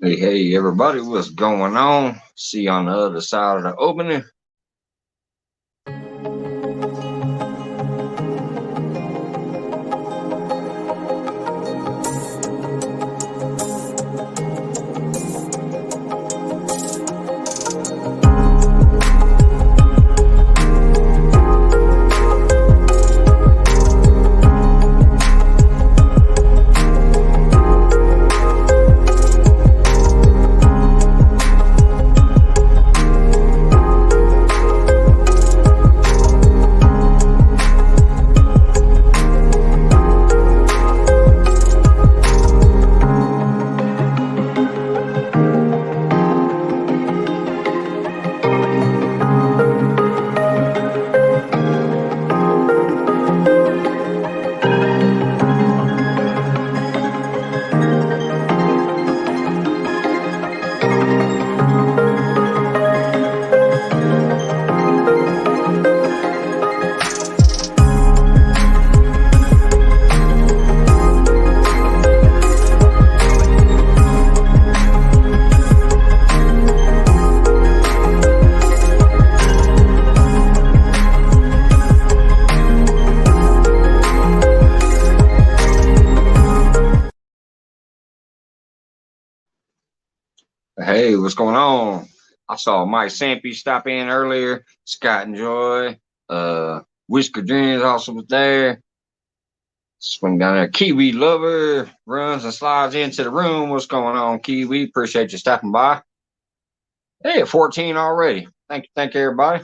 Hey, everybody, what's going on? See you on the other side of the opening. Hey, what's going on? I saw Mike Sampy stop in earlier. Scott and Joy. Whisker Dreams also was there. Swing down there. Kiwi Lover runs and slides into the room. What's going on, Kiwi? Appreciate you stopping by. Hey, at 14 already. Thank you, everybody.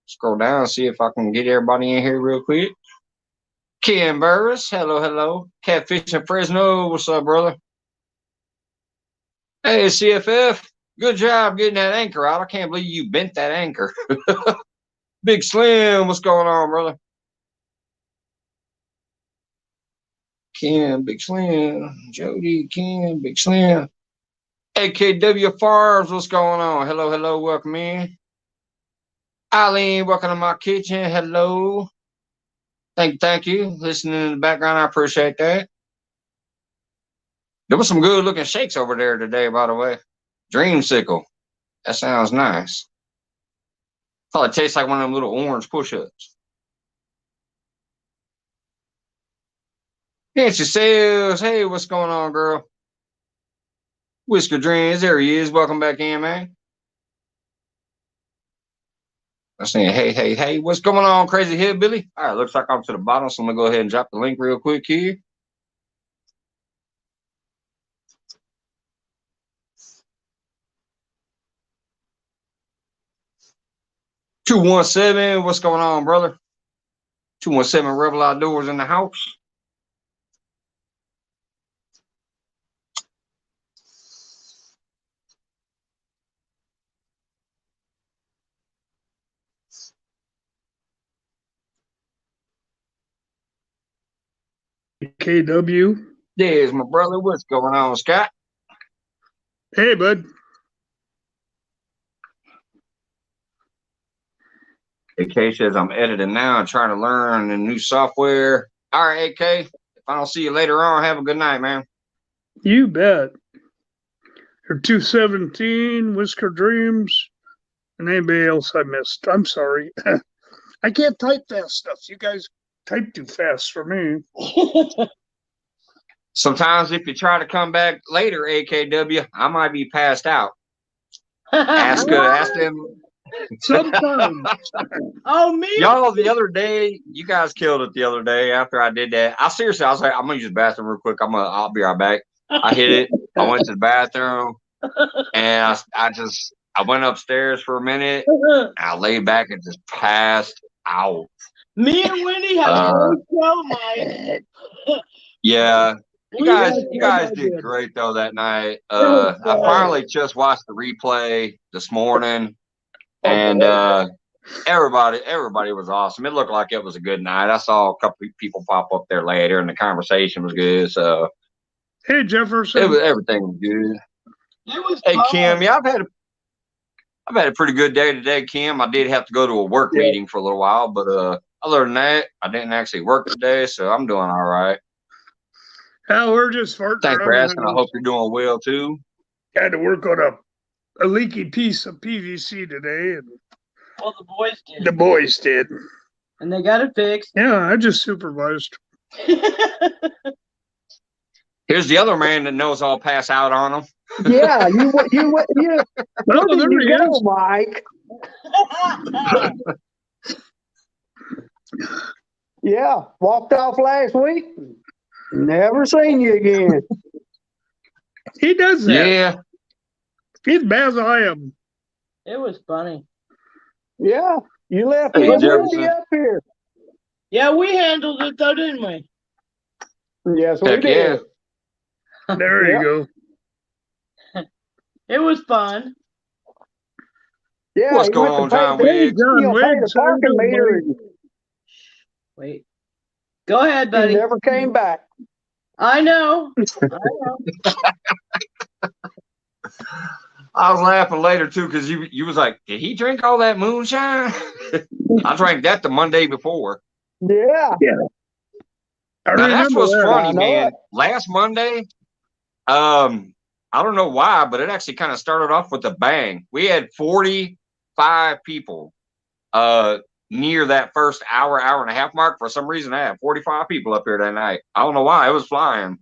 Scroll down and see if I can get everybody in here real quick. Ken Burris, hello. Catfish in Fresno, what's up, brother? Hey, CFF, good job getting that anchor out. I can't believe you bent that anchor. Big Slim, what's going on, brother? Ken, Big Slim, Jody, Ken, Big Slim. AKW Farms, what's going on? Hello, welcome in. Eileen, welcome to my kitchen. Hello. Thank you. Listening in the background, I appreciate that. There was some good looking shakes over there today, by the way. Dreamsicle. That sounds nice. Probably tastes like one of them little orange push-ups. Nancy Sales. Hey, what's going on, girl? Whisker Dreams. There he is. Welcome back in, man. I'm saying, hey, what's going on, Crazy Hillbilly? All right, looks like I'm to the bottom, so I'm going to go ahead and drop the link real quick here. $217, what's going on, brother? 217 Rebel Outdoors in the house. KW. There's my brother. What's going on, Scott? Hey, bud. AK says I'm editing now and trying to learn the new software. All right, AK. If I don't see you later on, have a good night, man. You bet. You're 217, Whisker Dreams, and anybody else I missed. I'm sorry. I can't type fast stuff. You guys type too fast for me. Sometimes if you try to come back later, AKW, I might be passed out. Ask them. Sometimes. Oh, me? Y'all, the other day, you guys killed it the other day after I did that. I was like, I'm going to use the bathroom real quick. I'll be right back. I hit it. I went to the bathroom, and I went upstairs for a minute. And I laid back and just passed out. Me and Winnie have both show, Mike. Yeah. You guys did great though that night. I finally just watched the replay this morning, and everybody was awesome. It looked like it was a good night. I saw a couple of people pop up there later, and the conversation was good. So, hey Jefferson, everything was good. Hey Kim, yeah, I've had a pretty good day today, Kim. I did have to go to a work meeting for a little while, but other than that, I didn't actually work today, so I'm doing all right. We're just farting. Thanks for asking. I hope you're doing well too. Had to work on a leaky piece of PVC today, and Well, the boys did. the boys did. And they got it fixed. Yeah, I just supervised. Here's the other man that knows I'll pass out on him. Yeah, you. Oh, there you he go, is. Mike. Yeah, walked off last week. Never seen you again. He does that. Yeah. He's bad as I am. It was funny. Yeah, you left Hey, me and Jefferson. Wendy up here. Yeah, we handled it though, didn't we? Yes, we Heck yeah. did. There Yep. you go. It was fun. Yeah, What's he going went on, to pay John the- Wiggs? you know, pay Wiggs, the how you parking doing, meter, buddy? and Wait. Go ahead, he buddy. never came back. I know. I know. I was laughing later too because you was like, did he drink all that moonshine? I drank that the Monday before. Yeah. I Now that's remember what's that. funny, I know man. it. Last Monday, I don't know why, but it actually kind of started off with a bang. We had 45 people near that first hour and a half mark. For some reason, I had 45 people up here that night. I don't know why. It was flying.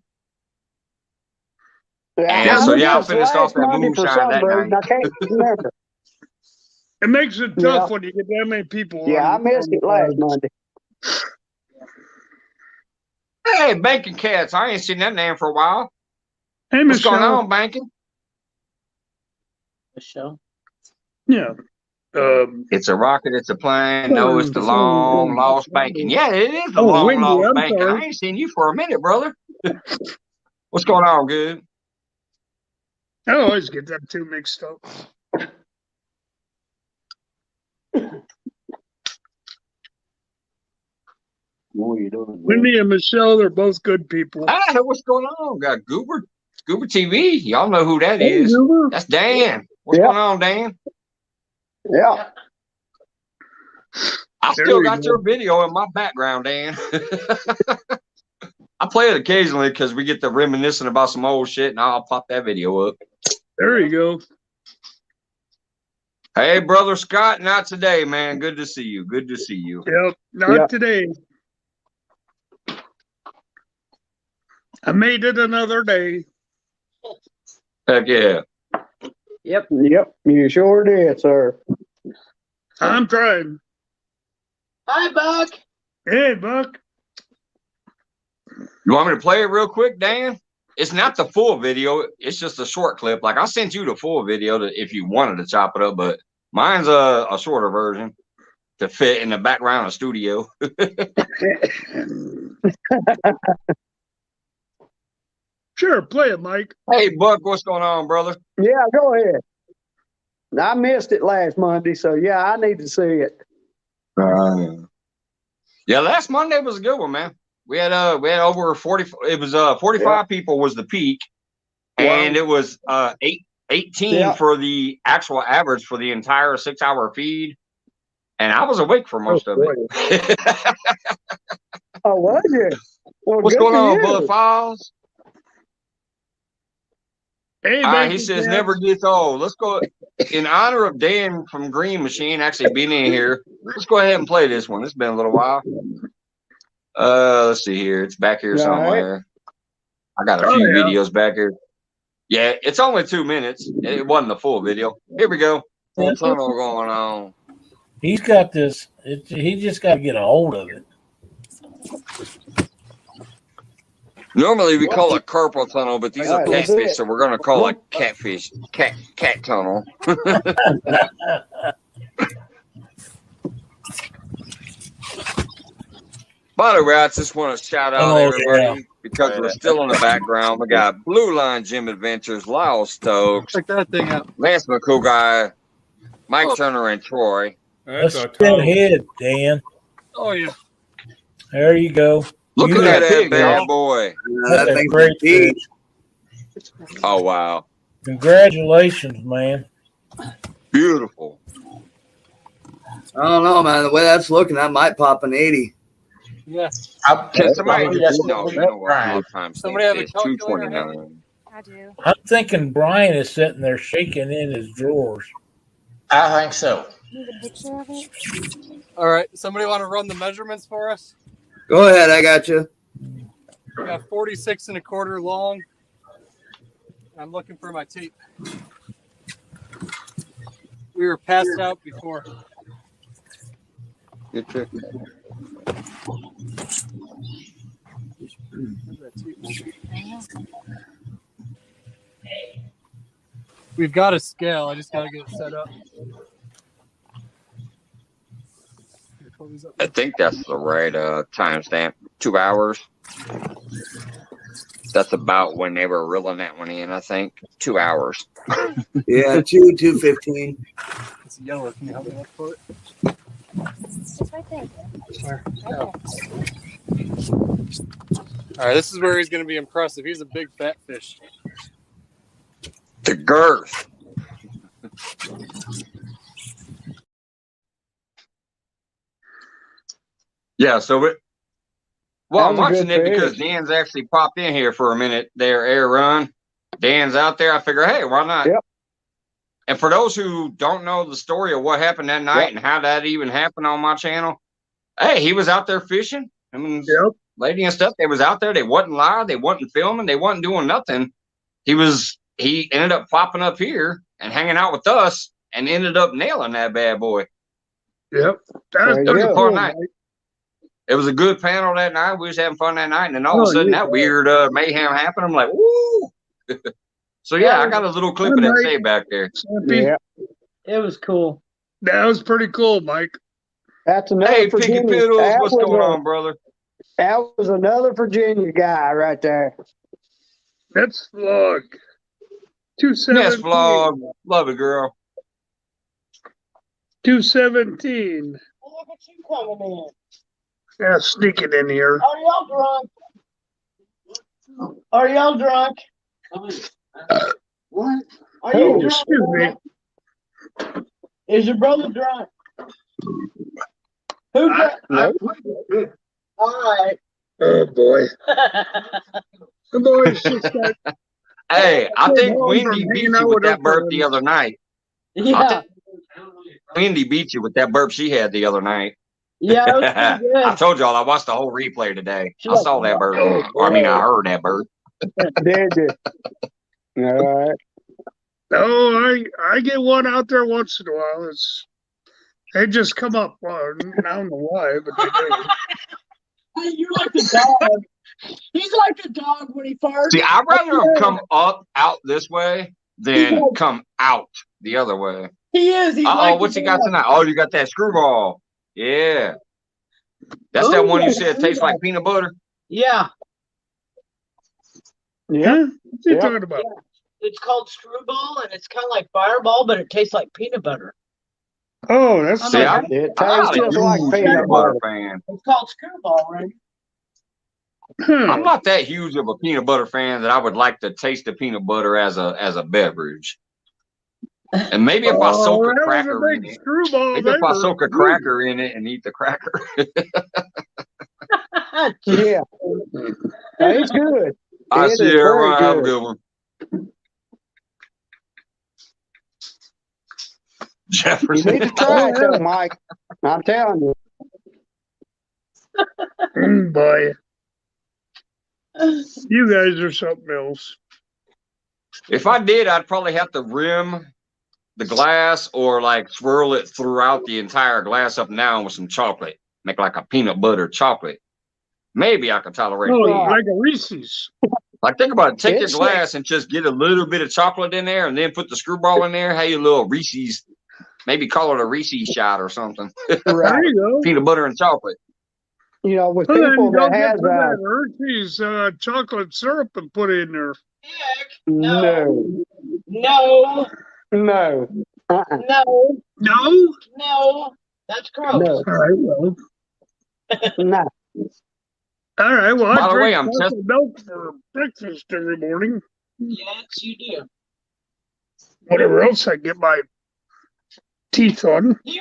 And so, yeah, I finished off that moonshine that night. I can't remember. It makes it tough when you get that many people. Yeah, I on missed the it last road. Monday. Hey, Banking Cats. I ain't seen that name for a while. Hey, What's going Michelle. on, Banking? Michelle. Yeah. It's a rocket. It's a plane. No, it's the long lost banking. Yeah, it is the Oh, long Wendy, lost I'm banking. sorry. I ain't seen you for a minute, brother. What's going on, good? I always get them two mixed up. What are you doing? Wendy and Michelle, they're both good people. Ah, what's going on? Got Goober TV. Y'all know who that Hey, is. Goober. That's Dan. What's Yeah. going on, Dan? Yeah. I There still you got go. your video in my background, Dan. I play it occasionally because we get to reminiscing about some old shit, and I'll pop that video up. There you go. Hey, brother Scott, not today, man. Good to see you. Good to see you. Yep. Not Yep. today. I made it another day. Heck yeah. Yep. Yep. You sure did, sir. I'm trying. Hi, Buck. Hey, Buck. You want me to play it real quick, Dan? It's not the full video. It's just a short clip. Like, I sent you the full video if you wanted to chop it up, but mine's a shorter version to fit in the background of the studio. Sure, play it, Mike. Hey, Buck, what's going on, brother? Yeah, go ahead. I missed it last Monday, so yeah, I need to see it. Yeah, last Monday was a good one, man. We had over 40. It was 45 people was the peak, and it was 18 for the actual average for the entire 6-hour feed. And I was awake for most of it. Oh, was you? Well, What's good going for on, you. Bud Files? Hey, He says never gets old. Let's go in honor of Dan from Green Machine actually being in here. Let's go ahead and play this one. It's been a little while. Let's see here. It's back here somewhere. I got a few videos back here. Yeah, it's only 2 minutes. It wasn't the full video. Here we go. What's going on? He's got this. He just got to get a hold of it. Normally we call it carpal tunnel, but these are All right, catfish, so we're gonna call it catfish, cat tunnel. By the way, I just want to shout out everybody because we're still in the background. We got Blue Line Gym Adventures, Lyle Stokes, Check that thing out. Lance McCool, Mike Turner, and Troy. Let's get ahead, Dan. Oh yeah. There you go. Look You at got that big, bad y'all. boy. That's a great fish. Oh, wow. Congratulations, man. Beautiful. I don't know, man. The way that's looking, that might pop an 80. Yeah. Can somebody Yes, no, you know what? right. All time Somebody have a fish, calculator 229. I do. I'm thinking Brian is sitting there shaking in his drawers. I think so. Need a picture of it? All right. Somebody want to run the measurements for us? Go ahead, I got you. We got 46 and a quarter long. I'm looking for my tape. We were passed out before. Good trick. We've got a scale. I just got to get it set up. I think that's the right timestamp. 2 hours. That's about when they were reeling that one in, I think. 2 hours. Yeah, 2:15. It's yellow. Can you help me look for it? It's right there. Where? Right Oh. All right, this is where he's going to be impressive. He's a big fat fish. The girth. Yeah, so well, I'm That was a watching good it because fish. Dan's actually popped in here for a minute there, air run. Dan's out there. I figure, hey, why not? Yep. And for those who don't know the story of what happened that night Yep. and how that even happened on my channel, hey, he was out there fishing. I mean, Yep. lady and stuff, they was out there. They wasn't live. They wasn't filming. They wasn't doing nothing. He ended up popping up here and hanging out with us and ended up nailing that bad boy. Yep. There It was a you fun go. night. It was a good panel that night. We was having fun that night, and then all of Oh, a sudden yeah. that weird mayhem happened. I'm like, woo! So yeah, I got a little clip of that save back there. Yeah, It was cool. That was pretty cool, Mike. that's another Hey, Picky Virginia. Piddles, That what's was going a- on, brother? That was another Virginia guy right there. That's vlog. Nest 217. vlog, love it, girl. 217. Look at you coming in. Yeah, sneaking in here. Are y'all drunk? Are y'all drunk? What? Are you Oh, drunk? excuse me. Is your brother drunk? Who drunk? All right. Oh, boy. The boys just got Hey, I think home Wendy from beat hanging you out with with that her burp the friends. other night. Yeah. Wendy beat you with that burp she had the other night. Yeah, it was pretty good. I told y'all I watched the whole replay today. She I like, saw that burp. oh, Or, I mean, I heard that burp. Did you? All right. Oh, I get one out there once in a while. They just come up. Well, I don't know why, but they do. Hey, you're like the dog. He's like the dog when he farts. See, I'd rather them come up out this way than come out the other way. He is. He's Uh-oh, like what's the he got dog. tonight? Oh, you got that screwball. Yeah. That's that one you said tastes like peanut butter? Yeah. Yeah? What's he Yep. talking about? It's called Screwball, and it's kind of like Fireball, but it tastes like peanut butter. Oh, that's I'm See, like, I'm It not tastes a just like huge peanut butter. fan. it's called Screwball, right? I'm not that huge of a peanut butter fan that I would like to taste the peanut butter as a beverage. And maybe if I soak a cracker in it, screwball. maybe if I soak a cracker in it and eat the cracker. Yeah. It's good. I It see is everyone. very Have a good. good one. You Jefferson. need to try it though, Mike. I'm telling you. Boy. You guys are something else. If I did, I'd probably have to rim the glass or like swirl it throughout the entire glass up and down with some chocolate. Make like a peanut butter chocolate. Maybe I could tolerate Oh, it. like a Reese's. Like, think about it. Take your It's glass and just get a little bit of chocolate in there and then put the screwball in there. Have your little Reese's, maybe call it a Reese's shot or something. Right. There you go. Peanut butter and chocolate. You know, with Well, then people go that get has some of that Hershey's chocolate syrup and put it in there. Heck, no, no, no, no, No? no. That's gross. no, All right, well. no. All right, well, By I the way, drink I'm chocolate milk for breakfast every morning. Yes, you do. Whatever else I get my teeth on. He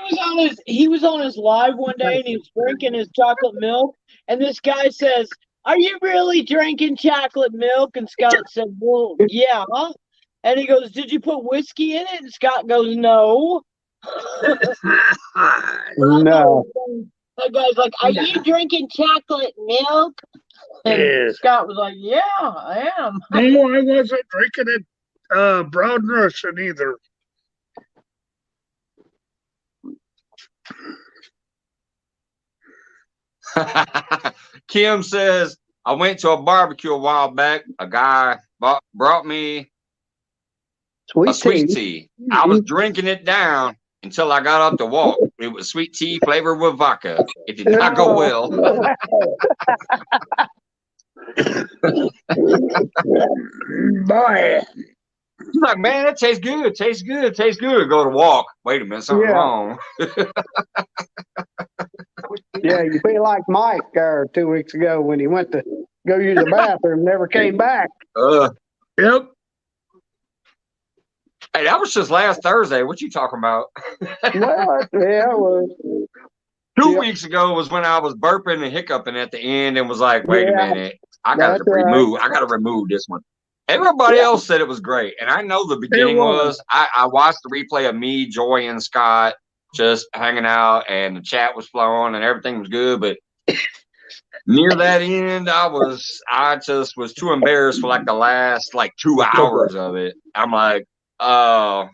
was on his live one day and he was drinking his chocolate milk, and this guy says, are you really drinking chocolate milk? And Scott said, well, yeah. And he goes, did you put whiskey in it? And Scott goes, no. No. That guy's like, are you drinking chocolate milk? And Yeah. Scott was like, yeah, I am. No, I wasn't drinking it brown Russian either. Kim says, I went to a barbecue a while back. A guy brought me a sweet tea. I was drinking it down until I got up to walk. It was sweet tea flavored with vodka. It did not go well. Boy. He's like, man, that tastes good. Tastes good. Tastes good. Go to walk. Wait a minute, something wrong. Yeah, you feel like Mike 2 weeks ago when he went to go use the bathroom, never came back. Yep. Hey, that was just last Thursday. What you talking about? Well, yeah, well, 2 weeks ago was when I was burping and hiccuping at the end and was like, wait a minute. I got to that's right. remove this one. Everybody else said it was great. And I know the beginning was. I watched the replay of me, Joy, and Scott just hanging out, and the chat was flowing and everything was good. But near that end, I just was too embarrassed for like the last 2 hours of it. I'm like, I'm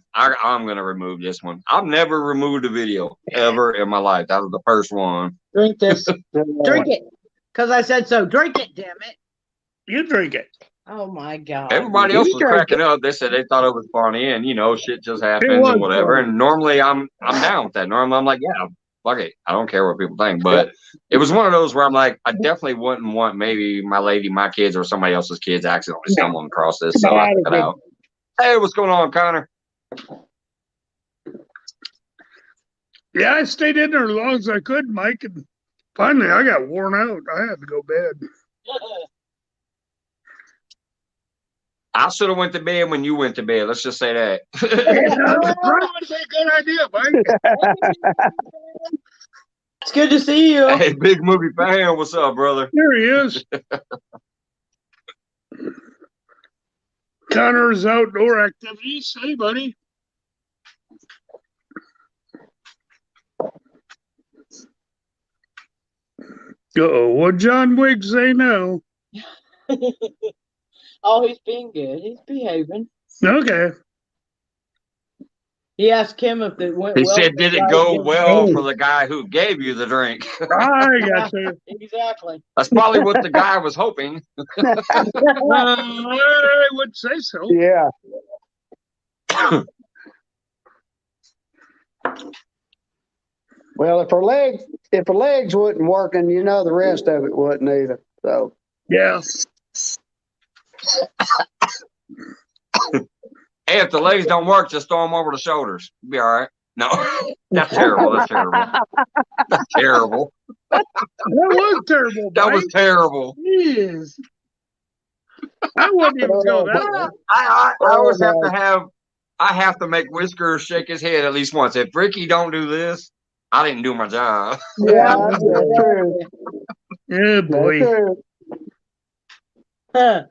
gonna remove this one. I've never removed a video ever in my life. That was the first one. Drink this. Drink it. Because I said so. Drink it, damn it. You drink it. Oh my God. Everybody else was cracking up. They said they thought it was funny, and shit just happens and whatever. Funny. And normally I'm down with that. Normally I'm like, yeah, fuck it. I don't care what people think. But it was one of those where I'm like, I definitely wouldn't want maybe my lady, my kids, or somebody else's kids accidentally stumbling across this. So I cut out. Hey, what's going on, Connor? Yeah, I stayed in there as long as I could, Mike, and finally I got worn out. I had to go to bed. I should have went to bed when you went to bed. Let's just say that. That would be a good idea, Mike. It's good to see you. Hey, big movie fan, what's up, brother? There he is. Connor's outdoor activities. Hey, buddy. What John Wiggs say now? Oh, he's being good. He's behaving. Okay. He asked Kim if it went He well. said, did it go well for the guy who gave you the drink? I got you. Exactly. That's probably what the guy was hoping. I would say so. yeah. Well, if her legs wasn't working, the rest of it wasn't either. So Yeah. Hey, if the legs don't work, just throw them over the shoulders. You'll be all right. No, that's terrible. That's terrible. That's terrible. That was terrible. That Mike. was terrible. Jeez. I wouldn't even go that way. I always I have to make Whisker shake his head at least once. If Ricky don't do this, I didn't do my job. yeah, that's true. Yeah, boy. That's true. Huh.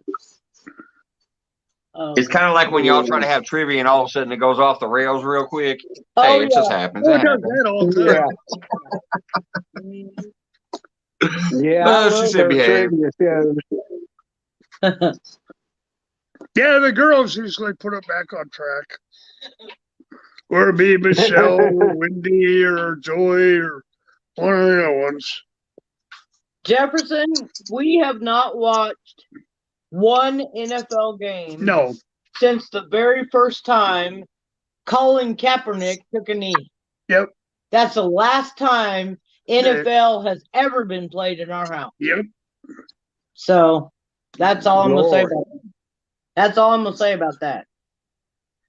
Oh. It's kind of like when y'all try to have trivia and all of a sudden it goes off the rails real quick. Oh, Hey, it yeah. just happens. Oh, It it does happens. that all the time. Yeah. She said behave. Yeah, the girls usually put it back on track. Or it'd be Michelle or Wendy or Joy or one of the other ones. Jefferson, we have not watched one NFL game No. since the very first time Colin Kaepernick took a knee. Yep. That's the last time NFL has ever been played in our house. Yep. So that's all I'm going to say Lord. about that. That's all I'm going to say about that.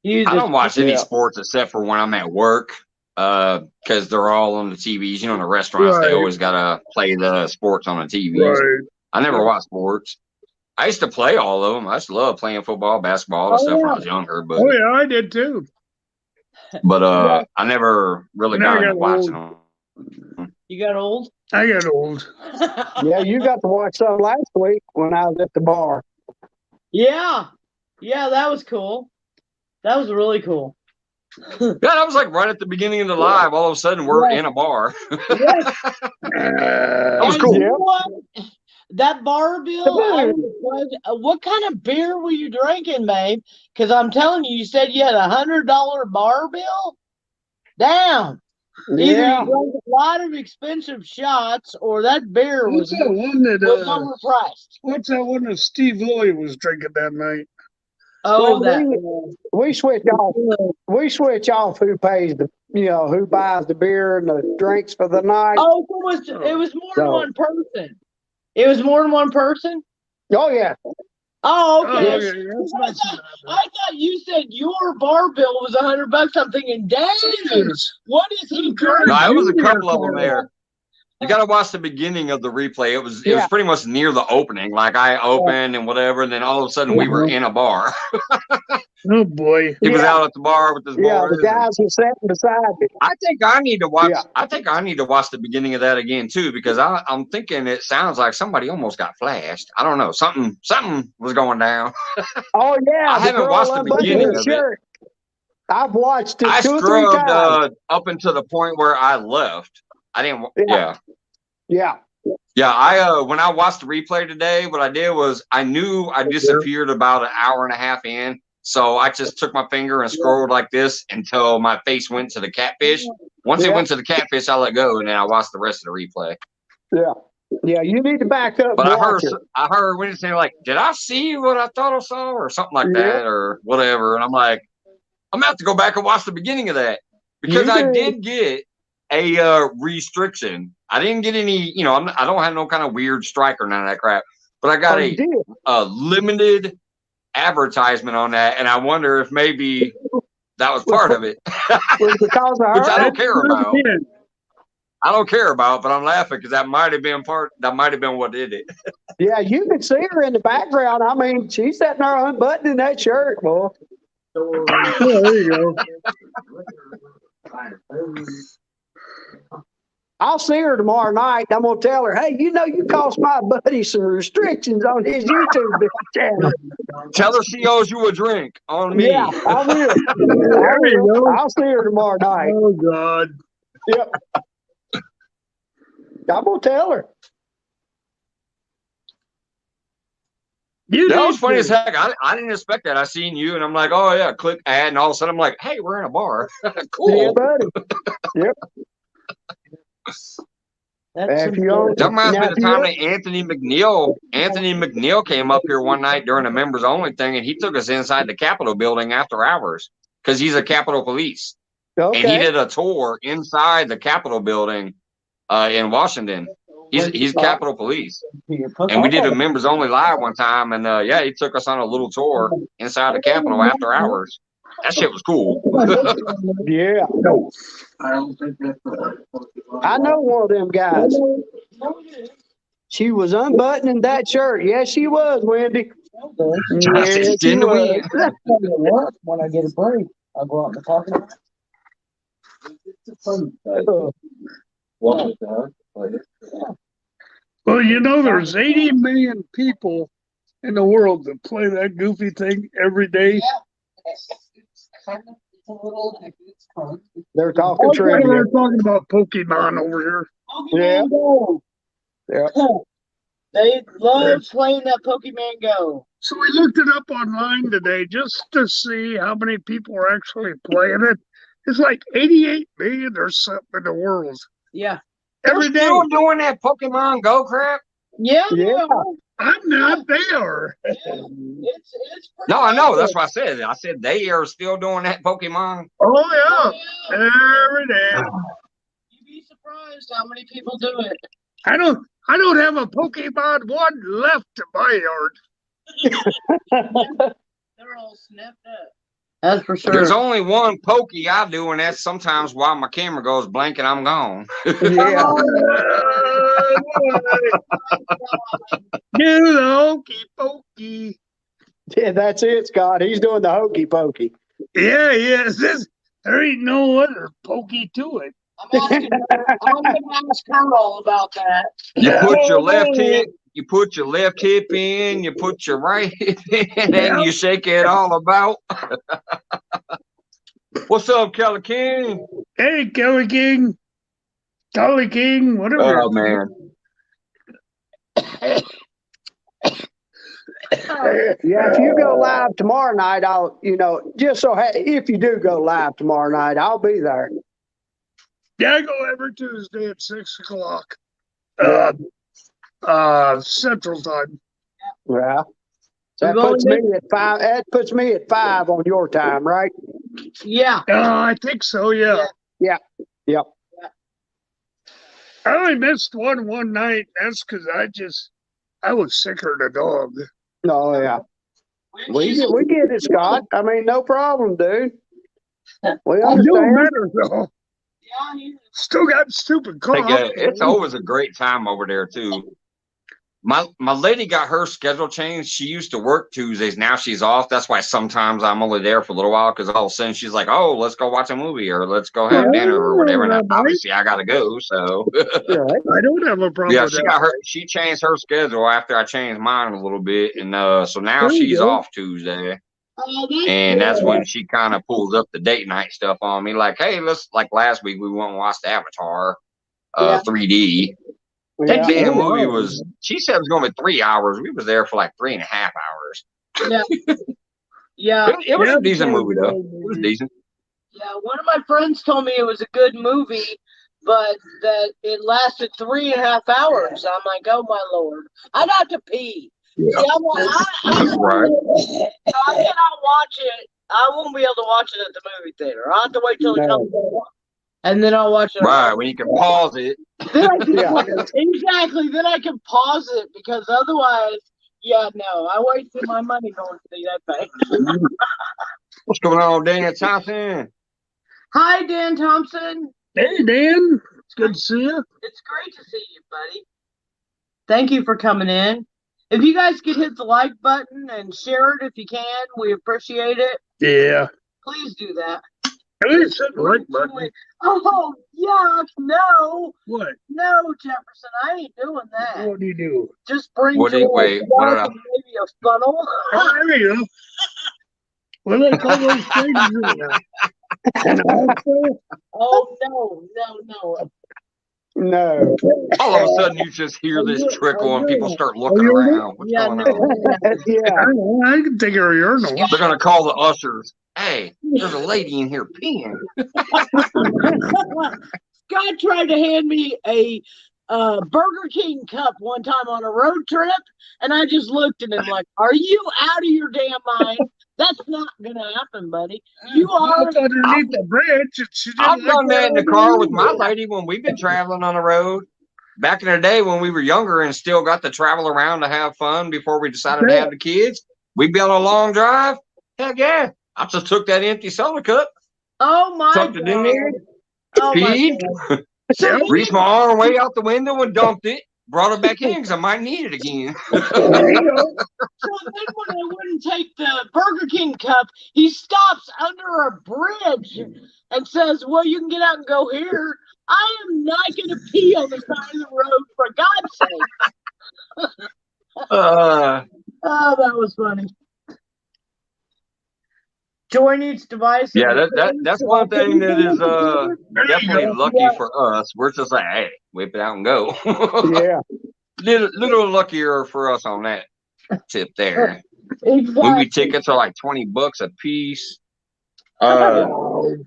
You I just- don't watch any sports except for when I'm at work because they're all on the TVs. In the restaurants, they Right. always got to play the sports on the TVs. Right. I never watched sports. I used to play all of them. I used to love playing football, basketball, all that stuff when I was younger. But Oh, yeah, I did too. I never really Never got into got watching old. them. You got old? I got old. Yeah, you got to watch some last week when I was at the bar. Yeah. Yeah, that was cool. That was really cool. Yeah, that was like right at the beginning of the live. All of a sudden, we're in a bar. That was And cool. you know what? That bar bill, what kind of beer were you drinking, babe? Because I'm telling you, you said you had $100 bar bill? Damn. Either Yeah. you drank a lot of expensive shots or that beer What's was that one that overpriced. what's that one that Steve Lilly was drinking that night? Oh, Well, we switch off. We switch off who pays the, who buys the beer and the drinks for the night. Oh, it was more than one person. It was more than one person? Oh yeah. Oh, okay. I thought you said your bar bill was $100. I'm thinking, dang, what is he drinking? No, it was a couple of them there. You got to watch the beginning of the replay. It was pretty much near the opening. Like I opened and whatever, and then all of a sudden we were in a bar. Oh boy. He was out at the bar with his boys. Yeah, the guys were sitting beside me. I think I need to watch. Yeah. I think I need to watch the beginning of that again too, because I'm thinking it sounds like somebody almost got flashed. I don't know. Something was going down. Oh yeah, I haven't watched the beginning of it. I've watched it I 2 or 3 scrubbed times. up until the point where I left. I didn't. Yeah. When I watched the replay today, what I did was I knew I disappeared about an hour and a half in. So I just took my finger and scrolled like this until my face went to the catfish. Once it went to the catfish, I let go, and then I watched the rest of the replay. Yeah, you need to back up. But I heard when it's saying like, "Did I see what I thought I saw?" or something like that, or whatever. And I'm like, I'm gonna have to go back and watch the beginning of that because I did get a restriction. I didn't get any, I don't have no kind of weird strike or none of that crap. But I got a limited advertisement on that, and I wonder if maybe that was part of it, which I don't care about. I don't care about, but I'm laughing because that might have been what did it. Yeah, you can see her in the background. I mean, she's sitting there unbuttoning that shirt, boy. There you go. I'll see her tomorrow night. I'm gonna tell her, hey, you caused my buddy some restrictions on his YouTube channel. Tell her she owes you a drink on me. Yeah, I will. I'll see her tomorrow night. Oh God. Yep. I'm gonna tell her. That was funny as heck. I didn't expect that. I seen you, and I'm like, oh yeah, click ad, and all of a sudden I'm like, hey, we're in a bar. Cool. Yeah, buddy. Yep. That reminds me of the time that Anthony McNeil came up here one night during a members only thing, and he took us inside the Capitol building after hours because he's a Capitol Police, and he did a tour inside the Capitol building in Washington. He's Capitol Police, and we did a members only live one time, and he took us on a little tour inside the Capitol after hours. That shit was cool. Yeah. I know one of them guys. She was unbuttoning that shirt. Yes, she was, Wendy. Justice in the wind. When I get a break, I'll go out and talk about Well, there's 80 million people in the world that play that goofy thing every day. They're talking trivia. We're talking about Pokemon over here. Yeah. They love playing that Pokemon Go. So we looked it up online today just to see how many people are actually playing it. It's like 88 million or something in the world. Yeah. Every day. Still doing that Pokemon Go crap? Yeah. I'm not there. It's no, I know. That's what I said. I said they are still doing that Pokemon. Oh yeah. Every day. You'd be surprised how many people do it. I don't have a Pokemon one left in my yard. They're all snapped up. That's for sure. There's only one pokey I do, and that's sometimes while my camera goes blank and I'm gone. Yeah. Do the hokey pokey. Yeah, that's it, Scott. He's doing the hokey pokey. Yeah. There ain't no other pokey to it. I'm gonna ask her all about that. You put your left hip. You put your left hip in. You put your right hip in, and you shake it all about. What's up, Kelly King? Hey, Kelly King. Kelly King, whatever. Oh man. Yeah, if you go live tomorrow night, I'll, just so if you do go live tomorrow night, I'll be there. Yeah, I go every Tuesday at 6 o'clock. Yeah. Central Time. Yeah. That puts me at 5. That puts me at 5 on your time, right? Yeah. I think so, yeah. Yeah. Yep. I only missed one night. That's because I was sicker than a dog. Oh, yeah. We get it, Scott. I mean, no problem, dude. We I'm doing understand. better, though. Yeah. Still got stupid cough. It's always a great time over there too. My lady got her schedule changed. She used to work Tuesdays. Now she's off. That's why sometimes I'm only there for a little while because all of a sudden she's like, "Oh, let's go watch a movie or let's go have dinner or whatever." And obviously I gotta go. So I don't have a problem. yeah, with she that. got her. She changed her schedule after I changed mine a little bit, and so now she's off Tuesday. And that's when she kind of pulls up the date night stuff on me. Like, hey, like last week we went and watched Avatar 3D. Yeah. That damn movie was, she said it was going to be 3 hours. We was there for like 3.5 hours. Yeah. Yeah. It was a decent movie, though. It was decent. Yeah. One of my friends told me it was a good movie, but that it lasted 3.5 hours. I'm like, oh my Lord. I'd have to pee. Yeah. See, I Right. I cannot watch it. I won't be able to watch it at the movie theater. I'll have to wait till it comes on. And then I'll watch it. Right, when you can pause it. Then I can exactly. Then I can pause it because otherwise, no, I wasted my money going to see that thing. What's going on, Daniel Thompson? Hi, Dan Thompson. Hey, Dan. It's good to see you. It's great to see you, buddy. Thank you for coming in. If you guys could hit the like button and share it if you can, we appreciate it. Yeah. Please do that. At least hit the like button. Oh, yuck, no. What? No, Jefferson, I ain't doing that. What do you do? Just bring What do you, joy wait, to what dark did and maybe a funnel. Oh, there you go. What do they call those things? Oh, no. No. All of a sudden, you just hear this trickle and people start looking around. What's going on? Yeah. I can take a urinal. They're going to call the ushers. Hey, there's a lady in here peeing. Scott tried to hand me a Burger King cup one time on a road trip, and I just looked at him like, are you out of your damn mind? That's not going to happen, buddy. You are. Underneath the bridge. I've done that in the car with my lady when we've been traveling on the road. Back in the day when we were younger and still got to travel around to have fun before we decided to have the kids, we'd be on a long drive. Heck yeah. I just took that empty soda cup, Oh, my tucked it in there, Oh, my peed, God. reached my arm way out the window and dumped it, brought it back in because I might need it again. So then when I wouldn't take the Burger King cup, he stops under a bridge and says, well, you can get out and go here. I am not going to pee on the side of the road, for God's sake. Oh, that was funny. Joy needs devices. Yeah, that's one thing that is definitely lucky for us. We're just like, hey, whip it out and go. Yeah. Little luckier for us on that tip there. Exactly. Movie tickets are like $20 a piece. Well,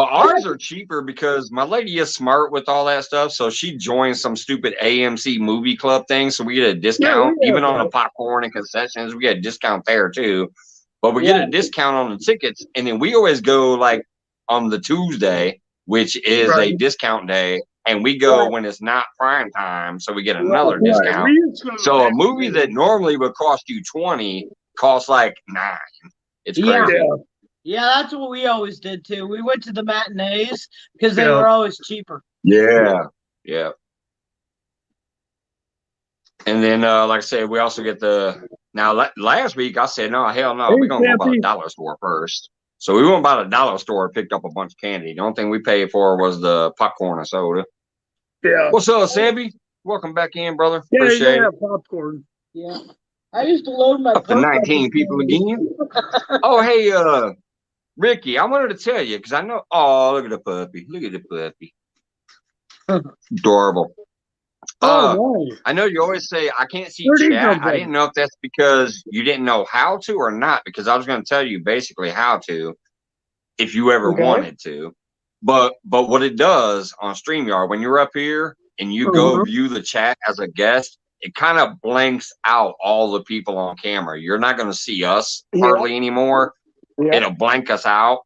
ours are cheaper because my lady is smart with all that stuff. So she joins some stupid AMC movie club thing. So we get a discount, even on the popcorn and concessions. We get a discount there too. But we get a discount on the tickets. And then we always go like on the Tuesday, which is a discount day. And we go when it's not prime time. So we get another discount. So a movie that normally would cost you $20 costs like $9. It's crazy. Yeah, that's what we always did too. We went to the matinees because they were always cheaper. Yeah. And then, like I said, we also get last week I said, no, hell no, we're going to go by the dollar store first. So we went by the dollar store and picked up a bunch of candy. The only thing we paid for was the popcorn and soda. Yeah. What's up, Sammy? Welcome back in, brother. Yeah, Appreciate yeah, it. popcorn. Yeah. I used to load my Up to 19 people again. Oh, hey, Ricky, I wanted to tell you because I know. Oh, look at the puppy. Look at the puppy. Adorable. Nice. I know you always say I can't see Where'd he chat. come from? I didn't know if that's because you didn't know how to or not, because I was going to tell you basically how to if you ever wanted to. But what it does on StreamYard, when you're up here and you go view the chat as a guest, it kind of blanks out all the people on camera. You're not going to see us hardly anymore. It'll blank us out,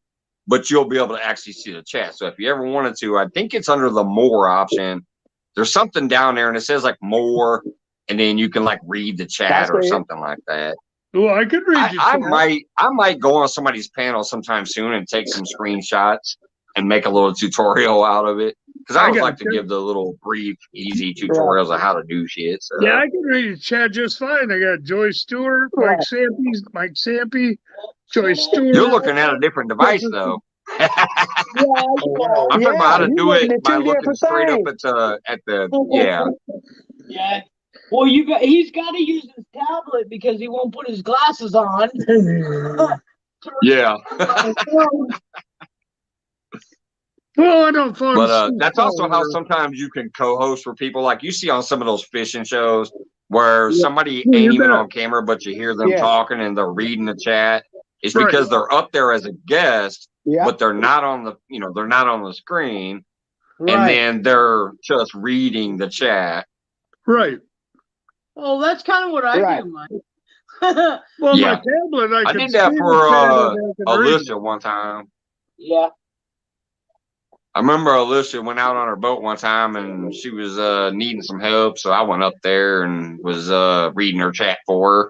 but you'll be able to actually see the chat. So if you ever wanted to, I think it's under the more option. There's something down there and it says like more, and then you can like read the chat or something like that. Well, I could read I might go on somebody's panel sometime soon and take some screenshots and make a little tutorial out of it. Because I always like to give the little brief, easy tutorials of how to do shit. So. Yeah, I can read the chat just fine. I got Joy Stewart, Mike Sampy, Joy Stewart. You're looking at a different device though. I'm talking about how to do it by looking straight up at the Yeah. Well, he's got to use his tablet because he won't put his glasses on. Yeah. Well, I don't find. But that's also how sometimes you can co-host for people, like you see on some of those fishing shows where somebody ain't even on camera, but you hear them talking and they're reading the chat. It's because they're up there as a guest, but they're not on the, they're not on the screen, and then they're just reading the chat. Right. Well, that's kind of what I do, Mike. Well, my tablet, I did that for Alicia one time. Yeah. I remember Alicia went out on her boat one time and she was needing some help, so I went up there and was reading her chat for her.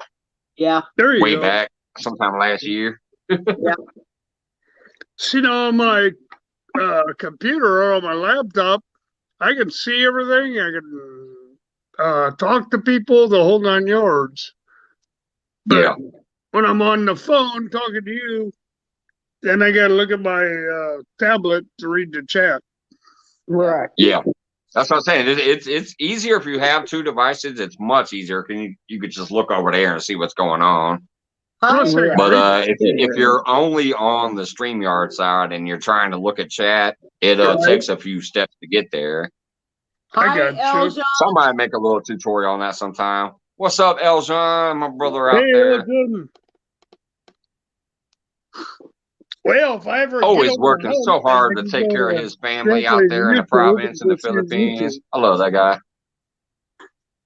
Yeah. There you go. Way back, sometime last year. Yeah. See, now on my computer or on my laptop, I can see everything. I can talk to people, the whole 9 yards. But when I'm on the phone talking to you, then I got to look at my tablet to read the chat. Right. Yeah. That's what I'm saying. It's easier if you have two devices. It's much easier because you could just look over there and see what's going on. But if you're only on the StreamYard side and you're trying to look at chat, it takes a few steps to get there. I got you. Somebody make a little tutorial on that sometime. What's up, Eljon? My brother out there. Well, if I ever always working so hard to take care of his family out there in the province in the Philippines. I love that guy.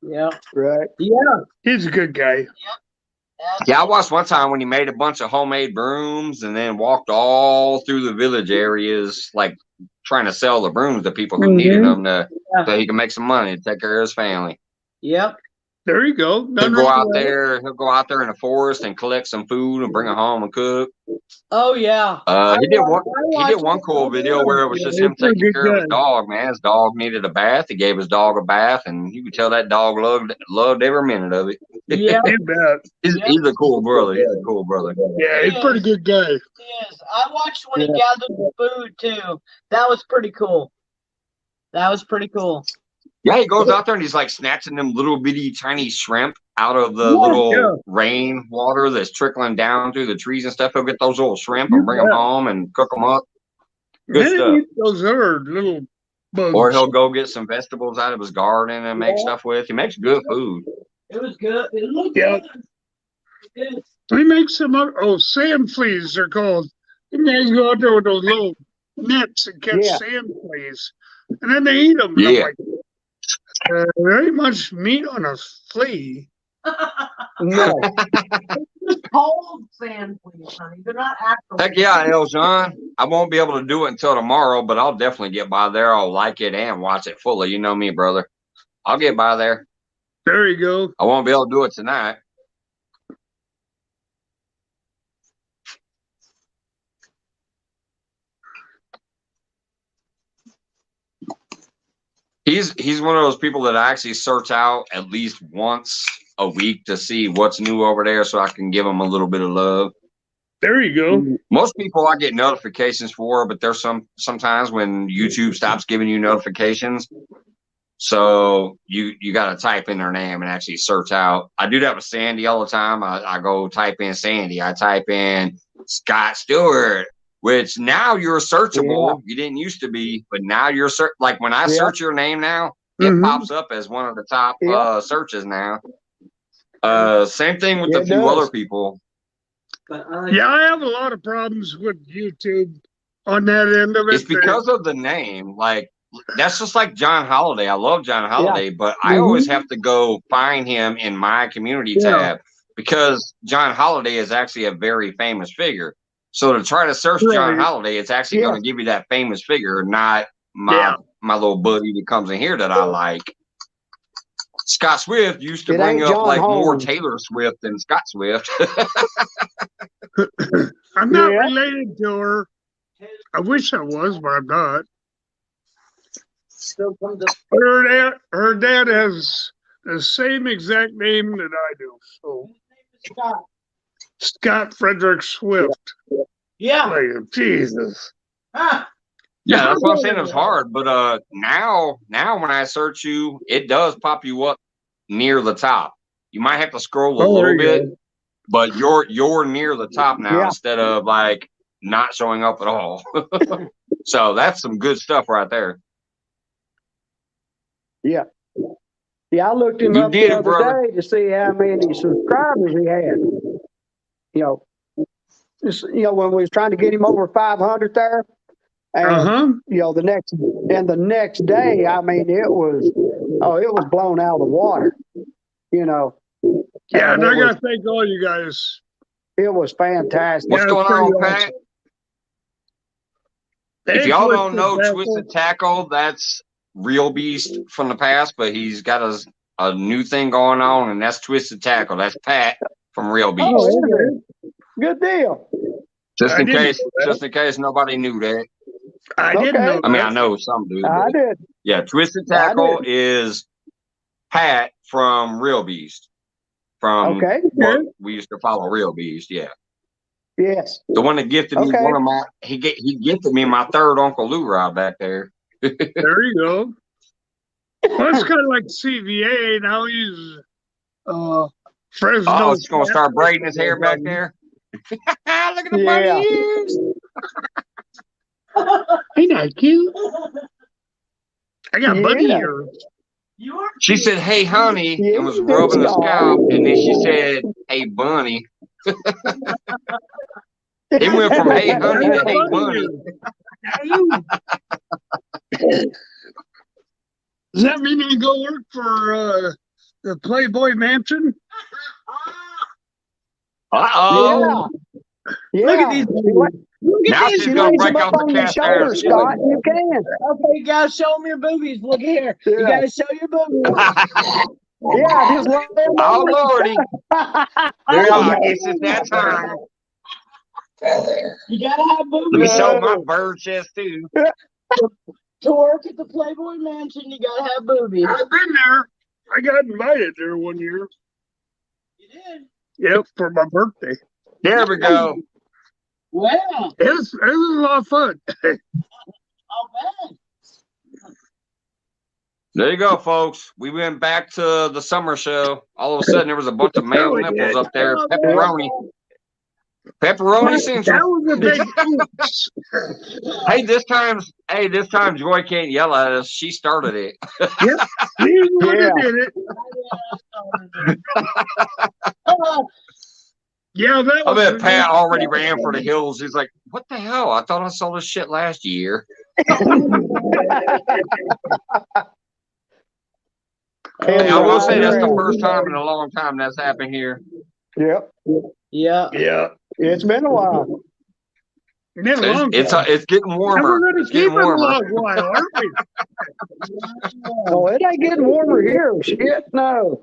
Yeah. Right. Yeah. He's a good guy. Yeah, I watched one time when he made a bunch of homemade brooms and then walked all through the village areas, like trying to sell the brooms to people who needed them so he can make some money to take care of his family. Yep. There you go. He'll go out there in the forest and collect some food and bring it home and cook. Oh yeah. He did one cool video where it was just him taking care of his dog, man. His dog needed a bath. He gave his dog a bath, and you could tell that dog loved every minute of it. Yeah. He's a cool brother. He's a cool brother. Yeah, he's a pretty good guy. He is. I watched when he gathered the food too. That was pretty cool. Yeah, he goes out there and he's like snatching them little bitty tiny shrimp out of the little rain water that's trickling down through the trees and stuff. He'll get those little shrimp and bring them home and cook them up. Good stuff. Those are little bugs. Or he'll go get some vegetables out of his garden and make stuff with. He makes good food. It was good. It looked good. He makes some sand fleas, they're called. You guys go out there with those little nets and catch sand fleas. And then they eat them. Yeah. Like, there ain't much meat on a flea. No. It's cold sand fleas, honey. They're not actual. Heck yeah, Eljon. I won't be able to do it until tomorrow, but I'll definitely get by there. I'll like it and watch it fully. You know me, brother. I'll get by there. There you go. I won't be able to do it tonight. He's one of those people that I actually search out at least once a week to see what's new over there so I can give him a little bit of love. There you go. Most people I get notifications for, but there's sometimes when YouTube stops giving you notifications. So you got to type in their name and actually search out. I do that with Sandy all the time. I go type in Sandy. I type in Scott Stewart, which now you're searchable. You didn't used to be, but now you're like when I search your name now, it pops up as one of the top searches now. Same thing with a few other people. Yeah, I have a lot of problems with YouTube on that end of it. It's because of the name. Like, that's just like John Holiday. I love John Holiday, but I always have to go find him in my community tab because John Holiday is actually a very famous figure. So to try to search John Holiday, it's actually going to give you that famous figure, not my little buddy that comes in here that I like. Scott Swift used to bring up like more Taylor Swift than Scott Swift. I'm not related to her. I wish I was, but I'm not. Her dad has the same exact name that I do. So Scott Frederick Swift. Yeah. Like, Jesus. Huh. Yeah, that's what I'm saying. It's hard, but now when I search you, it does pop you up near the top. You might have to scroll a little bit, but you're near the top now instead of like not showing up at all. So that's some good stuff right there. Yeah. Yeah, I looked him up the other day to see how many subscribers he had. You know, when we was trying to get him over 500 there. And, you know, the next day, I mean, it was blown out of the water, you know. Yeah, and I got to thank all you guys. It was fantastic. What's going on, Pat? If y'all don't know, Twisted Tackle, that's Real Beast from the past, but he's got a new thing going on, and that's Twisted Tackle. That's Pat from Real Beast. Oh, good deal. Just in case nobody knew that. I didn't know. I mean, I know some do. I did. Yeah, Twisted Tackle is Pat from Real Beast. From what we used to follow Real Beast, yeah. Yes. The one that gifted me one of my he gifted me my third Uncle Lou ride back there. There you go. Well, it's kind of like CVA. Now he's Fresno. Oh, it's gonna start braiding his hair back there. Look at the bunny ears. Ain't that cute? I got bunny ears. She said, "Hey, honey," and was rubbing the scalp, and then she said, "Hey, bunny." It went from "Hey, honey" to "Hey, bunny." Does that mean you go work for the Playboy Mansion? Uh-oh. Yeah. Look at these. Now she's going to break off the cast iron. Scott, you can. Okay, guys, show them your boobies. Look here. You got to show your boobies. Yeah, just lay them Oh, over. Lordy. I guess it's that time. You got to have Let me boobies. show my bird chest, too. To work at the Playboy Mansion, you got to have boobies. I've been there. I got invited there one year. You did? Yep, for my birthday. There we go. Wow. It was a lot of fun. Not bad. There you go, folks. We went back to the summer show. All of a sudden, there was a bunch of male nipples up there. Pepperoni. Pepperoni Central. That was a big this time Joy can't yell at us. She started it. Yep. He's the one that did it. Yeah, that I was. bet Pat already ran for the hills. He's like, "What the hell? I thought I saw this shit last year." I will say that's the first time in a long time that's happened here. Yep. Yeah. Yeah. It's been a while. It's getting warmer. And we're going to It's keep getting it a warmer. long while, aren't we? Oh, it ain't getting warmer here. Shit, no.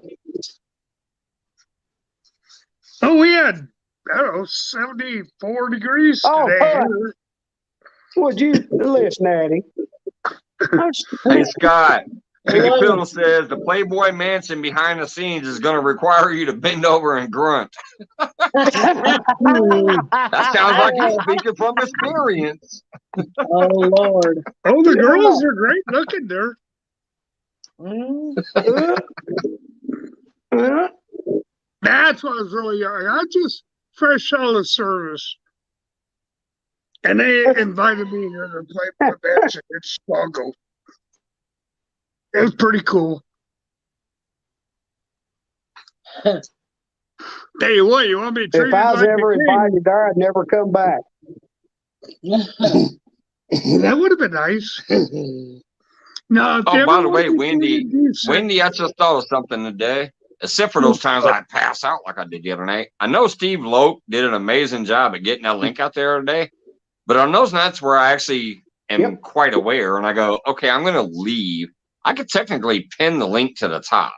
Oh, we had, I don't know, 74 degrees today. Would you listen, Natty? Hey, Scott. Mickey Piddle says the Playboy Mansion behind the scenes is going to require you to bend over and grunt. That sounds like he's speaking from experience. Oh Lord! Oh, the girls are great looking there. That's what I was really young. I just fresh out of service. And they invited me here to play for bands in Chicago. It was pretty cool. Tell you what, you want me to treat If I was like ever invited there, I'd never come back. That would have been nice. No, oh, by the way, Wendy, I just thought of something today. Except for those times I pass out like I did the other night. I know Steve Loke did an amazing job at getting that link out there today. But on those nights where I actually am quite aware and I go, okay, I'm going to leave, I could technically pin the link to the top.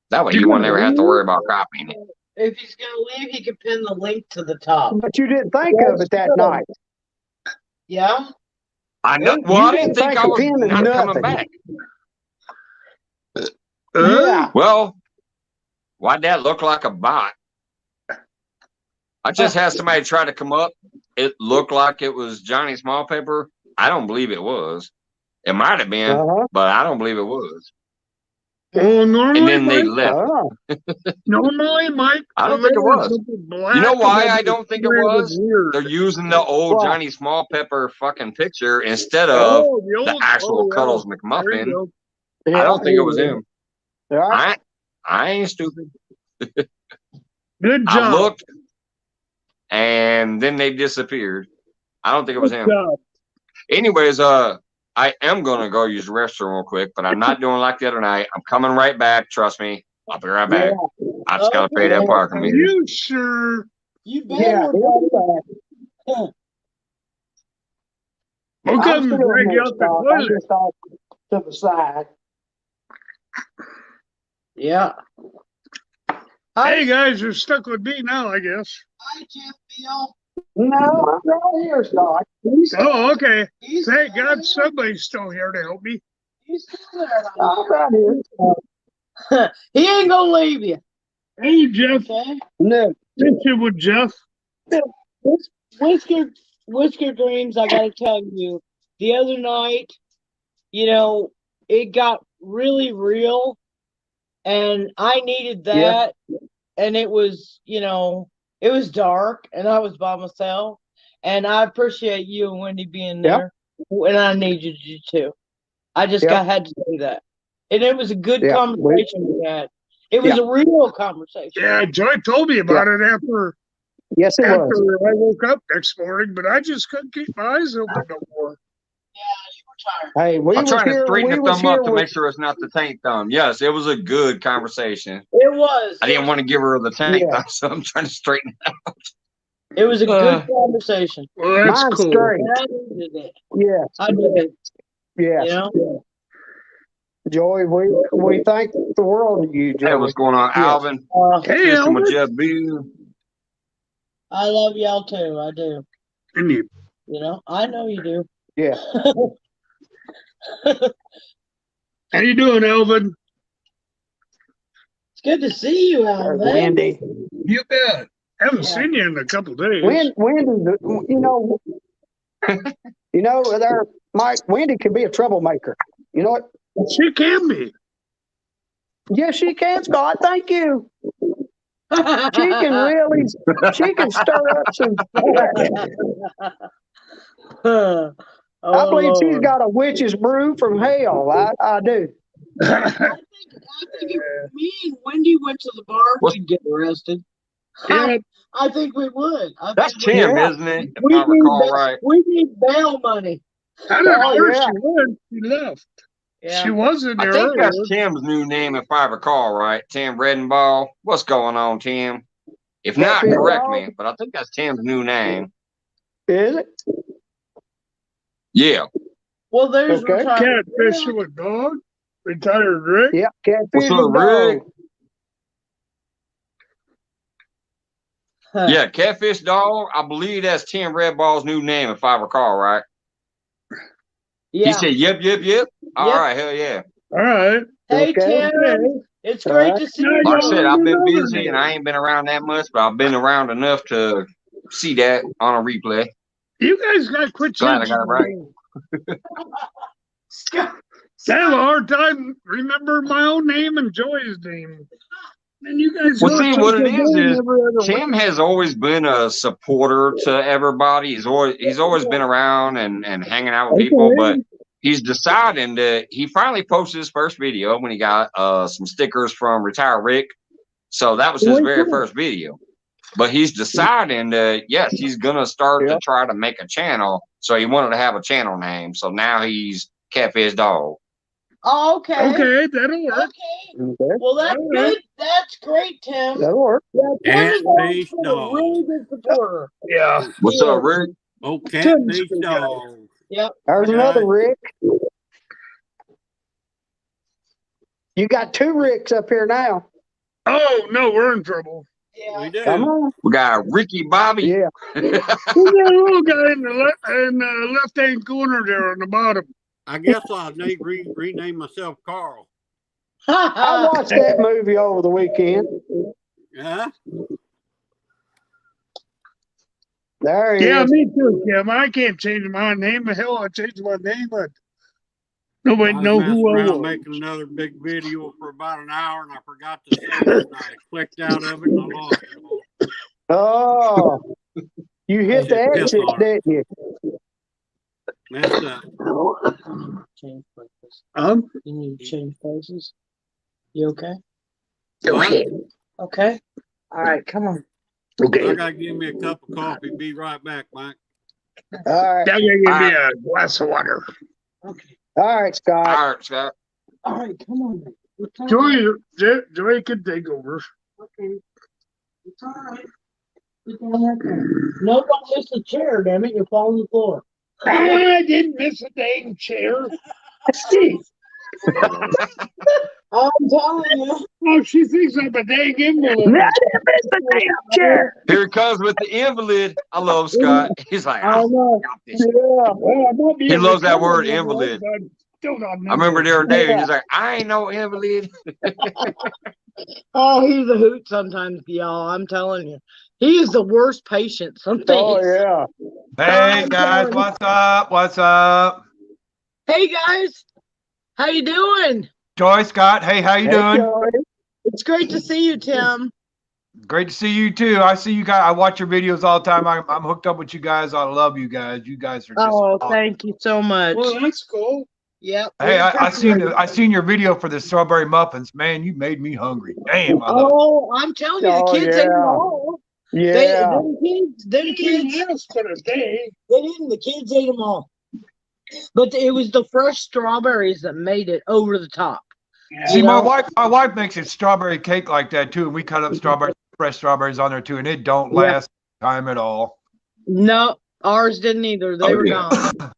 That way you won't ever have to worry about copying it. If he's going to leave, he can pin the link to the top. But you didn't think of it that night. Yeah? I know. Well, I didn't think I was not coming back. Well, why'd that look like a bot? I just had somebody try to come up. It looked like it was Johnny Smallpaper. I don't believe it was. It might have been, but I don't believe it was. Well, normally, and then they left. Normally, Mike. I don't think it was. You know why I don't think it was? They're using the old Johnny Smallpepper fucking picture instead of the actual Cuddles McMuffin. I don't think it was him. I ain't stupid. Good job. I looked, and then they disappeared. I don't think it was him. Anyways, I am going to go use the restroom real quick, but I'm not doing like the other night. I'm coming right back. Trust me. I'll be right back. I just got to pay that parking meter. You sure? You better. We'll come and bring you up the toilet. Just off to the side. Yeah. Hey, guys, you're stuck with me now, I guess. Hi, Jeff Bill. No, I'm right here, Scott. Oh, okay. Thank God somebody's still here to help me. He's still there. I'm right here. He ain't gonna leave you. Hey, Jeff. Okay. No. Picture with Jeff. Whisker Dreams, I gotta tell you, the other night, it got really real, and I needed that, and it was, it was dark, and I was by myself, and I appreciate you and Wendy being there, and I needed you too. I just had to say that, and it was a good conversation we had. It was a real conversation. Yeah, Joy told me about it after. Yes, it after was. I woke up next morning, but I just couldn't keep my eyes open no more. Yeah, you were tired. Hey, I'm trying to straighten the thumb up to make sure it's not the tank thumb. Yes, it was a good conversation. It was. I didn't want to give her the tank thumb, so I'm trying to straighten it out. It was a good conversation. Well, that's Mine's cool. straight. And I needed it. Yes. I did it. Yes. Joy, we thank the world of you, Joy. Hey, what's going on, Alvin? Hey, Kissing with Albert. Jeff Bill. I love y'all too. I do. And you. I know you do. Yeah. How you doing, Alvin? It's good to see you, Alvin. Wendy. You bet. Haven't seen you in a couple of days. Wendy, Mike, Wendy can be a troublemaker. You know what? She can be. Yes, she can, Scott. Thank you. She can stir up some. I believe she's got a witch's brew from hell. I do. I think if me and Wendy went to the bar, we'd get arrested. Yeah. I think we would. That's Tim, isn't it? If I recall right. We need bail money. I don't know where she went. She left. Yeah. She wasn't there I think earlier. that's Tim's new name, if I recall right. Tim Redenbaugh. What's going on, Tim? If not, correct me. But I think that's Tim's new name. Is it? Yeah. Well, there's Catfish with dog. Retired Rick. Yeah, catfish What's up, with dog. Rick? Yeah, Catfish Dog. I believe that's Tim Redball's new name, if I recall right. Yeah. He said, yep. All right, hell yeah. All right. Hey, Okay. Tim. It's great to see you. Like I said, I've been Another busy name. and I ain't been around that much, but I've been around enough to see that on a replay. You guys got to quit Glad I changing got it the right. name. I have a hard time remembering my own name and Joy's name. And you guys Well, see, what it is every other Tim week. has always been a supporter to everybody. He's always been around and hanging out with people, but he's deciding that he finally posted his first video when he got some stickers from Retired Rick. So that was his very first video. But he's deciding that, yes, he's going to start to try to make a channel. So he wanted to have a channel name. So now he's Catfish Dog. Oh, okay. Okay, that'll work. Okay. Well, that's good. That's great, Tim. That'll work. Yeah, Tim is Catfish also a dog. really good supporter. Yeah. What's up, Rick? Oh, catfish dog. Yep. There's Okay. another Rick. You got two Ricks up here now. Oh, no, we're in trouble. Yeah. We do. Come on. We got Ricky Bobby. Yeah. Who's that little guy in the left-hand corner there on the bottom? I guess I'll rename myself Carl. I watched that movie over the weekend. Yeah. There he Yeah, is. me too, Kim. I can't change my name. Hell, I changed my name, but nobody I was knows messing who I around was. making another big video for about an hour, and I forgot to save it, and I clicked out of it, and I lost it. Oh, you hit the exit, didn't you? Messed up. Change places. You need to change places. You okay? Okay. Okay. All right, come on. Okay. I gotta give me a cup of coffee. Be right back, Mike. All right. Now you give me a glass of water. Okay. All right, Scott. All right, Scott. All right, come on. Joy can take over. Okay. It's all right. Sit down right there. No, don't miss the chair, damn it. You'll fall on the floor. I didn't miss a dang chair. I'm telling you. Oh, she thinks I'm a dang invalid. I didn't miss the damn chair. Here he comes with the invalid. I love Scott. He's like, I know. got this. Yeah. Well, I might be He able loves to that cover word, it, invalid. but I'm still not I remember the other day, Yeah. he's like, I ain't no invalid. Oh, he's a hoot sometimes, y'all. I'm telling you. He is the worst patient some days. Oh, yeah. Hey guys, what's up? What's up? Hey, guys. How you doing? Joy, Scott, hey, how you Hey, doing? Joey. It's great to see you, Tim. Great to see you too. I see you guys. I watch your videos all the time. I'm hooked up with you guys. I love you guys. You guys are just Oh, awesome. thank you so much. Well, that's cool. Yep. Hey, I seen your video for the strawberry muffins. Man, you made me hungry. Damn, I love it. Oh, I'm telling you, the Oh, kids ate them yeah. all. Yeah. Them kids, Else for the day. they didn't. The kids ate them all. But it was the fresh strawberries that made it over the top. See, You my know? wife makes a strawberry cake like that too, and we cut up fresh strawberries on there too, and it don't Yeah. last time at all. No, ours didn't either. They were yeah. gone.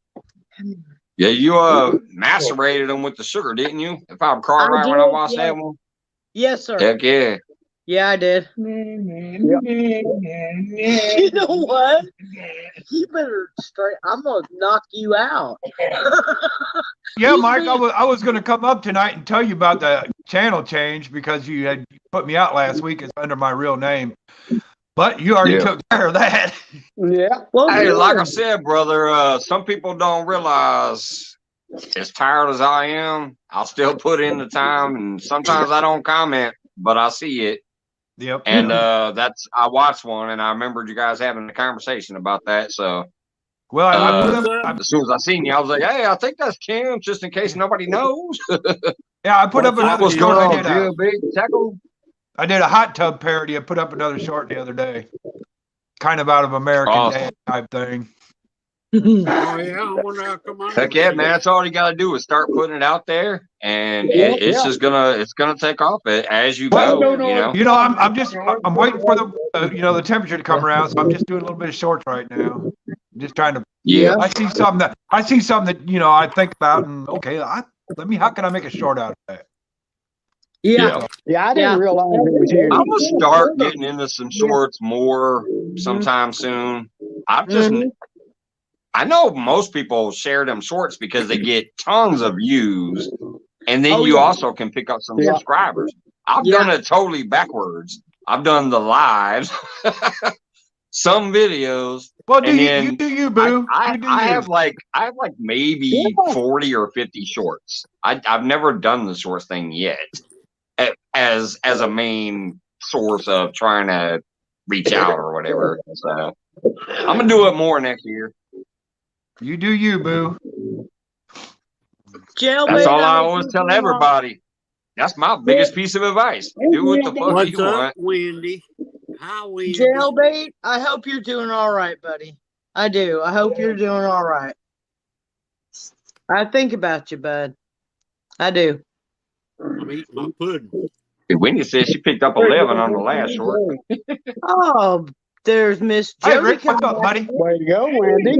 Yeah, you macerated them with the sugar, didn't you? If I'm correct, I right when I did, watched yeah. that one. Yes, sir. Heck yeah. Yeah, I did. You know what? You better straight. I'm gonna knock you out. Yeah, He's Mike, being- I was going to come up tonight and tell you about the channel change because you had put me out last week. It's under my real name, but you already took care of that. Yeah. Well, Hey, good. like I said, brother, some people don't realize as tired as I am, I'll still put in the time, and sometimes I don't comment, but I see it. Yep. And I watched one, and I remembered you guys having a conversation about that. So, Well, as soon as I seen you, I was like, "Hey, I think that's Kim," just in case nobody knows. yeah, I put up another What's short. going on, Jill? Big tackle. I did a hot tub parody. I put up another short the other day, kind of out of American Awesome. Dad type thing. Oh yeah, I wonder how come I Heck yeah, man! That's all you got to do is start putting it out there, and it's just gonna take off as you go. You know, I'm waiting for the the temperature to come around, so I'm just doing a little bit of shorts right now. I'm just trying to. Yeah. I see something that I think about, and okay, how can I make a short out of that? Yeah. Yeah, I didn't realize it was you. I'm gonna start getting into some shorts more sometime soon. I know most people share them shorts because they get tons of views And then you also can pick up some subscribers. I've done it totally backwards. I've done the lives, some videos. Well, you do you, boo? I have like maybe 40 or 50 shorts. I've never done the shorts thing yet, as a main source of trying to reach out or whatever. So I'm gonna do it more next year. You do you, boo. That's all I always tell everybody. That's my biggest piece of advice. Do what the fuck you want. Wendy? Hi, Wendy. Jailbait, I hope you're doing all right, buddy. I do. I hope you're doing all right. I think about you, bud. I do. I'm eating my pudding. Wendy said she picked up 11 on the last short. Oh, there's Miss Jody. Hey, Rick, what's up, buddy? Way to go, Wendy.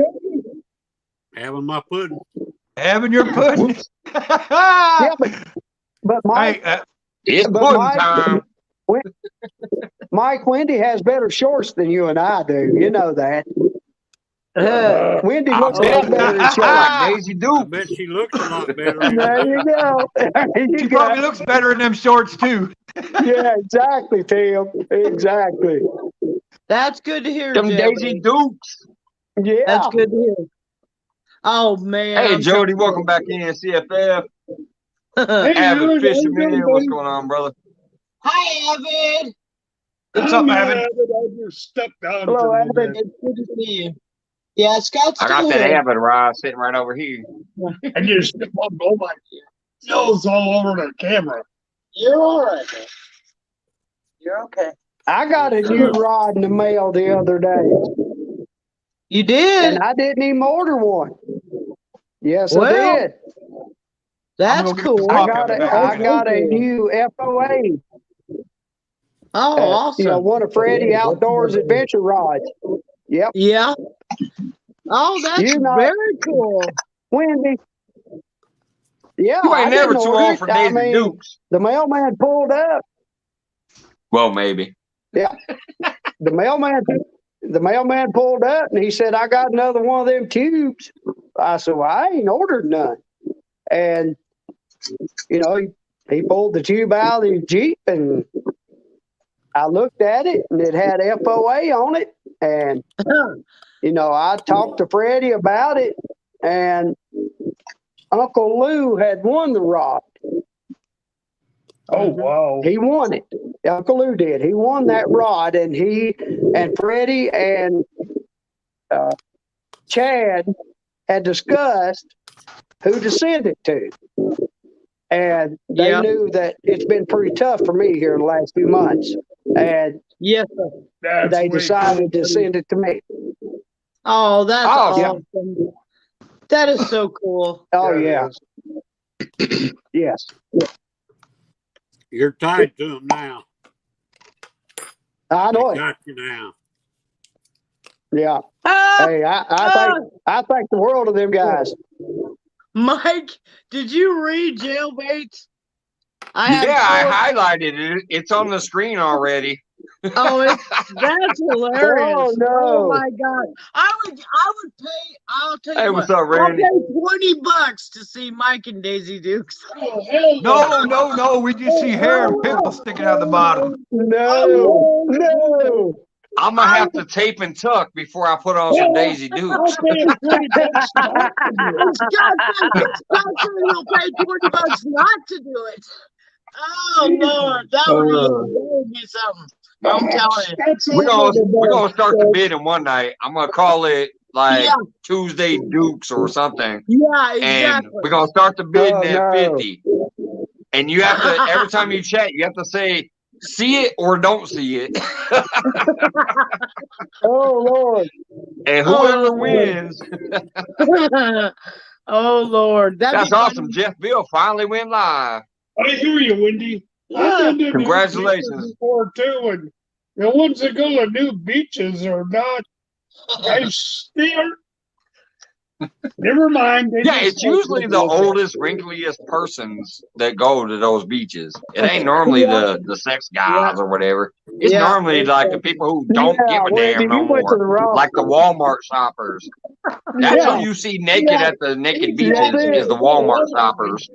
Having my pudding. Having your pudding. Yeah, but Mike, hey, it's pudding time. Mike, Wendy has better shorts than you and I do. You know that. Wendy looks a lot better in shorts. Like Daisy Duke. I bet she looks a lot better. There you go. she probably looks better in them shorts too. Yeah, exactly, Tim. Exactly. That's good to hear. Them Daisy Dukes. Yeah, that's good to hear. Oh man. Hey, Jody, welcome back in CFF. Avid Fisherman, what's going on, brother? Hi, Avid. What's up, Avid? I just stepped down. Hello, Avid. It's good to see you. Yeah, Scott's I got still that here. Avid ride sitting right over here. I just oh my nose all over the camera. You're all right, man. You're okay. I got a new rod in the mail the other day. You did? And I didn't even order one. Yes, I did. That's cool. I got a new FOA. Oh, awesome. You know, one of Freddie Outdoors Adventure rods. Yep. Yeah. Oh, that's very cool. Wendy. Yeah. You ain't never too old for Daisy Dukes. The mailman pulled up. Well, maybe. Yeah. The mailman pulled up and he said, I got another one of them tubes. I said, well, I ain't ordered none. And, you know, he pulled the tube out of the Jeep and I looked at it and it had FOA on it. And, you know, I talked to Freddie about it and Uncle Lou had won the rod. Oh, wow. He won it. Uncle Lou did. He won that rod, and he and Freddie and Chad had discussed who to send it to. And they knew that it's been pretty tough for me here in the last few months. And yes, they decided to send it to me. Oh, that's awesome. That is so cool. Oh, yeah. Yes. You're tied to them now. I know they it. Got you now. Yeah. Hey, I thank the world of them guys. Mike, did you read Jailbaits? I highlighted it. It's on the screen already. Oh, that's hilarious! Oh no! Oh my God! I would pay. I'll tell you. Hey, what's up, Randy? I'll pay $20 to see Mike and Daisy Dukes. No. We just see hair and pimples sticking out the bottom. No. I'm gonna have to tape and tuck before I put on some Daisy Dukes. Scott said he'll pay $20 not to do it. Oh Lord, that would be something. I'm telling you. We're gonna start the bidding one night. I'm gonna call it like Tuesday Dukes or something. Yeah, exactly. And we're gonna start the bidding at 50. And you have to every time you chat, you have to say see it or don't see it. Oh Lord. And whoever wins. Oh Lord. That's awesome. Jeff Bill finally went live. I hear you, Wendy. Yeah. Congratulations. Before too, and the ones that go to new beaches are not. I still. Never mind. It's usually the oldest, wrinkliest persons that go to those beaches. It ain't normally the sex guys or whatever. It's normally like the people who don't give a damn no more, like the Walmart shoppers. That's who you see naked at the naked beaches is the Walmart shoppers.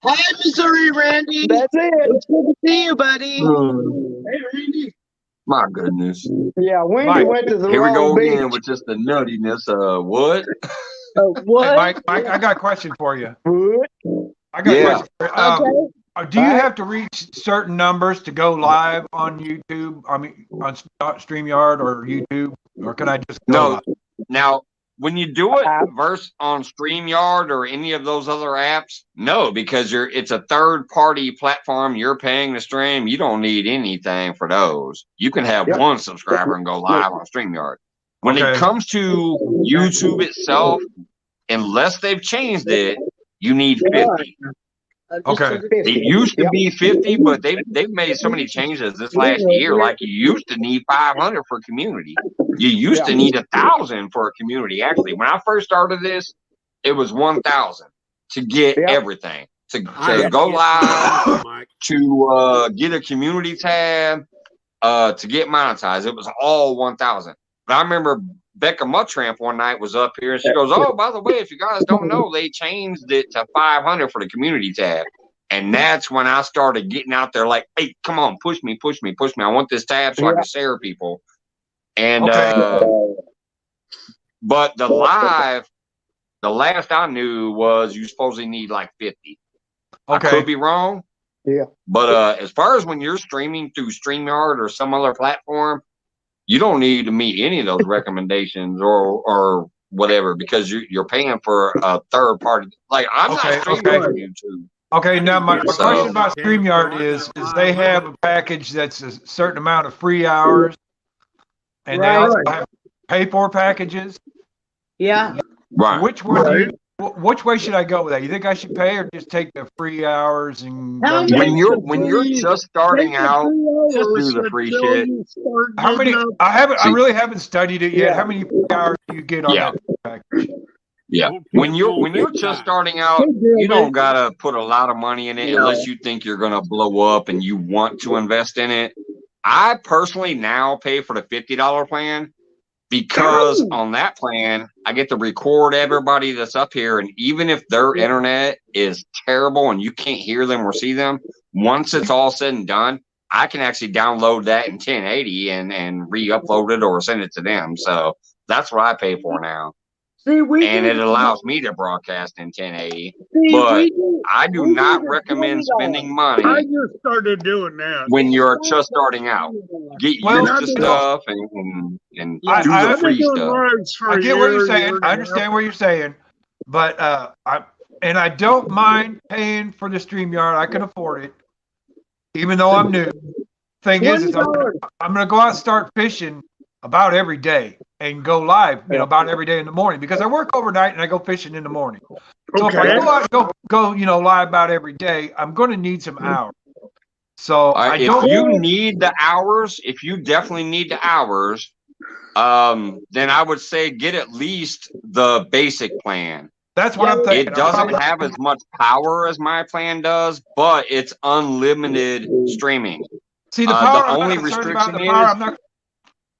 Hi, Missouri Randy. That's it. It's good to see you, buddy. Hey, Randy. My goodness. Yeah, Wendy went to the Here we wrong go beach. again with just the nuttiness of what? What? Hey, Mike, I got a question for you. What? I got a question for you. Okay. Do you have to reach certain numbers to go live on YouTube? I mean, on StreamYard or YouTube, or can I just go live? Now, when you do it versus on StreamYard or any of those other apps, no, because it's a third-party platform. You're paying to stream. You don't need anything for those. You can have one subscriber and go live on StreamYard. When it comes to YouTube itself, unless they've changed it, you need 50. Okay. It used to be 50, but they've made so many changes this last year. Like you used to need 500 for community. You used to need 1,000 for a community. Actually, when I first started this, it was 1,000 to get everything. To go live, to get a community tab, to get monetized. It was all 1,000. But I remember Becca Muttramp one night was up here and she goes, "Oh, by the way, if you guys don't know, they changed it to 500 for the community tab." And that's when I started getting out there like, "Hey, come on, push me. I want this tab so I can share people." And but the live, the last I knew was you supposedly need like 50. I could be wrong. Yeah. But as far as when you're streaming through StreamYard or some other platform, you don't need to meet any of those recommendations or whatever because you're paying for a third party. Like I'm not streaming on YouTube. Okay, now my question about StreamYard is they have a package that's a certain amount of free hours, and they also have pay-for packages. Yeah. Right. Which way should I go with that? You think I should pay or just take the free hours and when you're just starting out, just do the free shit. How many? I really haven't studied it yet. How many hours do you get on that package? Yeah. When you're just starting out, you don't gotta put a lot of money in it unless you think you're gonna blow up and you want to invest in it. I personally now pay for the $50 plan. Because on that plan, I get to record everybody that's up here. And even if their internet is terrible and you can't hear them or see them, once it's all said and done, I can actually download that in 1080 and re-upload it or send it to them. So that's what I pay for now. And it allows me to broadcast in 1080. But I do not recommend spending money. I just started doing that when you're just starting out. Get used to stuff and do the free stuff. I get what you're saying. I understand what you're saying, but I don't mind paying for the StreamYard. I can afford it, even though I'm new. Thing is I'm gonna go out and start fishing about every day and go live, about every day in the morning because I work overnight and I go fishing in the morning. So if I go out and go live about every day, I'm going to need some hours. So if you need the hours, if you definitely need the hours, then I would say get at least the basic plan. That's what I'm thinking. It doesn't have as much power as my plan does, but it's unlimited streaming. See, the power, the only restriction is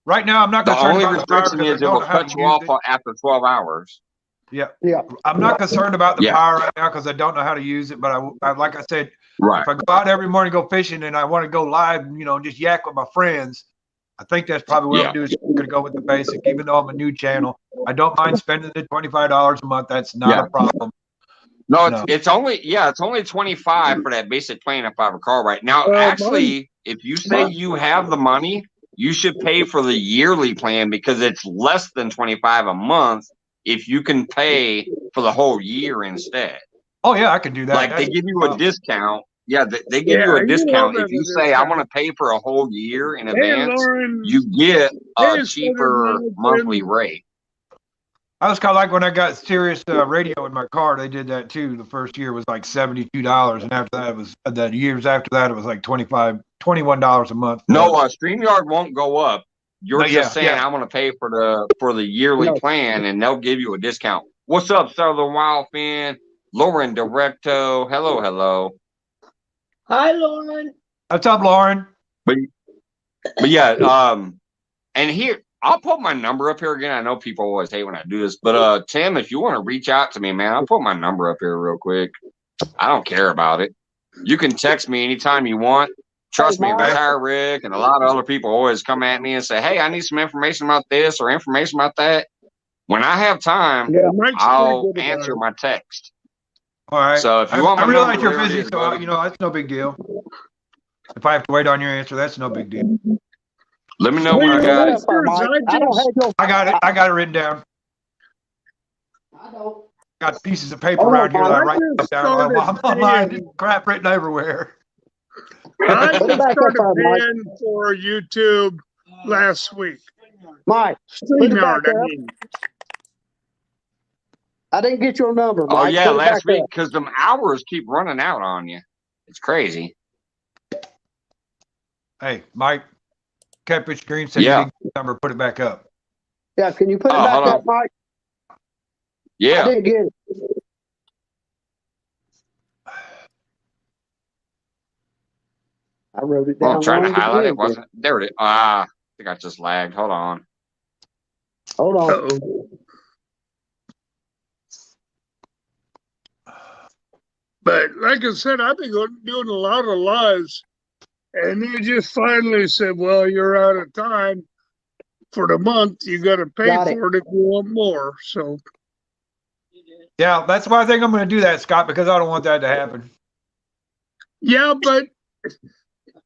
right now, I'm not concerned about the power. The only restriction is it will cut you off after 12 hours. Yeah. I'm not concerned about the power right now because I don't know how to use it. But I like I said, if I go out every morning go fishing and I want to go live, just yak with my friends, I think that's probably what I'm going to do. Is I'm going to go with the basic, even though I'm a new channel. I don't mind spending the $25 a month. That's not a problem. No, it's only it's only 25 for that basic plan if I recall right. Now, actually, if you say you have the money, you should pay for the yearly plan because it's less than 25 a month if you can pay for the whole year instead. Oh, yeah, I can do that. Like they give you a discount. Yeah, they give you a discount. If you say, I want to pay for a whole year in advance, you get a cheaper monthly rate. I was kind of like when I got Sirius radio in my car, they did that too. The first year was like $72. And after that, it was the years after that, it was like $21 a month. No, StreamYard won't go up. You're just saying I want to pay for the yearly plan, and they'll give you a discount. What's up, Southern Wildfin? Lauren Directo. Hello. Hi, Lauren. What's up, Lauren? But yeah, and here I'll put my number up here again. I know people always hate when I do this, but Tim, if you want to reach out to me, man, I'll put my number up here real quick. I don't care about it. You can text me anytime you want. Trust me, Retire Rick and a lot of other people always come at me and say, hey, I need some information about this or information about that. When I have time, I'll answer my text. All right. So if you want my I realize number, you're busy, so that's no big deal. If I have to wait on your answer, that's no big deal. Let me know when I got it. I got it. I got it written down. Got pieces of paper around here that I write stuff down online. Crap written everywhere. I just started paying for YouTube last week. Mike, StreamYard, I mean. I didn't get your number, Mike. Oh, yeah, last week, because them hours keep running out on you. It's crazy. Hey, Mike, Catfish Green said you didn't get the number, put it back up. Yeah, can you put it back up, Mike? Yeah. I didn't get it. I wrote it down. I'm trying to highlight it. Wasn't there? It is. I think I just lagged. Hold on. Hold on. But like I said, I've been doing a lot of lives, and they just finally said, well, you're out of time for the month. You got to pay for it if you want more. So, yeah, that's why I think I'm going to do that, Scott, because I don't want that to happen. Yeah, but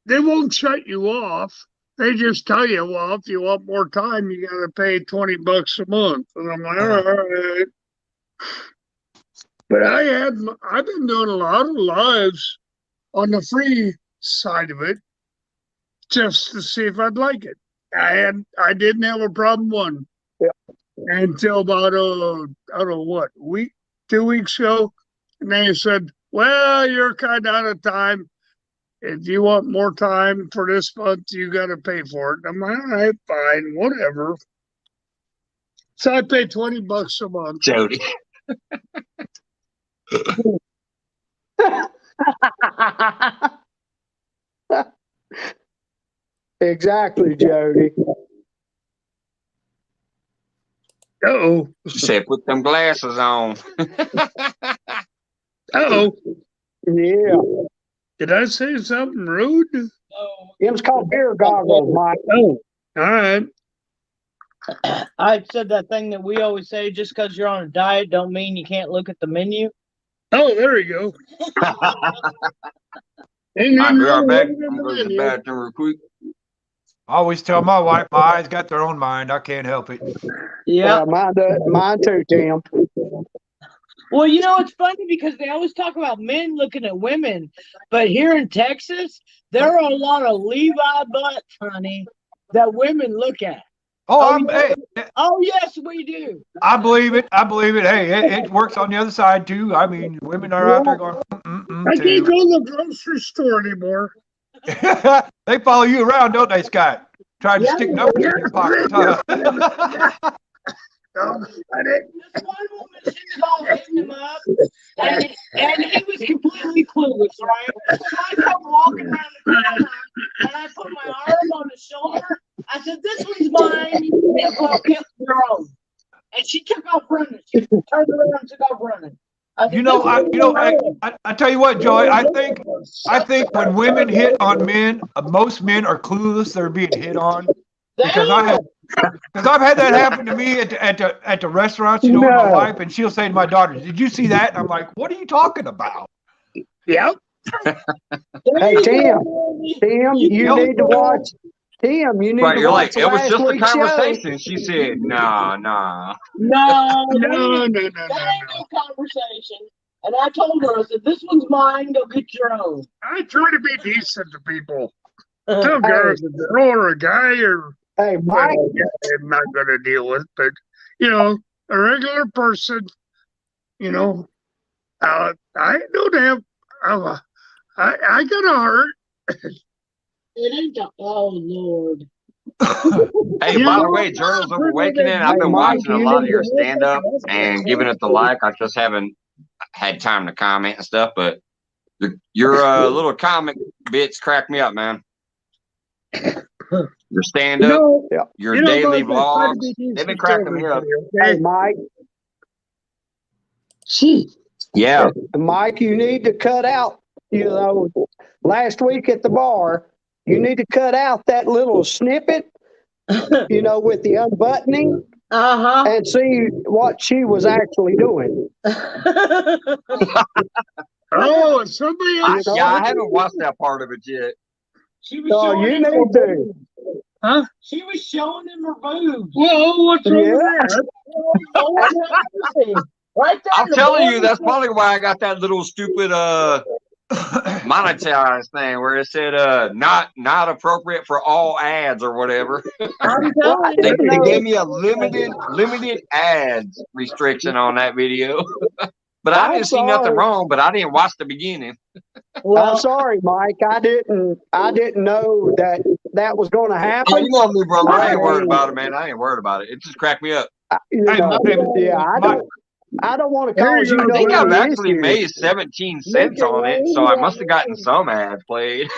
they won't shut you off. They just tell you, well, if you want more time, you got to pay $20 a month. And I'm like, all right. But I've been doing a lot of lives on the free side of it just to see if I'd like it. I didn't have a problem until about I don't know what, 2 weeks ago, and they said, well, you're kind of out of time. If you want more time for this month, you got to pay for it. I'm like, all right, fine, whatever. So I pay $20 a month. Jody. Exactly, Jody. Uh-oh. She said, put them glasses on. Uh-oh. Yeah. Did I say something rude? It was called beer goggles, Mike. Oh, all right. I said that thing that we always say, just because you're on a diet don't mean you can't look at the menu. Oh, there you go. I'll be right back. I'm going to the bathroom real quick. I always tell my wife, my eyes got their own mind. I can't help it. Yeah, mine too, Tim. Well, you know, it's funny because they always talk about men looking at women, but here in Texas, there are a lot of Levi butts, honey, that women look at. Oh, yes, we do. I believe it. I believe it. Hey, it works on the other side too. I mean, women are out there going, I can't go to the grocery store anymore. They follow you around, don't they, Scott? Trying to stick numbers in your pocket. Huh? This one woman, she was all hitting him up, and he was completely clueless, right? So I come walking around the corner, and I put my arm on his shoulder. I said, this one's mine, and go get your own. And she took off running. She turned around and took off running. I tell you what, Joey. I think when women hit on men, most men are clueless they're being hit on. Because I've had that happen to me at the restaurants, with my wife, and she'll say to my daughter, "Did you see that?" And I'm like, "What are you talking about?" Yep. Hey, Tim, you need to watch. Tim, you need to You're watch. Like, it was just a conversation. Show. She said, nah. No. No. That ain't no conversation. And I told her, I said, this one's mine. Go get your own. I try to be decent to people. I don't care if it's a girl or a guy or. Hey, Mike. I'm not going to deal with, but a regular person, I don't have. I got a heart. It ain't oh Lord. Hey, by the way, Journals of Awakening, I've been watching a lot of your stand-up and giving it the like. I just haven't had time to comment and stuff, but your little comic bits crack me up, man. your stand-up, your you know, daily Mike, I try to vlogs. be decent They've been to cracking me up. everybody, Hey, Mike. Yeah. Mike, you need to cut out, last week at the bar, you need to cut out that little snippet, with the unbuttoning and see what she was actually doing. Oh, somebody else. I haven't watched that part of it yet. She was showing you him her need to. boobs. Huh? She was showing him her boobs. Well, what's wrong with that? Right there. I'm telling you, that's probably why I got that little stupid monetized thing where it said not appropriate for all ads or whatever. I'm telling you. They gave me a limited ads restriction on that video. But I didn't see nothing wrong, but I didn't watch the beginning. Well, I'm sorry, Mike. I didn't know that was going to happen. Oh, you know me, brother. I ain't worried about it, man. I ain't worried about it. It just cracked me up. I don't want to cause you. I think I've actually made 17 cents on it, so I must have gotten some ads played.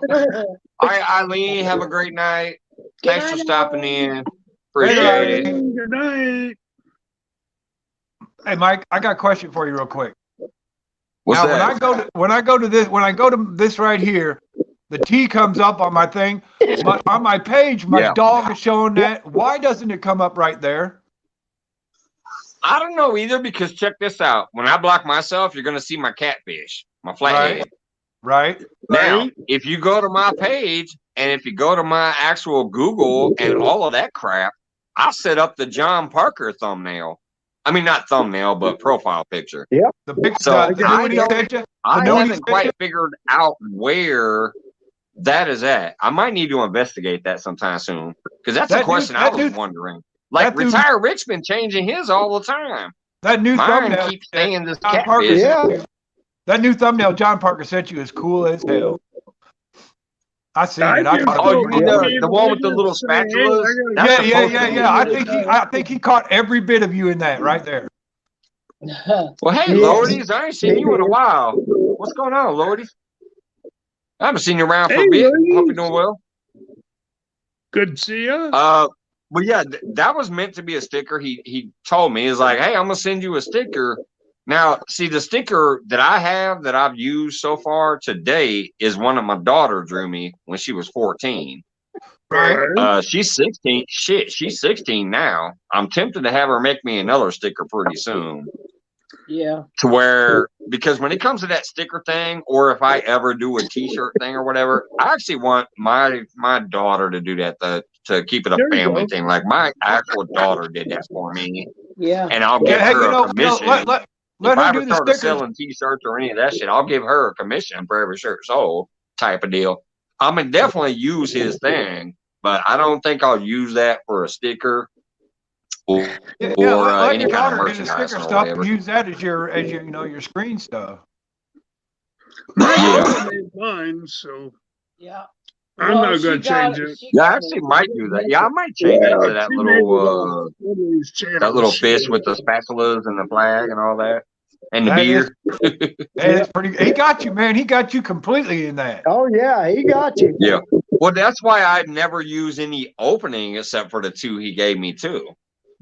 All right, Eileen, have a great night. Thanks for stopping in. Appreciate it. Good night. Hey, Mike, I got a question for you real quick. What's now, that? when I go to this right here, the T comes up on my thing. On my page, my dog is showing that. Why doesn't it come up right there? I don't know either, because check this out. When I block myself, you're going to see my catfish, my flathead. Right. Now, if you go to my page and if you go to my actual Google and all of that crap, I set up the John Parker thumbnail. I mean, not thumbnail, but profile picture. Yep. The picture. So I haven't quite figured out where that is at. I might need to investigate that sometime soon, because that's a question I was wondering. Like, Retire Rick's been changing his all the time. That new Mine thumbnail keeps staying this John catfish. Parker that new thumbnail John Parker sent you is cool as hell. I seen it. You mean the one with the little spatulas? Yeah. I think he caught every bit of you in that right there. Well, hey, Lordies, I ain't seen you in a while. What's going on, Lordies? I haven't seen you around for a bit. Hope you're doing well. Good to see you. But yeah, that was meant to be a sticker. He told me, he's like, hey, I'm gonna send you a sticker. Now, see, the sticker that I have that I've used so far today is one that my daughter drew me when she was 14. Right. She's 16. Shit, she's 16 now. I'm tempted to have her make me another sticker pretty soon. Yeah. To where, because when it comes to that sticker thing, or if I ever do a T-shirt thing or whatever, I actually want my daughter to do that, to keep it a family thing. Like, my actual daughter did that for me. Yeah. And I'll give her a commission. If I ever start selling T-shirts or any of that shit, I'll give her a commission for every shirt sold, type of deal. I'm gonna definitely use his thing, but I don't think I'll use that for a sticker or any kind of merchandise or whatever. Use that as your your screen stuff. I made mine, so yeah. I'm not gonna change it. Yeah, I actually might do that. Yeah, I might change it to that little fish with the spatulas and the flag and all that. And the beer. That's pretty. He got you, man. He got you completely in that. Oh yeah, he got you. Yeah. Well, that's why I never use any opening except for the two he gave me too.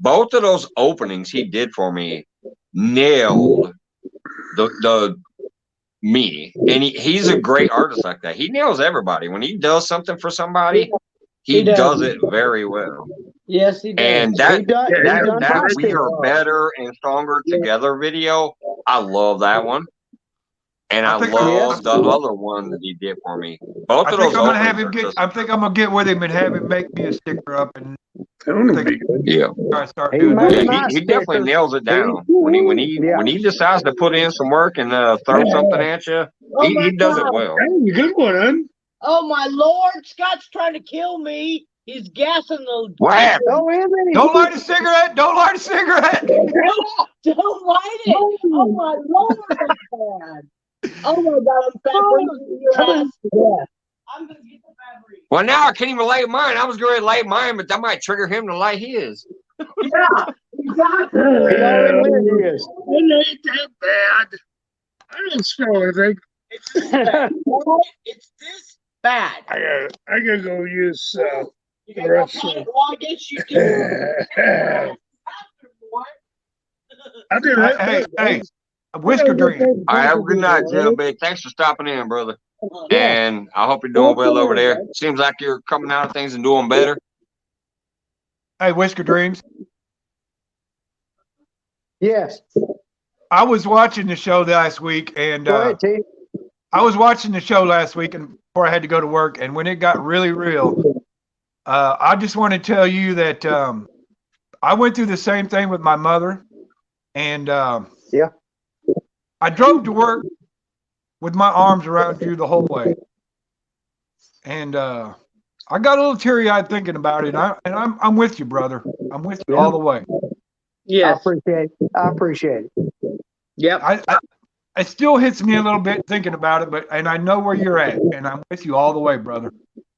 Both of those openings he did for me nailed the me. And he's a great artist like that. He nails everybody. When he does something for somebody, he does it very well. Yes, he does. And that we are better and stronger together video, I love that one. And I love the other one that he did for me. Both of those. I think I'm gonna get with him and have him make me a sticker up and. Yeah. Start doing that. He definitely nails it down. When he decides to put in some work and throw something at you, he does it well. Hey, good one. Oh my Lord, Scott's trying to kill me. He's gassing the. What happened? Don't light a cigarette. Don't light a cigarette. Don't light it. Oh my Lord, that's bad. Oh my God, I'm fat. I'm gonna get the fabric. Well, now I can't even light mine. I was going to light mine, but that might trigger him to light his. Yeah, exactly. It ain't that bad. I didn't smell anything. It's this bad. I gotta go use You got that? Well, I guess you do. Hey, Whisker Dream. All right, have a good night, Jim. Big. Thanks for stopping in, brother. And I hope you're doing well over there. Seems like you're coming out of things and doing better. Hey, Whisker Dreams. Yes. I was watching the show last week, and I was watching the show last week, and before I had to go to work, and when it got really real, I just want to tell you that I went through the same thing with my mother, and I drove to work with my arms around you the whole way, and I got a little teary-eyed thinking about it. I'm with you, brother. I'm with you all the way. Yeah, I appreciate it. Yep. It still hits me a little bit thinking about it, and I know where you're at, and I'm with you all the way, brother.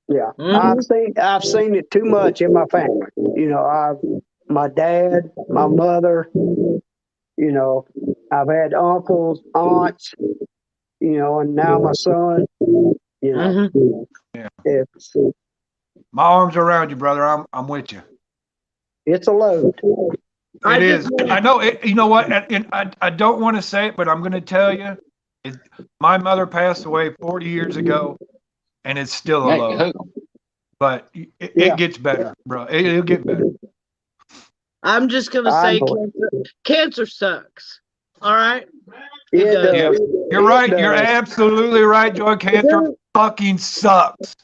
Yeah, I've seen it too much in my family. You know, my dad, my mother. You know, I've had uncles, aunts. You know, and now my son. You know, it's my arms are around you, brother. I'm with you. It's a load. It is. I know it. You know what? And I don't want to say it, but I'm going to tell you. My mother passed away 40 years ago, and it's still a load. But it gets better, bro. It'll get better. I'm just going to say cancer sucks. All right? Yeah, you're right. You're absolutely right, Joy. Cancer fucking sucks.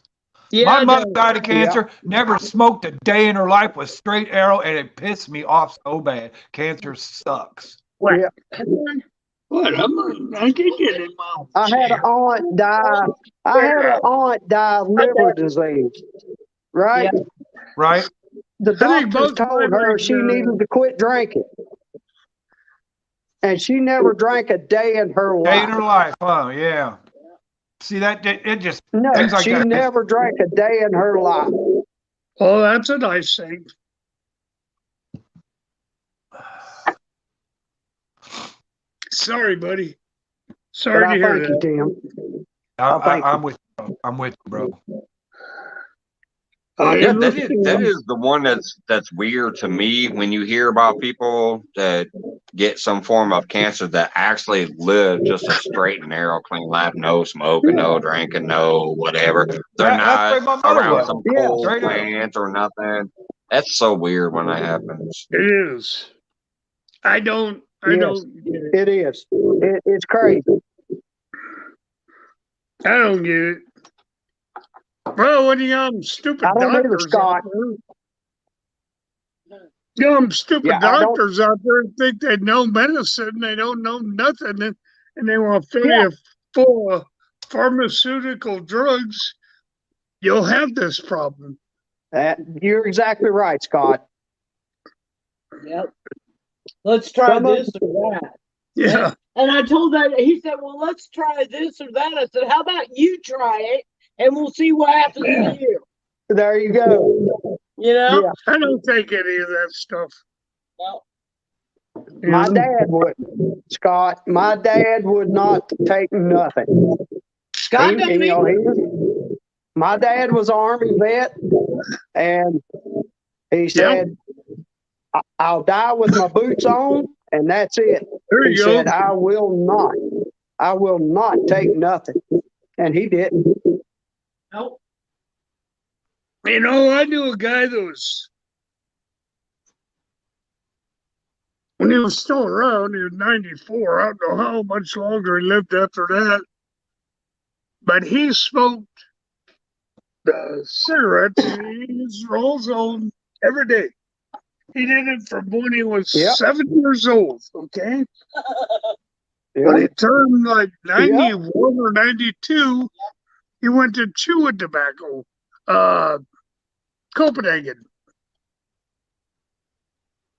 Yeah, my mother died of cancer, never smoked a day in her life, was straight arrow, and it pissed me off so bad. Cancer sucks. What? What? I can get it. I had an aunt die. I had an aunt die of liver disease. Right? Yeah. Right. The doctors told her she needed to quit drinking. And she never drank a day in her life. Day in her life, huh? Yeah. See that it just things like she that. never drank a day in her life. Oh, that's a nice thing. Sorry, buddy. Sorry to hear that. Tim. I'm with you, bro. I'm with you, bro. Yeah, that is the one that's weird to me when you hear about people that get some form of cancer that actually live just a straight and narrow, clean life, no smoking, no drinking, no whatever. They're not around some coal plant or nothing. That's so weird when that happens. It is. I don't get it. It is. It's crazy. I don't get it. Well, when you got stupid doctors out there, doctors out there think they know medicine, they don't know nothing, and they want to fill you full of pharmaceutical drugs. You'll have this problem. You're exactly right, Scott. Yep. Let's try this or that. Yeah. And I told that, he said, well, let's try this or that. I said, how about you try it and we'll see what happens to you. There you go. You know? Yeah. I don't take any of that stuff. No. My dad would, Scott. My dad would not take nothing. Scott, my dad was an Army vet, and he said, I'll die with my boots on, and that's it. He said, I will not take nothing. And he didn't. Nope. You know, I knew a guy that was, when he was still around, he was 94. I don't know how much longer he lived after that. But he smoked cigarettes. He rolls on every day. He did it from when he was 7 years old, okay? When he turned like 91 or 92, he went to chewing tobacco, Copenhagen.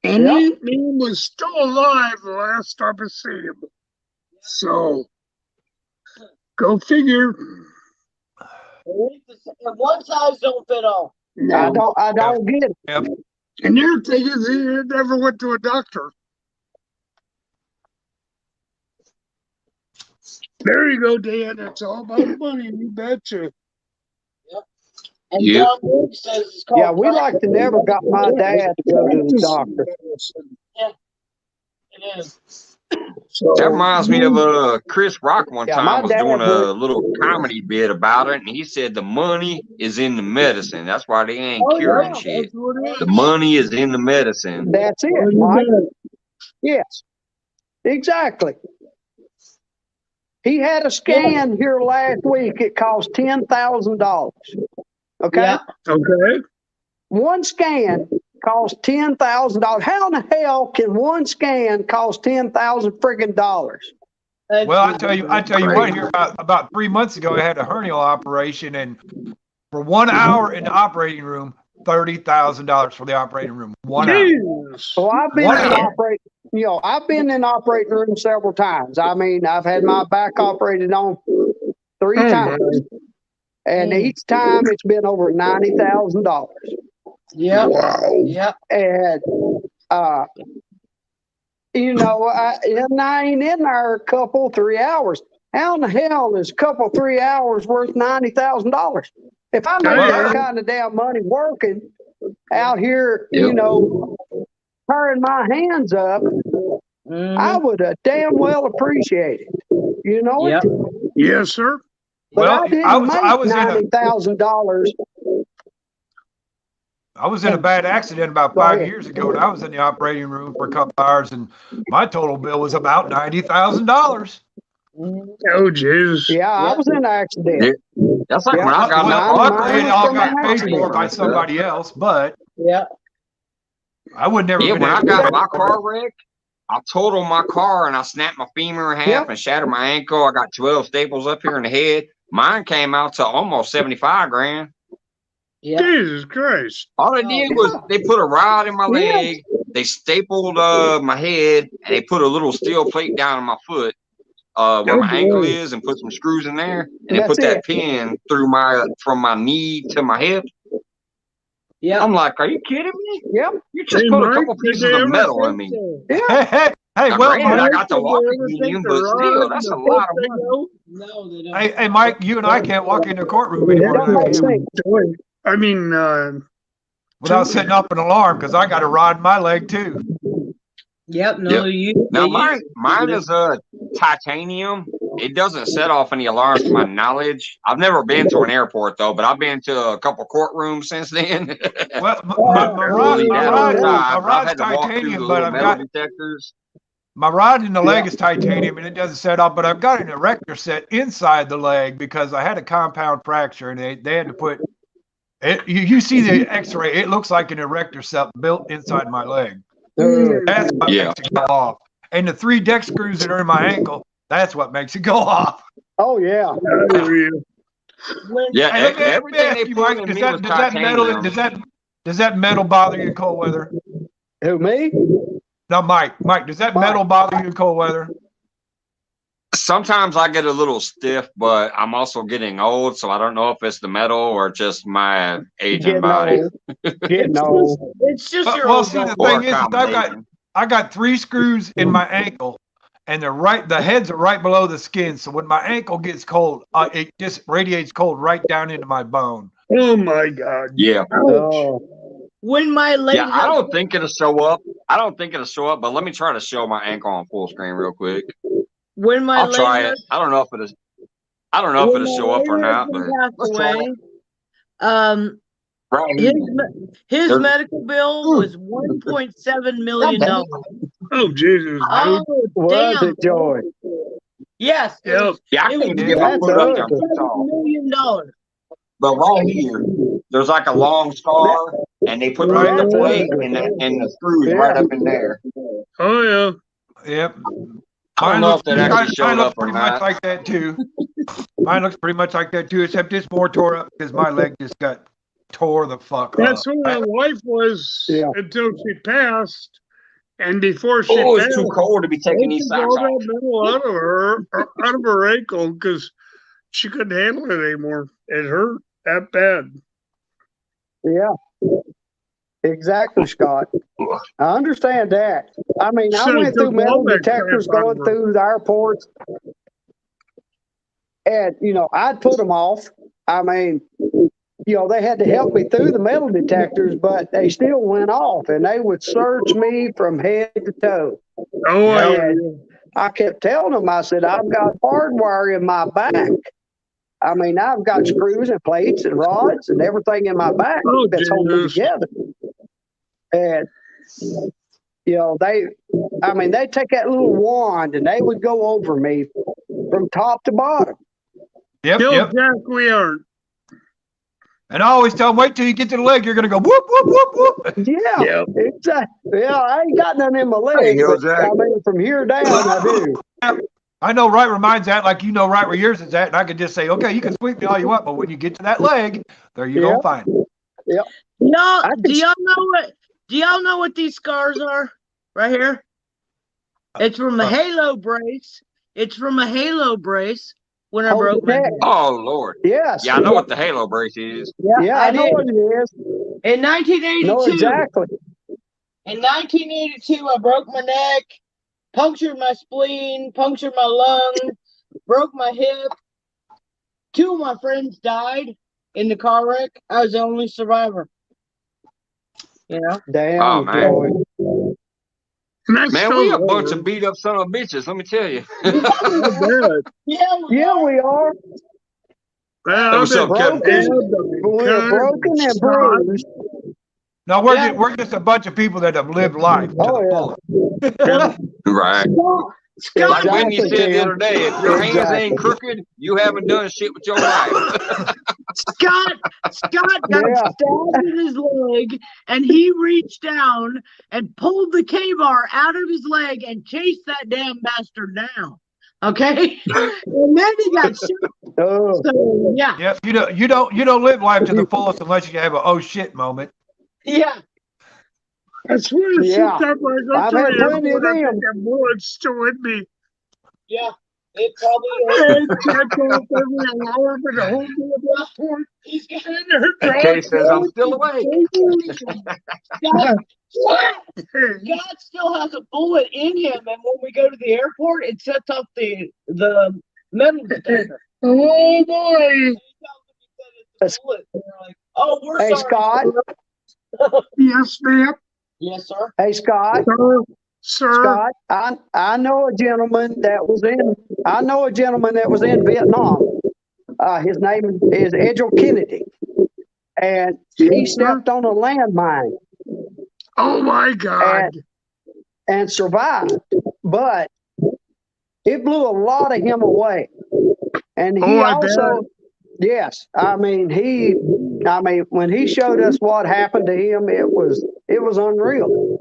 And he was still alive the last time I seen him. So, go figure. One size don't fit all. No. I don't get it. Yep. And your thing is, he never went to a doctor. There you go, Dan. It's all about money. You betcha. Yep. And Yep. John Wood says it's called. Yeah, we like to never got my dad to go to the doctor. Yeah, it is. That reminds me of Chris Rock one Yeah, time my was dad doing would. a little comedy bit about it, and he said the money is in the medicine. That's why they ain't Oh, curing yeah, shit. that's what it The is. money is in the medicine. That's it, Mike. Yes, exactly. He had a scan here last week. It cost $10,000. Okay. Yeah. Okay. One scan costs $10,000. How in the hell can one scan cost $10,000 friggin' dollars? Well, I tell you what. Here about 3 months ago, I had a hernial operation, and for 1 hour in the operating room, $30,000 for the operating room. 1 hour. So I've been I've been in operating room several times. I mean, I've had my back operated on 3 times, and each time it's been over $90,000. Yeah. Wow. Yeah. And and I ain't in there a couple 3 hours. How in the hell is a couple 3 hours worth $90,000? If I made that kind of damn money working out here, turning my hands up, I would have damn well appreciate it. You know it? Yes, sir. But Well, I didn't I was make $90,000. I was in a bad accident about 5 years ago, and I was in the operating room for a couple hours, and my total bill was about $90,000. Oh, Jesus. Yeah, I was in an accident. That's like when I got luckily it all got paid for by somebody else, but I would never. Yeah, when I got my car wrecked, I totaled my car and I snapped my femur in half and shattered my ankle. I got 12 staples up here in the head. Mine came out to almost 75 grand. Yeah. Jesus Christ. All they did was they put a rod in my leg, they stapled my head, and they put a little steel plate down on my foot where my ankle is and put some screws in there. And they put that pin through from my knee to my hip. Yeah. I'm like, are you kidding me? Yep. You just put a couple pieces of metal in me. Hey, well, Mike, I got the walking medium, but still, that's a lot of money. No, they don't. Hey, Mike, you and I can't walk in the courtroom anymore. I mean, without setting up an alarm, because I got a rod in my leg too. Yep. No, Now mine is titanium. It doesn't set off any alarms to my knowledge. I've never been to an airport though, but I've been to a couple courtrooms since then. Well, my rod's titanium, but I've got detectors. My rod in the leg is titanium, and it doesn't set off, but I've got an erector set inside the leg because I had a compound fracture, and they had to put it. You see the X-ray; it looks like an erector set built inside my leg. That's what makes it go off. And the 3 deck screws that are in my ankle, that's what makes it go off. Oh yeah. Yeah, everything they put in me was titanium. Does that metal bother you in cold weather? Who, me? No, Mike. Mike, does that metal bother you in cold weather? Sometimes I get a little stiff, but I'm also getting old, so I don't know if it's the metal or just my aging body. Getting old. It's just your well, see, the thing is, I got 3 screws in my ankle, and the heads are right below the skin. So when my ankle gets cold, it just radiates cold right down into my bone. Oh my God. Yeah. When my leg, I don't think it'll show up. But let me try to show my ankle on full screen real quick. When my I'll try it. I don't know if it'll show up or not, but let's try it. His medical bill was $1.7 million. Oh Jesus! Oh, was it, Joy? Yes. Yep. I can't even get my foot up there. $1 million. But right here, there's like a long scar, and they put the plate and the screws right up in there. Oh yeah. Yep. I don't know if that actually showed up or pretty not. much like that too. Mine looks pretty much like that too, except it's more tore up because my leg just got tore the fuck up. That's where my wife was until she passed. And before she passed, it's too cold to be taking these socks off. All that metal out of her ankle because she couldn't handle it anymore. It hurt that bad. Yeah. Exactly, Scott. I understand that. I mean, I went through metal detectors going through the airports, and I'd put them off. I mean, they had to help me through the metal detectors, but they still went off, and they would search me from head to toe. Oh, And I kept telling them, I said, I've got hardwire in my back. I mean, I've got screws and plates and rods and everything in my back that's holding it together. And, they take that little wand and they would go over me from top to bottom. Yep. Jack, we aren't. And I always tell them, wait till you get to the leg, you're going to go whoop, whoop, whoop, whoop. Yeah, exactly. Yeah, I ain't got nothing in my leg, but I mean, from here down, I do. I know right where mine's at, like you know right where yours is at, and I can just say, okay, you can sweep me all you want, but when you get to that leg, there you go find it. Yep. Do y'all know what these scars are right here? It's from a halo brace. It's from a halo brace when I broke my neck. Oh Lord. Yes. Yeah, I know what the halo brace is. Yeah, I know what it is. In 1982. No, exactly. In 1982, I broke my neck, punctured my spleen, punctured my lung, broke my hip. 2 of my friends died in the car wreck. I was the only survivor. Damn. Oh man. Boy. Man, we a bunch of beat up son of bitches, let me tell you. Yeah, we are. What's up, Kevin? We're broken and bruised. No, we're just a bunch of people that have lived life to the fullest. Right. Scott, like Whitney said the other day, if your hands ain't crooked, you haven't done shit with your life. Scott got stabbed in his leg, and he reached down and pulled the K-bar out of his leg and chased that damn bastard down. Okay, and then he got shot. So yeah. Yep. You don't live life to the fullest unless you have a oh shit moment. Yeah. I swear to Yeah. shit, I've had plenty of them. Bullets still with me. Yeah. It probably is. Kay says I'm still awake. God still has a bullet in him, and when we go to the airport, it sets off the metal detector. Oh boy! Oh, we're Hey, sorry. Scott. Yes, ma'am. Yes, sir. Hey, Scott. Sir. Scott, I know a gentleman that was in Vietnam. His name is Edgel Kennedy, and he stepped on a landmine. Oh my God! And survived, but it blew a lot of him away. And he also, yes, I mean, when he showed us what happened to him, it was unreal,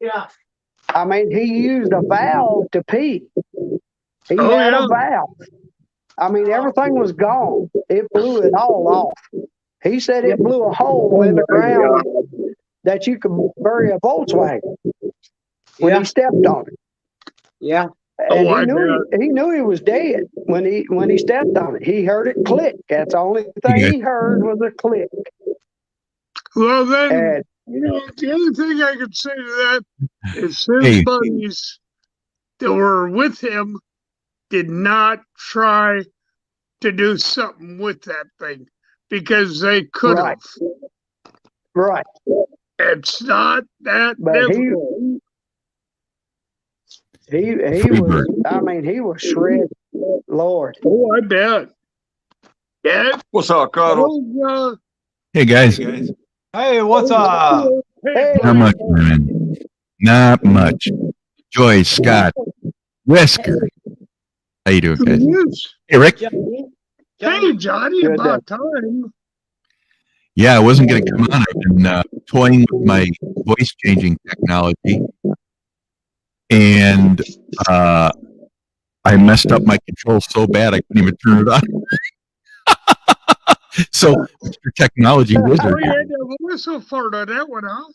Yeah. I mean, he used a valve to pee. He had a valve. I mean, everything was gone. It blew it all off. He said it blew a hole in the ground that you could bury a Volkswagen when he stepped on it. Yeah. And he knew he was dead when he stepped on it. He heard it click. That's the only thing he heard was a click. Well, then, the other thing I could say to that is his buddies that were with him did not try to do something with that thing because they could have. Right. It's not that difficult. He was, I mean, he was shredded. Lord. Oh, I bet. Yeah. What's up, Cuddles? Hey, guys. Hey, what's up? Not much, man. Not much. Joyce, Scott, Whisker. How you doing, guys? Hey, Rick. Hey, Johnny, about time. Yeah, I wasn't going to come on. I've been toying with my voice-changing technology. And I messed up my controls so bad I couldn't even turn it on. So, Mr. Technology Wizard. Oh, you had to whistle fart on that one, huh?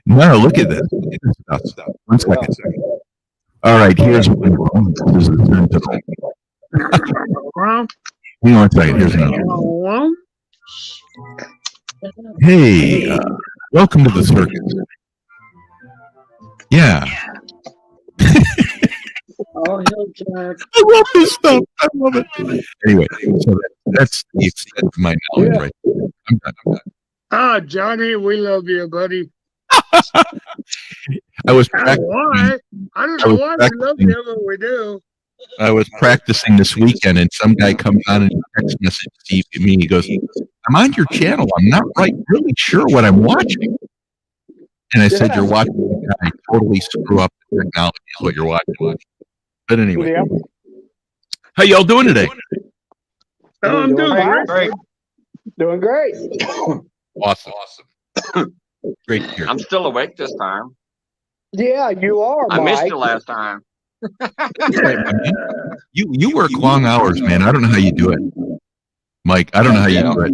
No, look at this. Look at this stuff. 1 second. All right, here's one. This is the turn to hang on 1 second. Here's another. Hey, welcome to the circus. Yeah. Oh, hell, Jack. I love this stuff. I love it. Anyway, so That's the extent of my knowledge, right there. I'm done. Ah, Johnny, we love you, buddy. I was I don't know why. I don't know why we love you, but we do. I was practicing this weekend, and some guy comes on and text message me. He goes, "I'm on your channel. I'm not really sure what I'm watching." And I said, "You're watching a guy totally screw up the technology. Is what you're watching." But anyway, how y'all doing today? Oh, I'm doing great. Doing great. Awesome. Great to hear. I'm still awake this time. Yeah, you are, I Mike. missed you last time. You work long hours, man. I don't know how you do it, Mike. I don't know how you do it.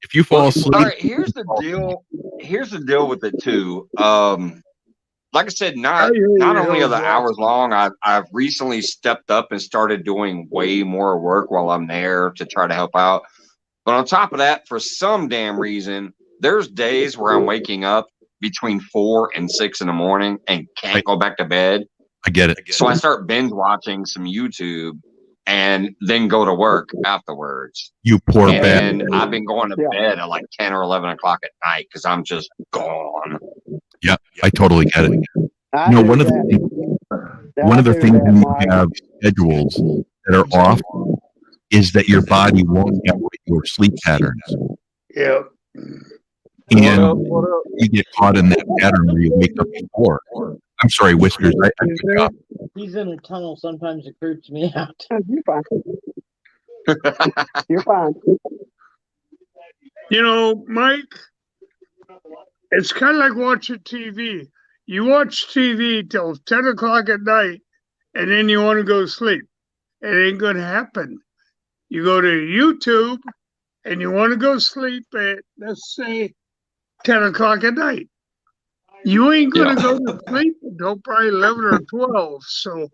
If you fall asleep. All right, here's the deal. Here's the deal with it too. Like I said, not only are the hours long, I've recently stepped up and started doing way more work while I'm there to try to help out. But on top of that, for some damn reason, there's days where I'm waking up between 4 and 6 in the morning and can't go back to bed. I get it. So I start binge watching some YouTube and then go to work afterwards. You poor And bastard. I've been going to bed at like 10 or 11 o'clock at night because I'm just gone. Yeah, I totally get it. One of the things when you have schedules that are off is that your body won't get with your sleep patterns. Yeah. And you get caught in that pattern where you wake up before. I'm sorry, Whiskers. I picked you up. He's in a tunnel. Sometimes it creeps me out. You're fine. You're fine. You know, Mike, it's kind of like watching TV. You watch TV till 10 o'clock at night, and then you want to go to sleep. It ain't going to happen. You go to YouTube, and you want to go sleep at, let's say, 10 o'clock at night. You ain't going to go to sleep until probably 11 or 12. So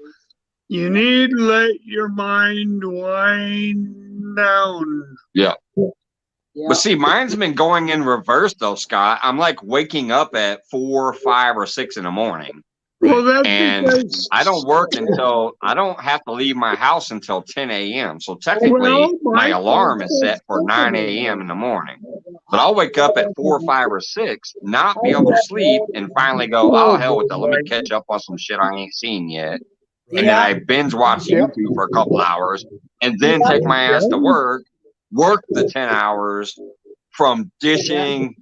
you need to let your mind wind down. Yeah. But see, mine's been going in reverse though, Scott. I'm like waking up at 4, 5, or 6 in the morning. Well, that's and because I don't work until I don't have to leave my house until 10 a.m. So technically, my alarm is set for 9 a.m. in the morning. But I'll wake up at 4, 5, or 6, not be able to sleep, and finally go, oh, hell with that. Let me catch up on some shit I ain't seen yet. And then I binge watch YouTube for a couple hours, and then take my ass to work the 10 hours from dishing,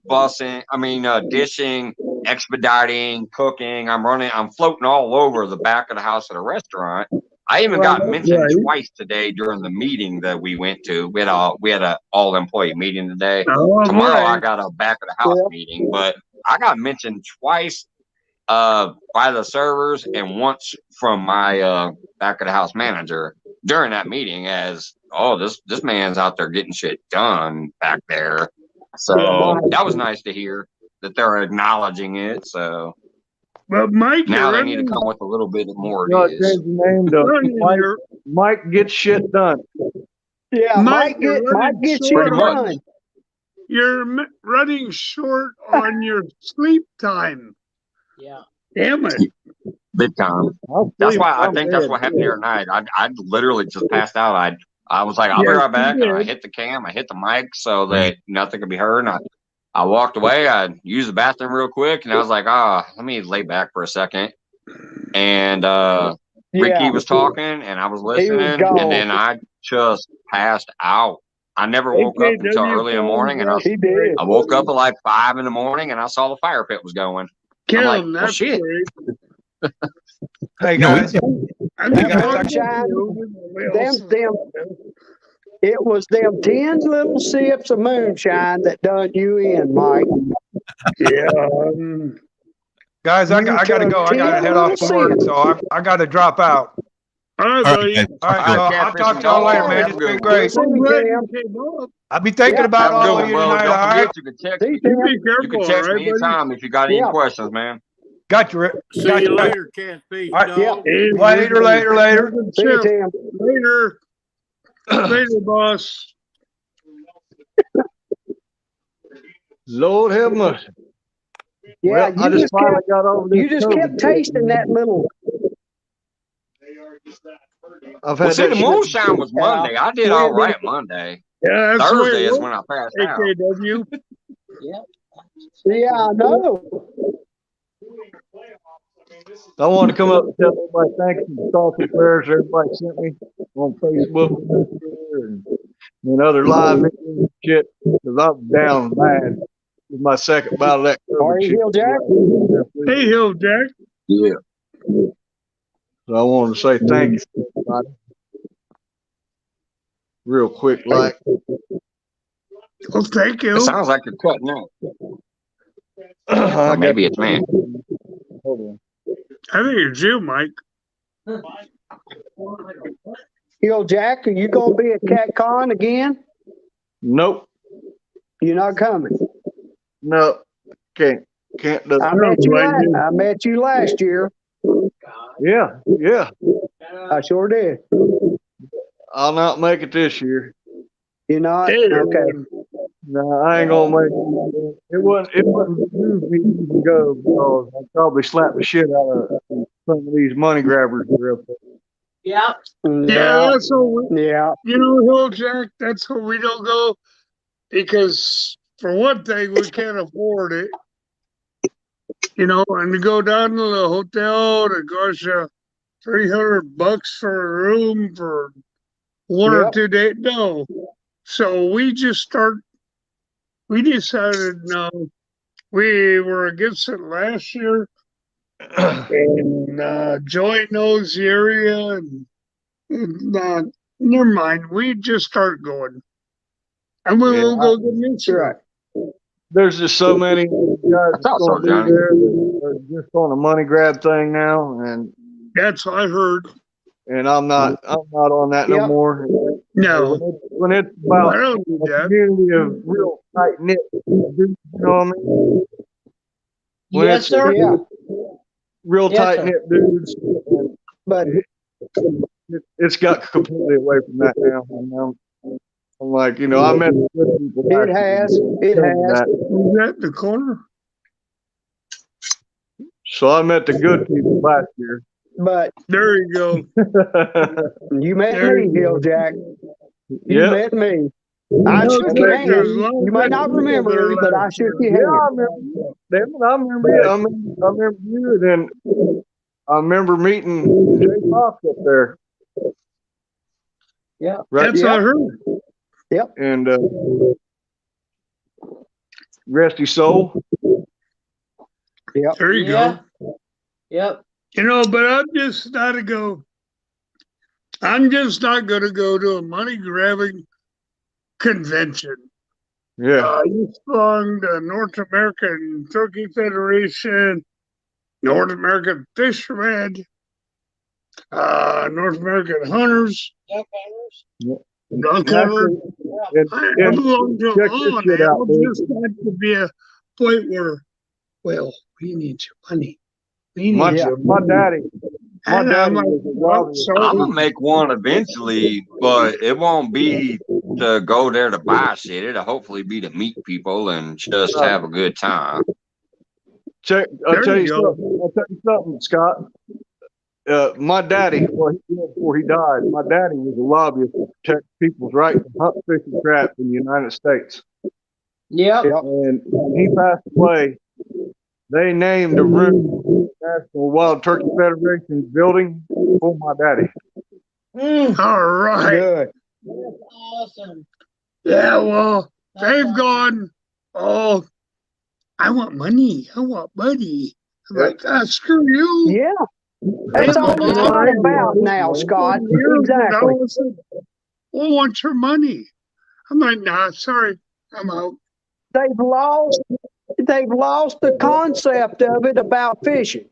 dishing, expediting, cooking. I'm floating all over the back of the house at a restaurant. I even got mentioned twice today during the meeting that we went to. We had a all employee meeting today. Tomorrow I got a back of the house meeting, but I got mentioned twice by the servers and once from my back of the house manager during that meeting as, oh, this man's out there getting shit done back there. So that was nice to hear that they're acknowledging it. So but Mike, now they need to come with a little bit more. Mike gets shit done. Yeah, Mike gets shit done. You're running short on your sleep time. Yeah. Damn it. Big time. That's why I think that's what happened here tonight. I literally just passed out. I was like, I'll be right back. And I hit the cam, I hit the mic so that nothing could be heard. And I walked away. I used the bathroom real quick, and I was like, let me lay back for a second. And Ricky was talking, and I was listening, and then I just passed out. I never woke up until early in the morning, and I woke up at like 5 in the morning, and I saw the fire pit was going. I'm like, shit. Hey guys, it was them 10 little sips of moonshine that done you in, Mike. Yeah. Guys, I got to go. I got to head off to work, so I got to drop out. All right, buddy. All right, so I'll talk to y'all later, man. It's been great. I'll be thinking about all of you tonight, all right? You can text me anytime if you got any questions, man. Got you, Rick. See you later, Cat Feet. All right. Later. Later, boss. Lord have mercy. Yeah, well, you just kept tasting that little. The moonshine was Monday. I did all right Monday. Yeah, that's Thursday the is way when I passed it out. works, AKW. Yeah. Yeah, I know. I want to come up and tell everybody thanks for the thoughts and prayers everybody sent me on Facebook and Twitter and other live videos and shit, because I'm down bad with my second bout of that Are COVID you shit. Hill Jack? Hey, Hill Jack. Yeah. So I wanted to say thank you to everybody. Real quick, like. Well, thank you. It sounds like you're cutting out. I Or maybe it's me. Hold on. I think it's you, Mike. Hill Jack, are you going to be at CatCon again? Nope. You're not coming? No. Can't do it. I met you last year. Yeah. I sure did. I'll not make it this year. You're not? Hey, Okay. No, I ain't gonna make it. It wouldn't move me to even go because I'd probably slap the shit out of some of these money grabbers that are up there. Yeah. Yeah, that's what we, Yeah. you know, Hill Jack, that's what we don't go because, for one thing, we can't afford it. You know, and to go down to the hotel, it costs you $300 for a room for 1 or 2 days. No. So we decided no. We were against it last year. And Joy knows the area, and never mind. We just start going, and we will go the next year. There's just so many guys that's thought so, gonna be Johnny. there that are just on a money grab thing now, and That's what I heard. and I'm not on that no more. No. When it's about I don't do a that. community of real tight knit dudes, you know what I mean? When Yes, it's sir. real Yes, tight sir. knit dudes, But it's got completely away from that now. And I'm like, you know, I met the good people. It has. It has. Is that the corner? So I met the good people last year. But there you go. You met There me, you Hill go. Jack. You Yep. met me. I No, shook your hand. there's a lot You of may good not people remember there me, but I last shook year. your Yeah, I hand. remember you. Damn it, I remember you. I remember you. And then I remember meeting Jay Fox up there. Yeah. Right. That's what I heard. Yep. And rest his soul. Yep. There you Yeah. go. Yep. You know, but I'm just not going to go to a money grabbing convention. Yeah. You sprung the North American Turkey Federation, North American Fishermen, North American Hunters, Duck Hunters. I belong to check all this shit now. out, dude. Just not to be a point where, well, we need your money. We need My your my money. daddy And I'm like, was a well, wild. I'm gonna make one eventually, but it won't be to go there to buy shit. It'll hopefully be to meet people and just have a good time. I'll tell you something, Scott. My daddy, well, he did before he died. My daddy was a lobbyist to protect people's right to hunt, fish, and trap in the United States. Yep. And when he passed away, they named a room National Wild Turkey Federation building for my daddy. All right. Good. Awesome. Yeah, well, they've gone, oh, I want money. I want money. I'm like, screw you. Yeah. That's all it's all about now, Scott. Exactly. I want your money. I'm like, nah, sorry. I'm out. They've lost the concept of it about fishing.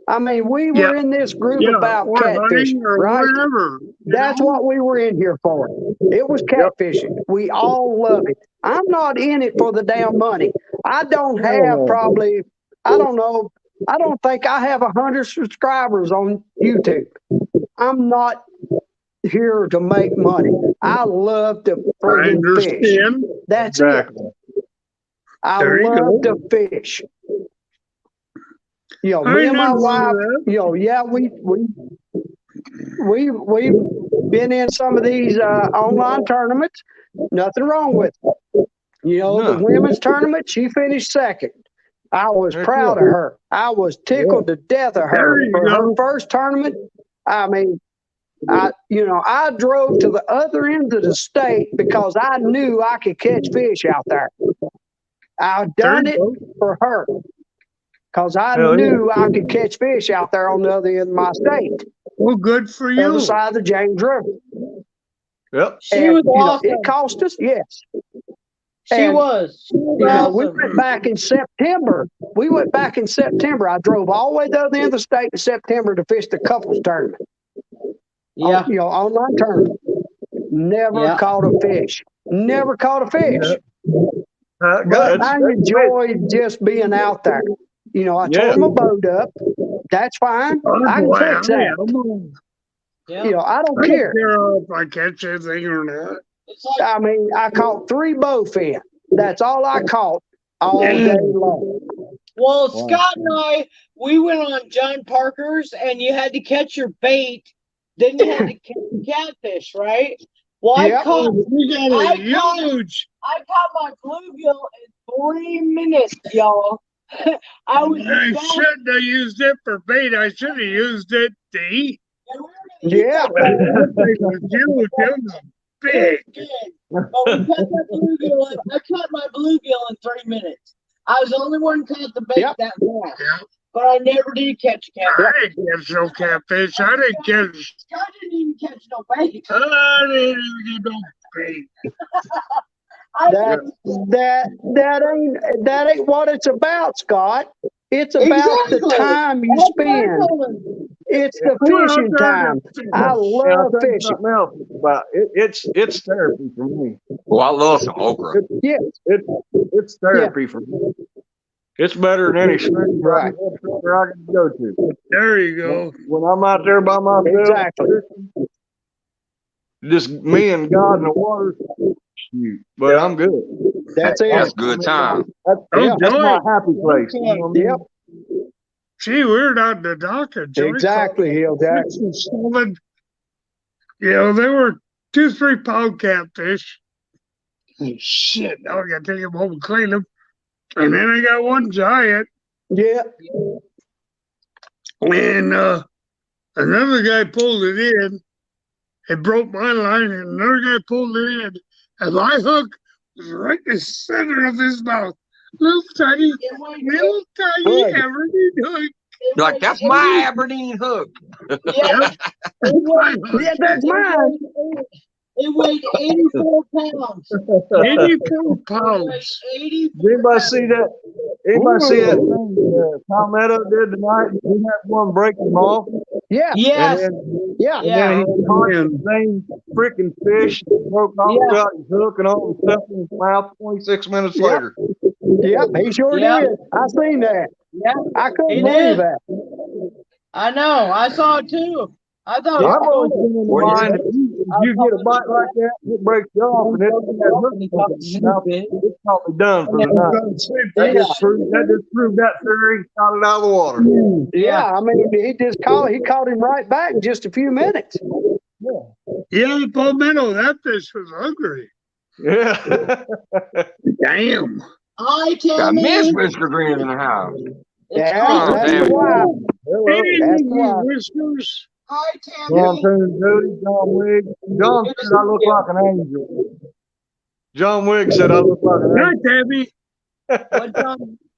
I mean, we were in this group about or catfishing, or right? whatever. That's what we were in here for. It was catfishing. We all love it. I'm not in it for the damn money. I don't have probably, I don't know, I don't think I have 100 subscribers on YouTube. I'm not here to make money. I love to friggin' fish. That's it. I love to fish. You know, me and my wife, you know, yeah, we been in some of these online tournaments. Nothing wrong with it. You know, the women's tournament, she finished second. I was proud of her. I was tickled to death of her for her first tournament. I mean, I drove to the other end of the state because I knew I could catch fish out there. I done it for her because I knew I could catch fish out there on the other end of my state. Well, good for you. Other side of the James River. Yep. She was awesome. It cost us, yes. She was awesome. We went back in September. I drove all the way to the other end of the state in September to fish the couples tournament. Yeah. Online tournament. Never caught a fish. Never caught a fish. But I enjoyed just being out there. I tore my boat up. That's fine. I can fix that. I don't care if I catch anything or not. I mean, I caught 3 bowfin. That's all I caught all day long. Well, Scott and I, we went on John Parker's, and you had to catch your bait. Then you had to catch the catfish, right? Well, I caught my bluegill in 3 minutes, y'all. I shouldn't have used it for bait. I should have used it to eat. Yeah. Big. But we caught that bluegill. I caught my bluegill in 3 minutes. I was the only one who caught the bait that fast. But I never did catch a catfish. I didn't catch no catfish. I didn't catch. Scott didn't even catch no bait. I didn't even get no bait. That ain't what it's about, Scott. It's about the time you spend. It's the fishing time. I love fishing. But it's therapy for me. Well, I love some okra. It's therapy for me. It's better than any stream I can go to. There you go. When I'm out there by myself, just me and God in the water. Shoot, but I'm good. That's it. That's good time. That's my happy place. Yep. Gee, we're not in the dock. Exactly, Hill Jackson. There were 2-3 pound catfish. Shit, now I gotta take them home and clean them. And then I got one giant. Yeah. And another guy pulled it in. It broke my line, and another guy pulled it in. And my hook was right in the center of his mouth. Little tiny Aberdeen hook. Like, that's my Aberdeen hook. Yeah, that's mine. It weighed 84 pounds. 84 pounds. Anybody see that? Anybody see that thing Tom Meadow did tonight? He had one break him off. Yeah. Yes. And then he caught the same freaking fish, broke off, got his hook and all the stuff in his mouth 26 minutes later. Yep, he sure did. I seen that. Yeah, I couldn't believe that. I know. I saw it too. I thought I've always been in the mind that you get a bite like that, it breaks you off, and it's probably done for the night. That just proved that theory, got it out of the water. Yeah, I mean, he caught him right back in just a few minutes. Yeah, palmetto, that fish was hungry. Yeah. Damn. I Got Miss Whisker Green in the house. Yeah, that's the wild. That's the whiskers. Hi, Tammy. John Wigg. John said I look like an angel. John Wigg said I look like an angel. Hi, Tammy. What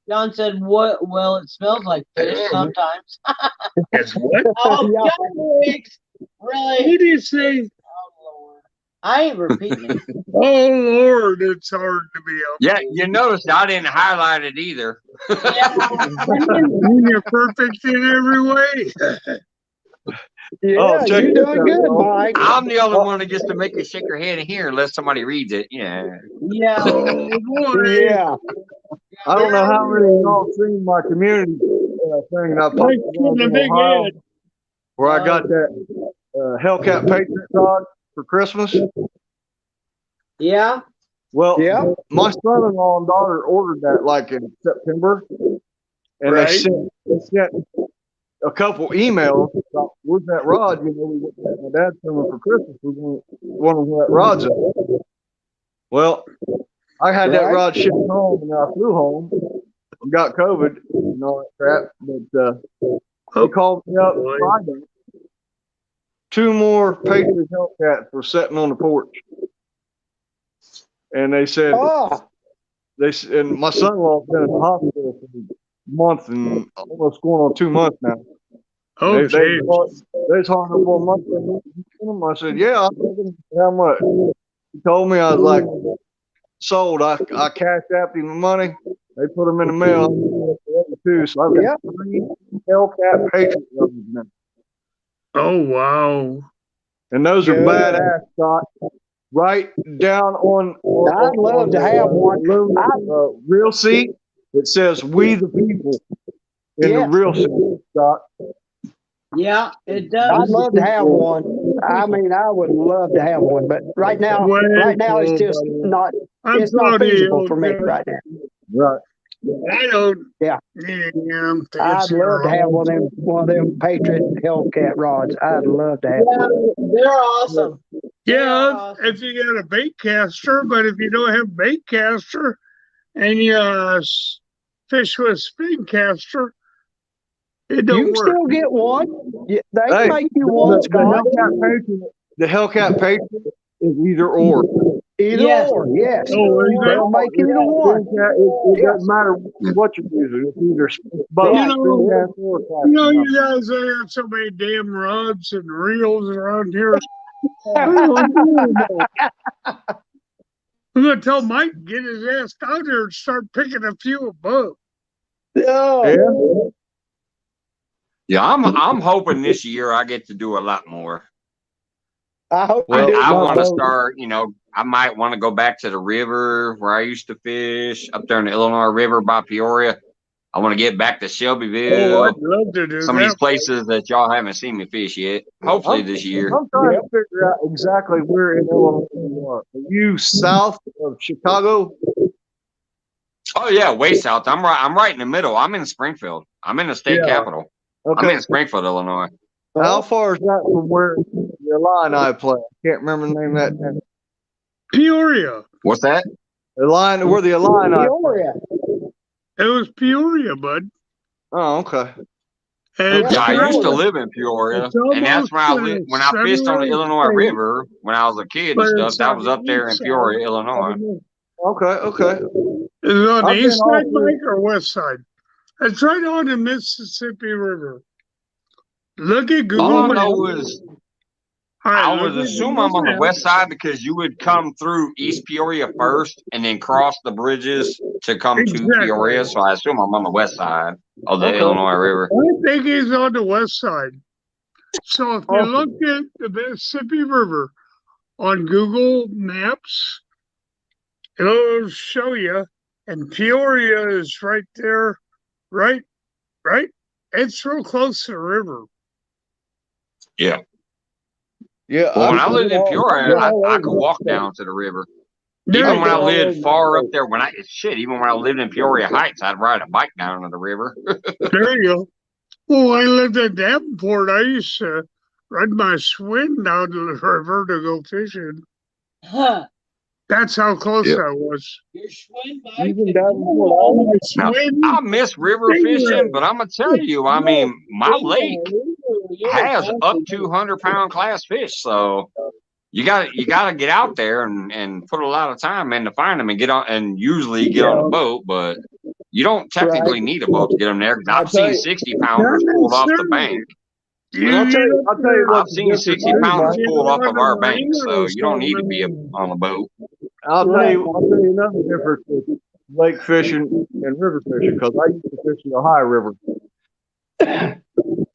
John said, what? Well, it smells like fish sometimes. It's what? Oh, John Wiggs. Really? What do you say? Oh, Lord. I ain't repeating it. Oh, Lord, it's hard to be up. Yeah, you noticed I didn't highlight it either. You're perfect in every way. Yeah, you're doing good, Mike. I'm the only one that gets to make you shake your head here unless somebody reads it. Yeah. Yeah. Oh, boy. Yeah. I don't know how many of y'all seen my community thing that I posted in Ohio, where I got that Hellcat Patriot dog for Christmas. Yeah. Well, my son-in-law and daughter ordered that like in September, and they sent a couple emails about where's that rod? You know, my dad's coming for Christmas. We want where that rod's at. Well, I had that rod shipped home, and I flew home and got COVID and all that crap. But he called me up Friday. 2 more Patriot Hellcats were sitting on the porch, and they said, and my son-in-law's been in the hospital for a month and almost going on 2 months now. Oh, they was hard up on month. I said, yeah, I'm thinking how much. He told me, I was like, sold. I cashed out the money. They put them in the mail. Too, so I've got 3 Hellcat Patriot rods now. Oh, wow. And those are badass, Scott. Right down on I'd love to have one. Real seat. It says "We the People" in the real seat, Scott. Yeah, it does. I'd love to have one. I mean, I would love to have one, but right now it's just not. It's not feasible for me right now. Right. I don't. Yeah. I'd love to have one of them Patriot Hellcat rods. I'd love to have one. They're awesome. Yeah, if you got a bait caster, but if you don't have a bait caster and you fish with a spin caster, it don't work. You can still get one. They can make you one, Scott. The Hellcat Patriot is either or. Either or, yes. They'll make either one. It doesn't matter what you're using. It's either both. You know, you guys have so many damn rods and reels around here. I'm going to tell Mike to get his ass out here and start picking a few above. Yeah, I'm hoping this year I get to do a lot more. I hope I want to start, you know, I might want to go back to the river where I used to fish up there in the Illinois River by Peoria. I want to get back to Shelbyville. I'd love to do some of these places that y'all haven't seen me fish yet. Hopefully this year. I'm trying to figure out exactly where in Illinois you are. Are you south of Chicago? Oh yeah, way south. I'm right in the middle. I'm in Springfield. I'm in the state capital. Okay. I'm in Springfield, Illinois. How far is that from where the Illini play? I can't remember the name of that town. Peoria. What's that? Where the Illini Peoria. It was Peoria, bud. Oh, okay. Yeah, I used to live in Peoria, and that's when I fished on the Illinois River when I was a kid and stuff. That was up there in Peoria, Illinois. Okay. Is it on the east side, Mike, or west side? It's right on the Mississippi River. Look at Google. All I know is I would assume I'm on the west side because you would come through East Peoria first and then cross the bridges to come to Peoria. So I assume I'm on the west side of the Illinois River. I think he's on the west side. So if you look at the Mississippi River on Google Maps, it'll show you. And Peoria is right there, right? It's real close to the river. Yeah. Yeah. Well, when I lived in Peoria, I could walk down to the river. Even when I lived far up there, even when I lived in Peoria Heights, I'd ride a bike down to the river. There you go. Well, I lived in Davenport. I used to ride my swim down to the river to go fishing. Huh. That's how close I was. Your swim I miss river fishing, but I'm going to tell you, I mean, my lake has up to 100-pound class fish. So you got to get out there and put a lot of time in to find them and get on and usually get on a boat. But you don't technically need a boat to get them there because I've seen 60-pounders pulled off the bank. I'll tell you I've seen 60-pounders pulled off of our bank, so you don't need to be on a boat. I'll tell you another difference with lake fishing and river fishing because I used to fish the Ohio River.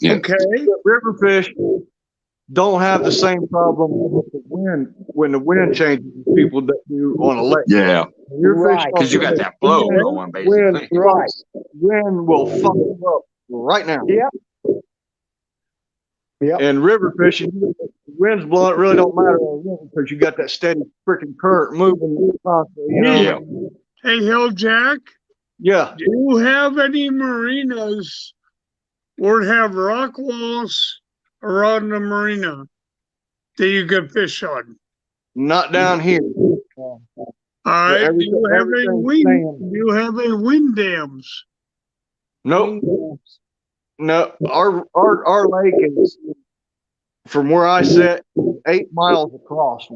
Okay. River fish don't have the same problem with the wind when the wind changes people that do on a lake. Yeah. Right. Because you got that flow going, basically. Wind will fuck you up right now. Yep. And river fishing, the wind's blowing, it really don't matter because you got that steady freaking current moving constantly. You know? Hey, Hill Jack. Yeah. Do you have any marinas where it have rock walls around the marina that you can fish on? Not down here. All right. Do you have a wind? Do you have a wind dams? Nope. No. Our lake is from where I sit 8 miles across.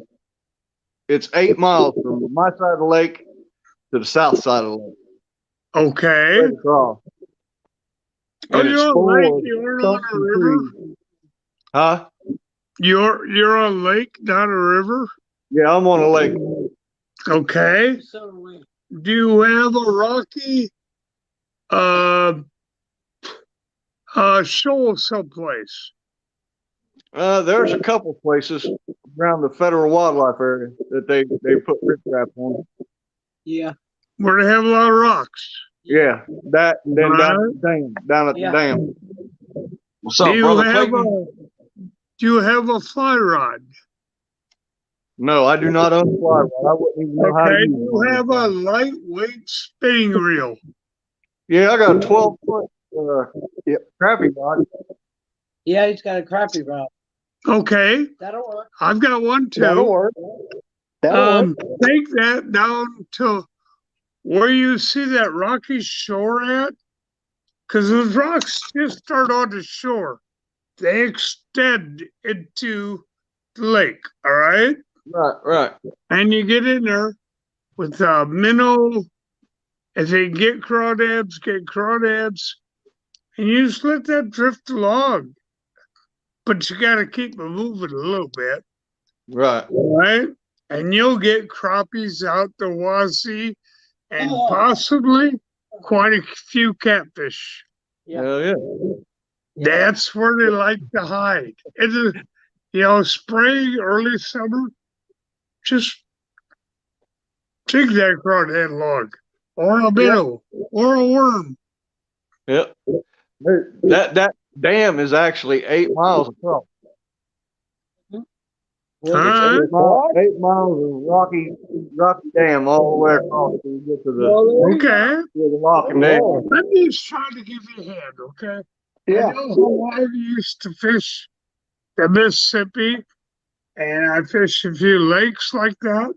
It's 8 miles from my side of the lake to the south side of the lake. Okay. Right across. Oh, And it's you're on full lake. of You're on stumps a and river. trees. Huh? You're on a lake, not a river. Yeah, I'm on a lake. Okay. Do you have a rocky shoal someplace? There's a couple places around the federal wildlife area that they put riprap on. Yeah. Where they have a lot of rocks. Yeah, that and then down at the dam, down at the dam. What's up, brother Clayton? Do you have a fly rod? No, I do not own a fly rod. I wouldn't even know how to Okay. use Do you one. have a lightweight spinning reel? Yeah, I got a 12-foot crappie rod. Yeah, he's got a crappie rod. Okay. That'll work. I've got one too. That'll work. That'll work. Take that down to where you see that rocky shore at, because those rocks just start on the shore. They extend into the lake, all right? Right. And you get in there with minnow. If they get crawdads, and you just let that drift along. But you got to keep it moving a little bit. Right. Right? And you'll get crappies out the wazee and possibly quite a few catfish. Hell yeah. That's where they like to hide. It's spring, early summer, just take that crawdad log or a minnow or a worm. Yep. That dam is actually 8 miles across. It's 8 miles of rocky dam all the way across till you get to the locking dam. Let me just try to give you a hand, okay? Yeah. I know how I used to fish the Mississippi, and I fished a few lakes like that.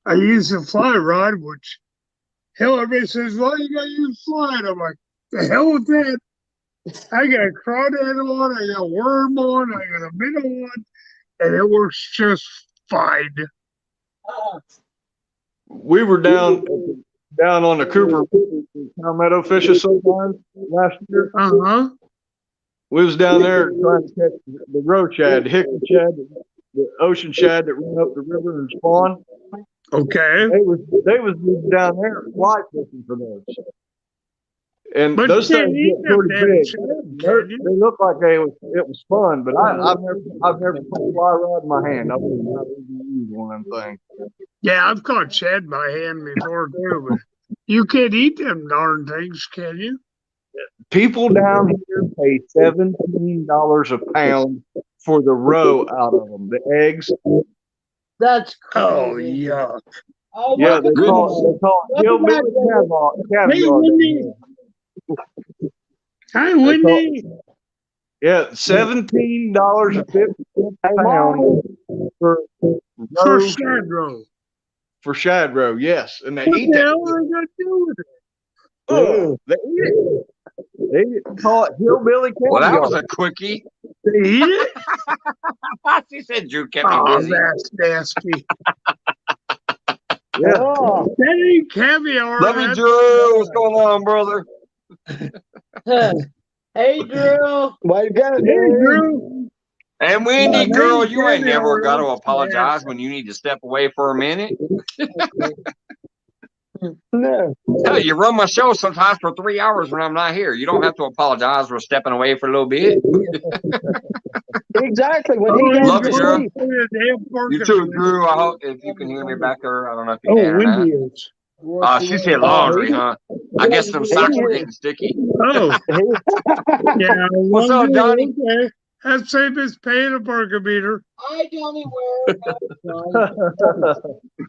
I use a fly rod, which hell, everybody says, well, you gotta use fly. And I'm like, the hell with that. I got a crawdad on, I got a worm on, I got a minnow on, and it works just fine. We were down on the Cooper Palmetto fishing sometimes last year. We was down there trying to catch the roe shad, the hickory shad, the ocean shad that ran up the river and spawned. Okay. They was down there fly fishing for those. And But those things you get pretty can't big. eat them, They look like it was fun, but I've never put a fly rod in my hand. I would not use one of them things. Yeah, I've caught shad by hand before too, but you can't eat them darn things, can you? People down here pay $17 a pound for the roe out of them, the eggs. That's crazy. Oh, yuck. Oh, yeah, they call it hillbilly caviar. Hi, Wendy. Yeah, $17.50 a pound for shad roe. For shad roe, yes, and they What eat the that. hell are they gonna do with it? Oh, they eat it. They call it hillbilly caviar. Well, that was a quickie. They eat it? She said Drew kept me Oh, busy. that's nasty. Yeah. Oh, that ain't caviar. Love you, Drew. What's going on, brother? Hey, Drew. Way to go, Hey, Drew. Drew. And Wendy, No, girl, they you ain't never caviar. got to apologize when you need to step away for a minute. No. Hell, you run my show sometimes for 3 hours when I'm not here. You don't have to apologize for stepping away for a little bit. Exactly. When he goes Love to you, girl. sleep. You too, Drew. I hope if you can hear me back there. I don't know if you Oh, can or not. Wendy is. She said laundry, huh? I guess them socks were getting sticky. Oh. Yeah. What's up, Johnny? Okay. That's same as paying a burger meter. Hi, Johnny. Where?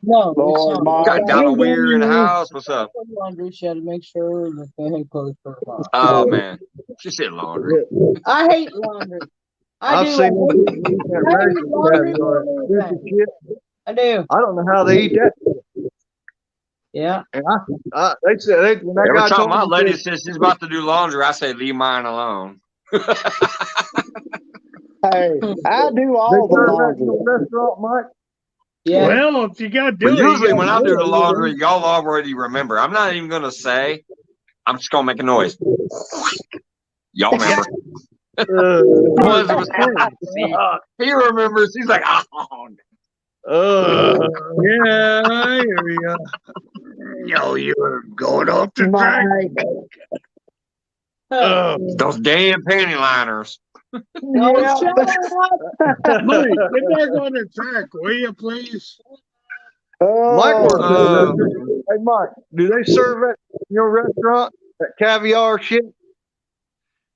No, Lord, Mom. Got Donald Weir in the house. What's up? Laundry shed to make sure that they had clothes for a while. Oh, man. She said laundry. I hate laundry. I I've do. seen them people eat that regular caviar. I do. I don't know how they eat that. Yeah. And they said when that Every guy time told my me, lady says she's about to do laundry, I say, leave mine alone. Hey, I do they all the serve that in laundry. the restaurant, Mike. Yeah. Well, if you got to do But it, you usually gotta when I do the it. laundry, y'all already remember. I'm not even going to say. I'm just going to make a noise. Y'all remember. Was it was see, he remembers. He's like, oh. Yeah, I hear you. No, you're going off the track. Those damn panty liners. Yeah. Mike, get back on the track, will you, please? Mike works at a restaurant. Hey, Mike, do they serve at your restaurant? That caviar shit?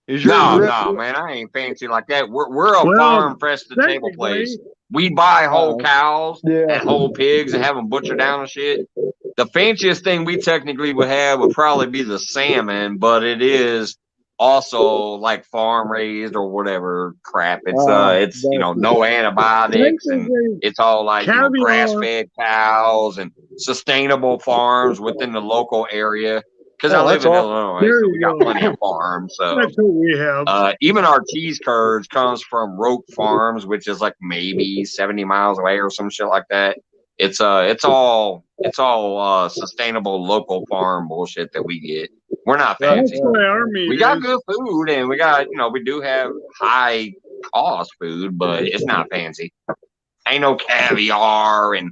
Is yours No, man, I ain't fancy like that. We're a farm fresh to table place. We buy whole cows and whole pigs and have them butchered down and shit. The fanciest thing we technically would have would probably be the salmon, but it is also like farm raised or whatever crap. It's no antibiotics and it's all like grass fed cows and sustainable farms within the local area. Because I live in Illinois, so we got plenty of farms. So that's what we have. even our cheese curds comes from Roke Farms, which is like maybe 70 miles away or some shit like that. It's all sustainable local farm bullshit that we get. We're not fancy. We got good food and we got we do have high cost food, but it's not fancy. Ain't no caviar and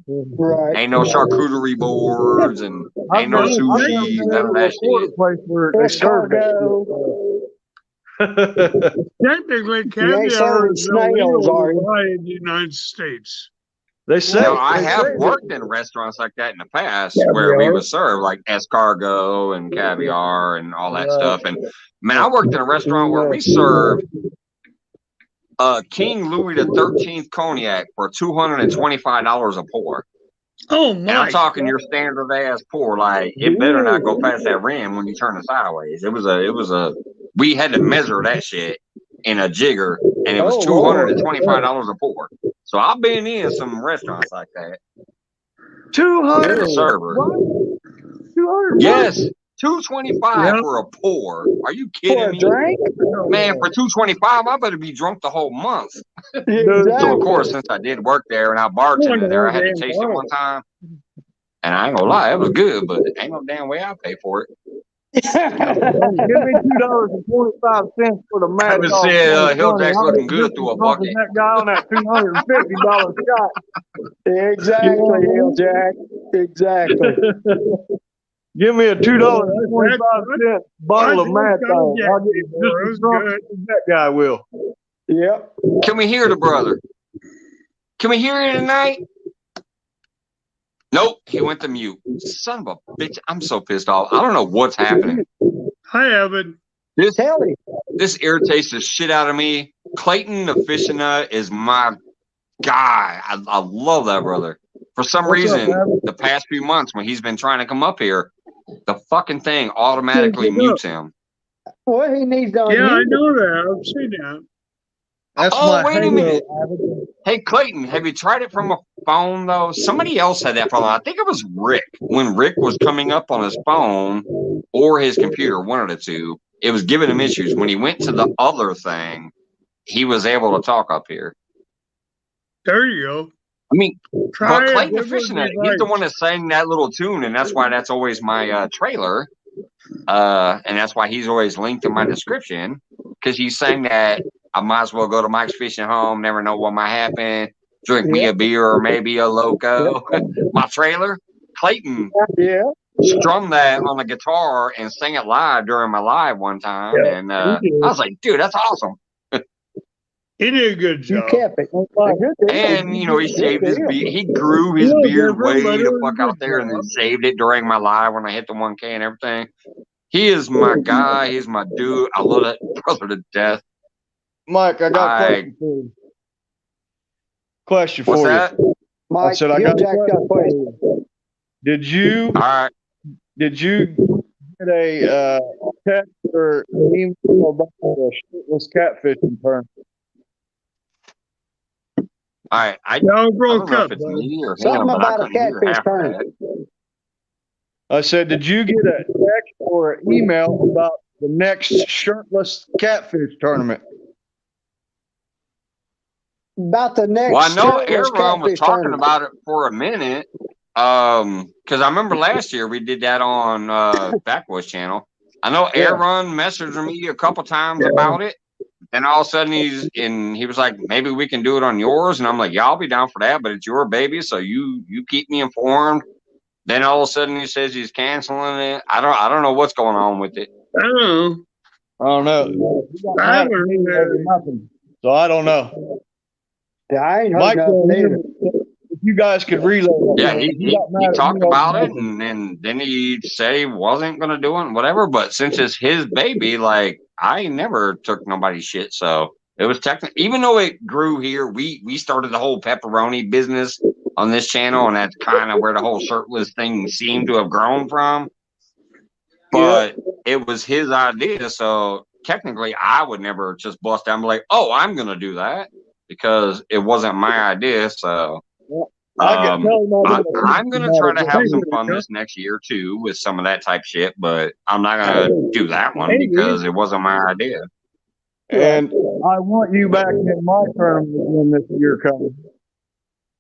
ain't no charcuterie boards and ain't no sushi, none of that shit. Place where they serve Technically, caviar is illegal to buy in the United States. They say. Now, I have worked in restaurants like that in the past where we would serve like escargot and caviar and all that stuff. And man, I worked in a restaurant where we served King Louis XIII cognac for $225 a pour. Oh my! And I'm talking your standard ass pour. Like it better not go past that rim when you turn it sideways. It was a. We had to measure that shit in a jigger, and it was $225 a pour. So I've been in some restaurants like that. 200 server. 200. Yes. $225 for a pour. Are you kidding me? Drink? Man, for $225, I better be drunk the whole month. Exactly. So of course, since I did work there and I bartended there, I had to taste it one time. And I ain't gonna lie, it was good, but ain't no damn way I pay for it. Give me $2.25 for the Mad I Dog. said Hilljack's looking good through a bucket. That guy on that $250 shot. Exactly, Hilljack. Exactly. Give me a $2.25 bottle of Mad Dog. I'll get just as drunk as that guy will. Yep. Can we hear the brother? Can we hear it tonight? Nope, he went to mute. Son of a bitch, I'm so pissed off. I don't know what's happening. I haven't. This irritates the shit out of me. Clayton the fishing nut is my guy. I love that brother. For some reason, the past few months when he's been trying to come up here, the fucking thing automatically mutes him. Well, he needs to. Yeah, I know that. I've seen that. Oh, wait a minute. Hey, Clayton, have you tried it from a phone, though? Somebody else had that problem. I think it was Rick. When Rick was coming up on his phone or his computer, one of the two, it was giving him issues. When he went to the other thing, he was able to talk up here. There you go. I mean, but Clayton the Fishing Net, he's the one that sang that little tune, and that's why that's always my trailer. And that's why he's always linked in my description, because he sang that I might as well go to Mike's Fishing Home, never know what might happen, drink me a beer or maybe a loco. My trailer, Clayton strummed that on the guitar and sang it live during my live one time. And I was like, dude, that's awesome. He did a good job. You kept it. And, he shaved his beard. He grew his beard way the fuck out there and then shaved it during my live when I hit the 1K and everything. He is my guy. He's my dude. I love that brother to death. Mike, I got a question for you. Question for What's you. that? Mike, I said, I got a question. Did you get a text or email about the shirtless catfishing tournament? All right, I Y'all don't broke know if up. it's me or Something him, but I about a couldn't hear catfish half of tournament. that. I said, did you get a text or an email about the next shirtless catfish tournament? About the next Well, I know shirtless Aaron was catfish talking tournament. about it for a minute. Because I remember last year we did that on Backwoods channel. I know Aaron messaged me a couple times about it. And all of a sudden he was like, maybe we can do it on yours. And I'm like, yeah, I'll be down for that, but it's your baby, so you keep me informed. Then all of a sudden he says he's canceling it. I don't know what's going on with it. I don't know. I haven't heard nothing. So I don't know. Yeah, I ain't heard Mike, nothing either. if you guys could relay that. Yeah, he talked about it, and then he said he wasn't going to do it and whatever. But since it's his baby, like, I never took nobody's shit. So it was technically, even though it grew here, we started the whole pepperoni business on this channel, and that's kind of where the whole shirtless thing seemed to have grown from. But it was his idea, so technically I would never just bust down and be like, oh, I'm going to do that, because it wasn't my idea. So I'm going to try to have some fun this next year too with some of that type shit, but I'm not going to do that one because it wasn't my idea. And I want you back in my tournament again this year coming.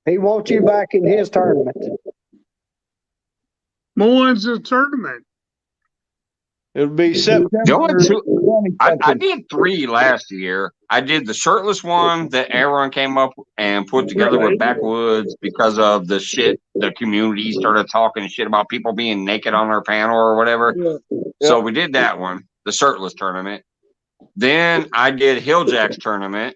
He wants you back in his tournament. When's the tournament? It'll be September. I did 3 last year. I did the shirtless one that Aaron came up and put together with Backwoods because of the shit. The community started talking shit about people being naked on their panel or whatever. So we did that one, the shirtless tournament. Then I did Hilljack's tournament.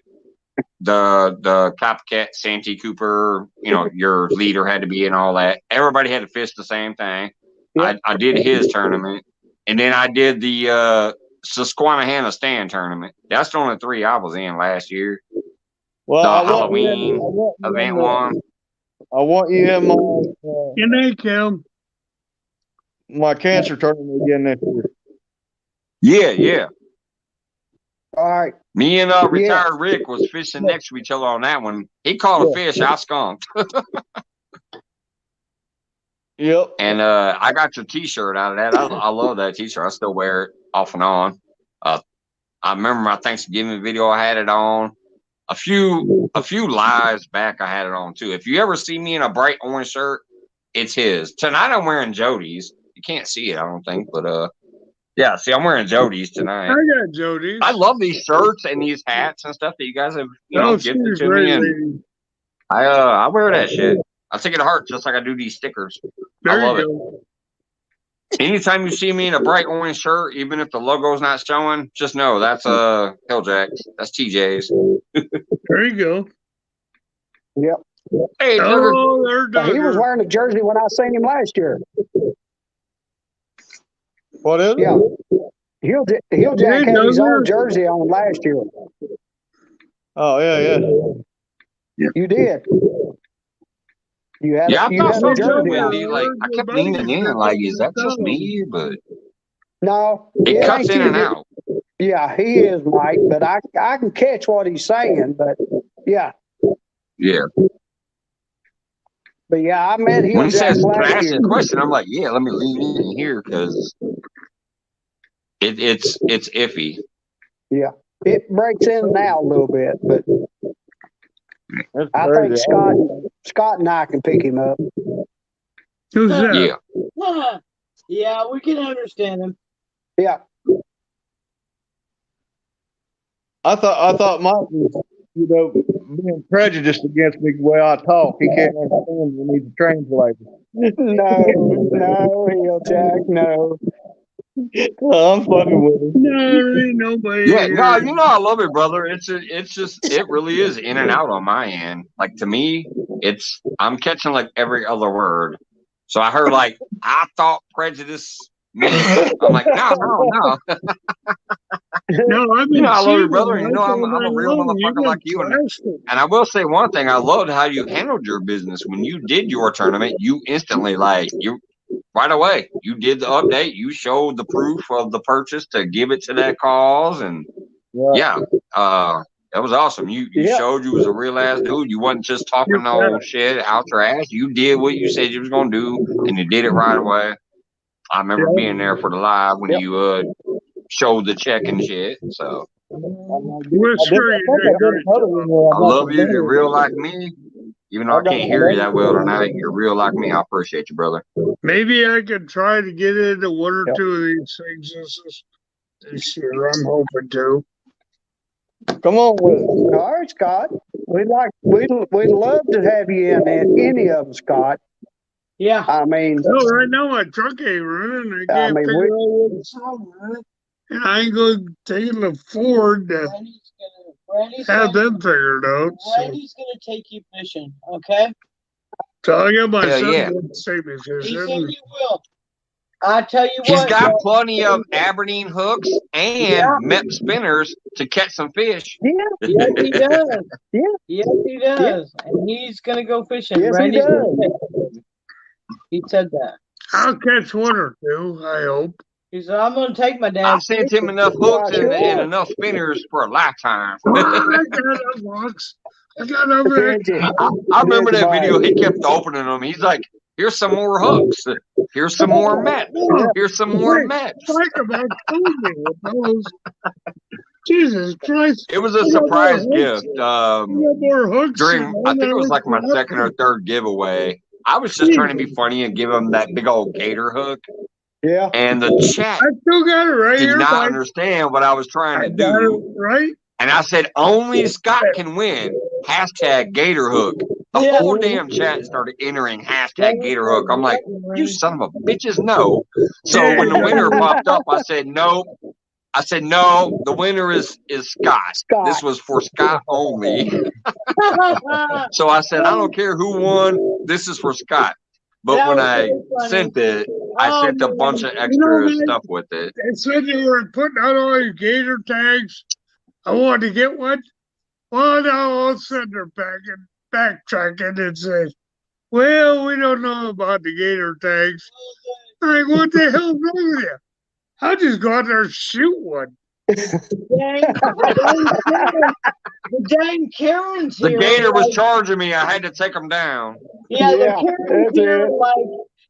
The copycat Santee Cooper, your leader had to be in all that. Everybody had to fish the same thing. I did his tournament. And then I did the Susquehanna stand tournament. That's the only 3 I was in last year. Well, the Halloween event one. I want you in my cancer tournament again next year. Yeah. All right. Me and retired Rick was fishing next to each other on that one. He caught a fish. I skunked. Yep. And I got your T-shirt out of that. I love that T-shirt. I still wear it off and on. I remember my Thanksgiving video. I had it on. A few lives back, I had it on too. If you ever see me in a bright orange shirt, it's his. Tonight I'm wearing Jody's. You can't see it, I don't think, but yeah. See, I'm wearing Jody's tonight. I got Jody's. I love these shirts and these hats and stuff that you guys have gifted to me, and I wear that shit. I take it to heart, just like I do these stickers. I love it. Anytime you see me in a bright orange shirt, even if the logo's not showing, just know that's Hilljack's. That's TJ's. There you go. Yep. Hey, Duggar. He was wearing a jersey when I seen him last year. What is it? Yeah. Hilljack had his own jersey on last year. Oh, yeah. You did. You had, I thought a jersey Wendy, like, I kept leaning in, like, is that just me? But no, it cuts in and out. Yeah, he is, Mike, but I can catch what he's saying, but yeah. Yeah. But yeah, I met him. When he says, can I ask you a question? I'm like, yeah, let me lean in here because it's iffy. Yeah, it breaks in and out a little bit, but I think Scott and I can pick him up. Who's that? Yeah. Yeah, we can understand him. Yeah. I thought Mike was, being prejudiced against me the way I talk. He can't understand me. He needs a translator. No, Hilljack, no. I'm fucking with him. No, ain't nobody. Yeah, no, I love it, brother. It's just it really is in and out on my end. Like, to me, I'm catching like every other word. So I heard like, I thought prejudice. I'm like, no. No, I've been I love you, brother. I'm a real motherfucker like you. And I will say one thing. I loved how you handled your business when you did your tournament. You instantly right away. You did the update. You showed the proof of the purchase to give it to that cause, and it That was awesome. You showed you was a real ass dude. You wasn't just talking no shit out your ass. You did what you said you was gonna do, and you did it right away. I remember being there for the live when you showed the check and shit. So I love you. You're real like me. Even though I can't hear you that well tonight, you're real like me. I appreciate you, brother. Maybe I could try to get into one or two of these things this year. I'm hoping to. Come on with it. All right, Scott. We'd love to have you in any of them, Scott. Yeah. I mean, right now my truck ain't running. I can't figure out what's wrong with it. And I ain't going to take it to Ford to have them figured out. Randy's going to take you fishing, okay? So I got my son yeah. to save me He fishing. said he will. I tell you He's what. got plenty of Aberdeen hooks and Mep spinners to catch some fish. Yeah. Yes, he does. Yeah. Yes, he does. And he's going to go fishing. Yes, Randy's he does. He said that. I'll catch one or two, I hope. He said, I'm going to take my dad. I sent him enough hooks and enough spinners for a lifetime. I got a box. I got over there. I remember that video. He kept opening them. He's like, here's some more hooks. Here's some more Mets. Here's some more Mets. Talk about me with those. Jesus Christ. It was a surprise gift. More hooks During, I think it was like my second or third giveaway. I was just trying to be funny and give him that big old gator hook. Yeah. And the chat I still got it right did here. not understand what I was trying to do. Right? And I said, only Scott can win. Hashtag gator hook. The whole damn chat started entering hashtag gator hook. I'm like, you son of a bitches, no. So when the winner popped up, I said, no. I said, no, the winner is Scott. This was for Scott only. So I said, I don't care who won. This is for Scott. But when I sent it, I sent a bunch of extra stuff with it. They said you were putting out all your gator tags. I wanted to get one. Well, now all of a sudden they're backtracking and says, well, we don't know about the gator tags. I'm like, what the hell's wrong with you? I'll just go out there and shoot one. The dang Karen's The here. gator was charging me. I had to take him down. Yeah, the Karen's here.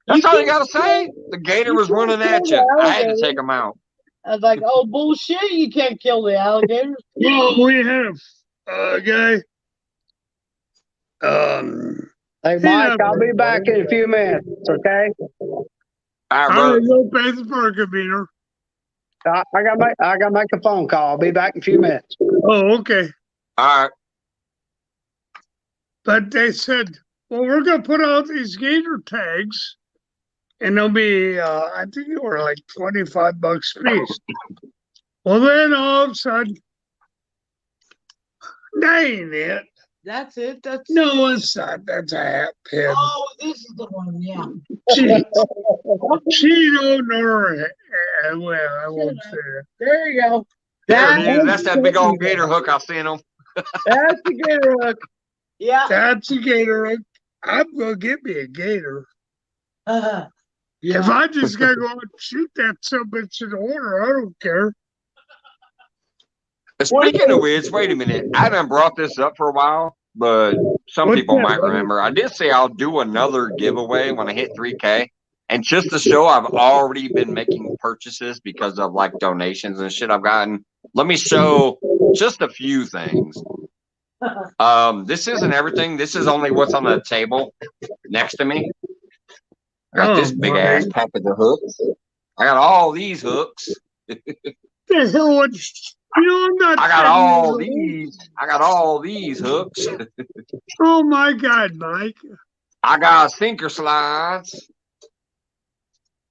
That's all you got to say. The gator was running at you. I had to take him out. I was like, oh, bullshit. You can't kill the alligators. Well, we have a guy. Hey, Mike, I'll be back in a few minutes, okay? All right, brother. Go pay the parking meter. I got to make a phone call. I'll be back in a few minutes. Oh, okay. All right. But they said, well, we're going to put out these gator tags, and they'll be, I think they were like $25 a piece. Well, then all of a sudden, that ain't it. That's it. That's no, it's not. That's a hat pin. Oh, this is the one. Yeah. She don't know her. Well, I won't say it. There you go. There it is. That's that big old gator hook I sent him. That's the gator hook. Yeah. That's a gator hook. I'm gonna get me a gator. Yeah. If I just gotta go out and shoot that bitch in the water, I don't care. Speaking of which, wait a minute. I haven't brought this up for a while, but some people might remember. I did say I'll do another giveaway when I hit 3K. And just to show I've already been making purchases because of like donations and shit I've gotten. Let me show just a few things. This isn't everything. This is only what's on the table next to me. I got this big ass package of hooks. I got all these hooks. The hell what? You know, I'm not. I got all these. I got all these hooks. Oh my God, Mike! I got sinker slides.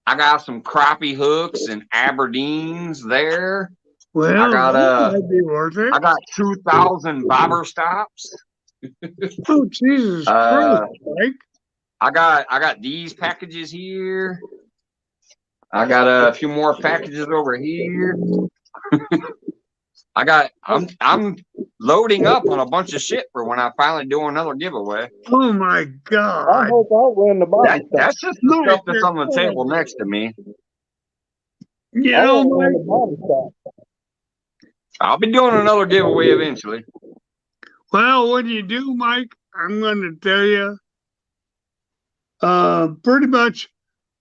I got some crappie hooks and Aberdeens there. Well, I got that'd be worth it. I got 2,000 bobber stops. Oh Jesus Christ, Mike! I got these packages here. I got a few more packages over here. I'm loading up on a bunch of shit for when I finally do another giveaway. Oh my God! I hope I win the bobber stop. That's just the stuff that's on the table next to me. You know, Mike, I'll be doing another giveaway eventually. Well, when you do, Mike, I'm going to tell you, pretty much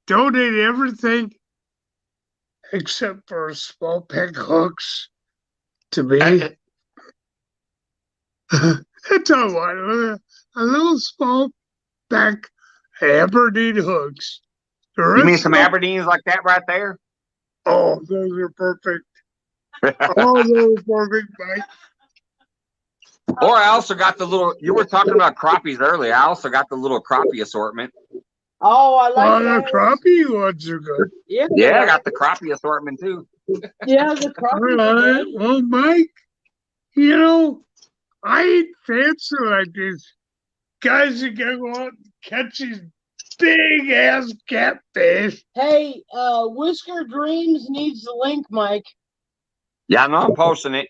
donate everything except for small peg hooks to me. It's all right. A little small pack Aberdeen hooks. You mean some Aberdeens like that right there? Oh, those are perfect. Oh, those are perfect, Mike. Or I also got the little, you were talking about crappies earlier. I also got the little crappie assortment. Oh, I like the crappie ones are good. Yeah, I got the crappie assortment too. Yeah, the crappie. All right. Well, Mike, you know, I ain't fancy like this. Guys that go out and catch these big ass catfish. Hey, Whisker Dreams needs the link, Mike. Yeah, I know I'm posting it.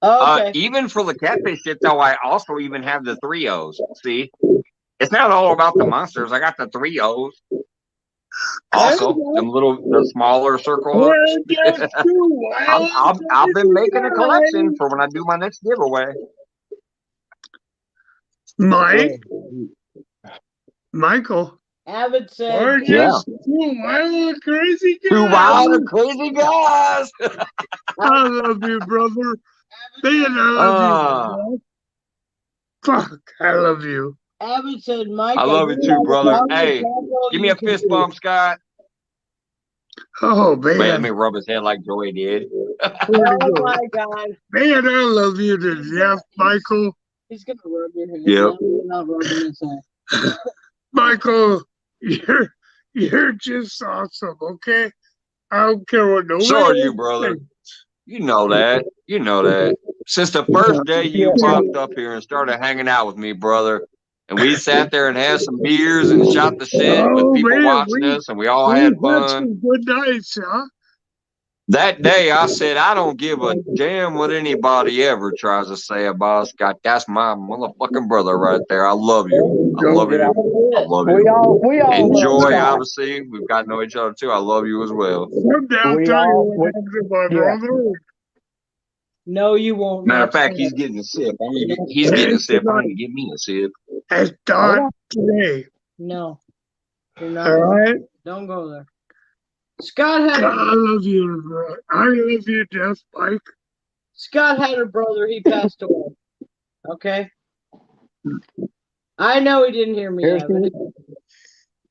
Okay. Even for the catfish shit, though, I also even have the 3-Os. See, it's not all about the monsters. I got the 3-Os. Also, the smaller circle hooks. I've been making a collection for when I do my next giveaway. Michael. Avid said, we're just two wild crazy guys. Two wild and crazy guys. I love you, brother. Man, I love you. Fuck, I love you. Avid said, Mike, I love you too, brother. Hey, give me a fist bump, Scott. Oh, man. Wait, let me rub his head like Joey did. Oh, my God. Man, I love you to death, Michael. He's going to rub your head. Yep. You're not rubbing his head. Michael, you're just awesome, okay? I don't care what nobody So are you, brother. You know that. You know that. Since the first day you popped up here and started hanging out with me, brother, and we sat there and had some beers and shot the shit with people watching us, and we all had fun. Some good nights, huh? That day, I said, I don't give a damn what anybody ever tries to say about Scott. That's my motherfucking brother right there. I love you. I love you. I love you. We all and Joy, love obviously, we've got to know each other too. I love you as well. No, you won't. Matter of fact, he's getting a sip. He's getting a sip. I need to get me a sip. It's done today. No. You're not. All right. Don't go there. Scott had. I love you, bro. I love you, Jeff Mike. Scott had a brother. He passed away. Okay. I know he didn't hear me.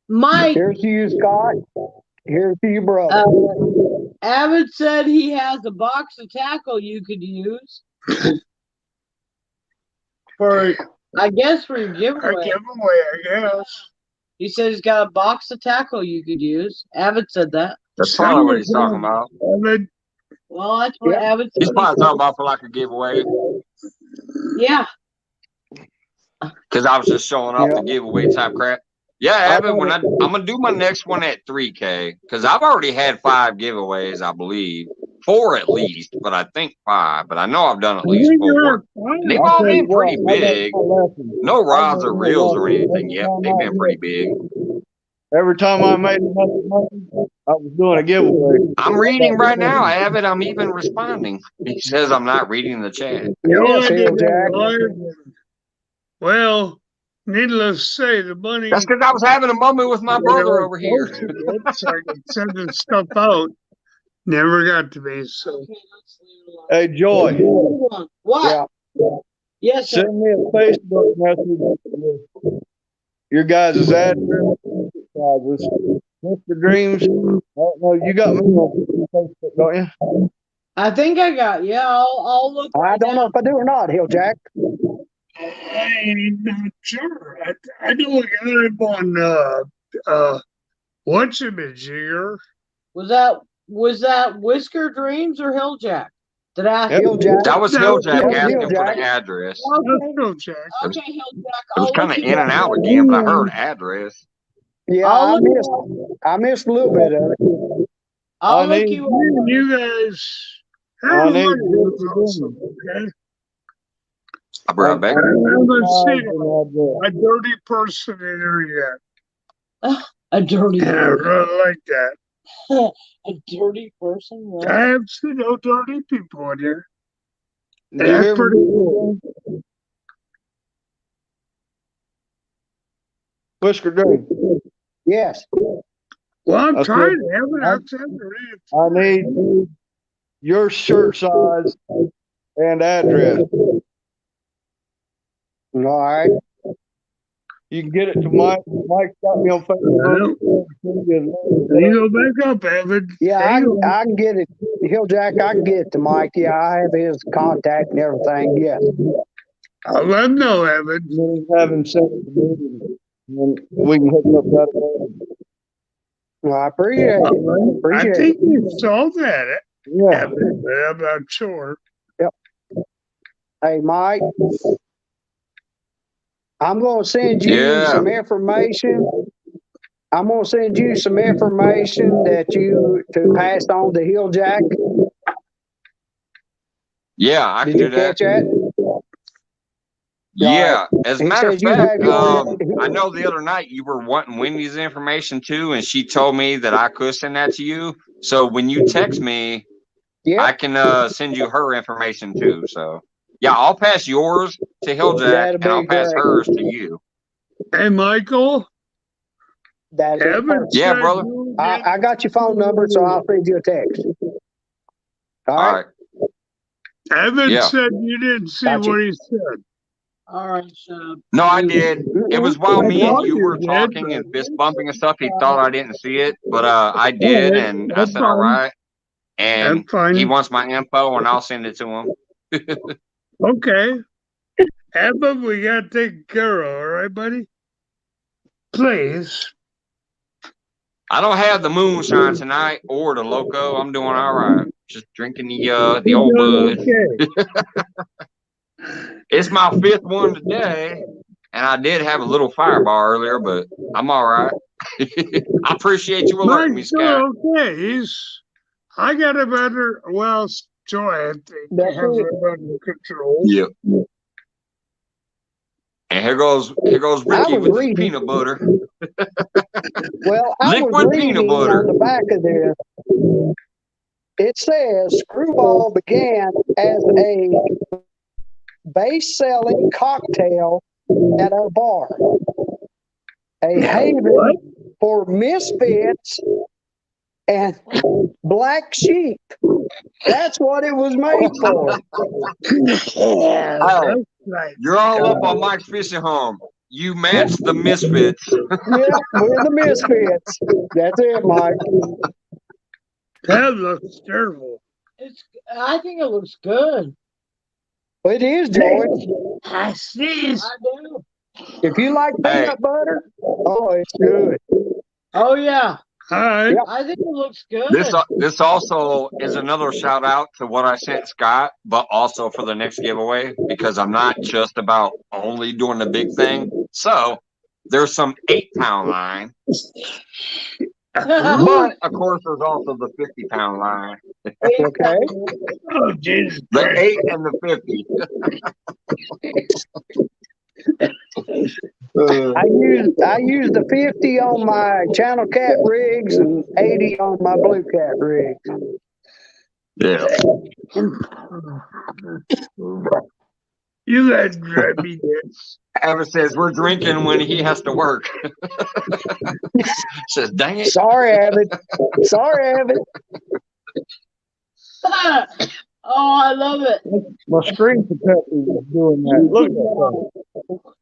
Mike. Here's to you, Scott. Here's to you, brother. Avid said he has a box of tackle you could use for, I guess, for your giveaway. I guess. He said he's got a box of tackle you could use. Avid said that. That's probably what he's talking about. Well, that's what Avid said. He's probably talking about for like a giveaway. Yeah. Because I was just showing off the giveaway type crap. Yeah, Avid, I'm gonna do my next one at 3K because I've already had 5 giveaways, I believe. 4 at least, but I think 5. But I know I've done at least 4. And they've all been pretty big. No rods or reels or anything yet. They've been pretty big. Every time I made enough money, I was doing a giveaway. I'm reading right now, Avid. I'm even responding. He says I'm not reading the chat. Well, needless to say, the money. That's because I was having a moment with my brother over here. So I could send this stuff out. Never got to me. So. Hey, Joy. What? Yeah. Yes, sir. Send me a Facebook message with your guys' address. Mr. Dreams. I don't know. You got me on Facebook, don't you? I think I got. Yeah, I'll look. I don't know if I do or not, Hilljack. I'm not sure. I know a guy on what's him in here? Was that Whisker Dreams or Hilljack? Did I ask Hilljack? That was Hilljack asking for the address. Okay, Hilljack. Okay, Hilljack. It was kind of in and out again, but I heard address. Yeah, I missed a little bit of it. I'll look you up. You guys. Okay. I'll be right back. I haven't seen a dirty person in here yet. A dirty person. I really like that. A dirty person? Right? I haven't seen no dirty people in here. That's pretty cool. Whisker Dream. Yes. Well, I'm I trying said, to have an accent. I need your shirt size and address. All right. You can get it to Mike. Mike's got me on Facebook. You go back up, Evan. Yeah, I can get it. Hilljack, I can get it to Mike. Yeah, I have his contact and everything. Yes. I'll let him know, Evan. Have him send it to me, and we can hook up that way. Well, I appreciate it. I think you saw that. Yeah. Evan, but I'm not sure. Yep. Hey, Mike. I'm going to send you some information. I'm going to send you some information that you to pass on to Hilljack. Yeah, I can do that. Did you catch that? Yeah. As a matter of fact, your- I know the other night you were wanting Wendy's information too, and she told me that I could send that to you. So when you text me, I can send you her information too. So yeah, I'll pass yours to Hilljack, and I'll pass hers to you. Hey, Michael. Evan, yeah, brother. I got your phone number, so I'll send you a text. All right. Evan said you didn't see what he said. All right, so. No, I did. It was while me and you were talking and fist bumping and stuff. He thought I didn't see it, but I did, and I said, all right. And he wants my info, and I'll send it to him. Okay. Evan, we got to take care of, all right, buddy? Please. I don't have the moonshine tonight or the loco. I'm doing all right. Just drinking the old bud. It's my 5th one today, and I did have a little firebar earlier, but I'm all right. I appreciate you alerting me, Scott. Okay, I got a better. Well, Joy, I think has it under control. Yep. And here goes Ricky with his peanut butter. Well, I Liquid was reading peanut butter. on the back of this. It says Screwball began as a base-selling cocktail at a bar, a haven for misfits and black sheep. That's what it was made for. Oh, you're all up on Mike's fishing home. You match the misfits. Yeah, we're the misfits. That's it, Mike. That looks terrible. I think it looks good. It is, George. I see. I do. If you like peanut butter, oh, it's good. Oh yeah. Hi. I think it looks good. This also is another shout out to what I sent Scott, but also for the next giveaway, because I'm not just about only doing the big thing. So there's some 8-pound line. But of course there's also the 50-pound line. Okay. Oh, Jesus. The 8 and the 50. I use the 50 on my channel cat rigs and 80 on my blue cat rigs. Yeah. You guys drive me nuts. Ever says we're drinking when he has to work. Says, dang it. Sorry, Evan. Sorry, Evan. Oh, I love it. My screen protector is doing that. Look at that.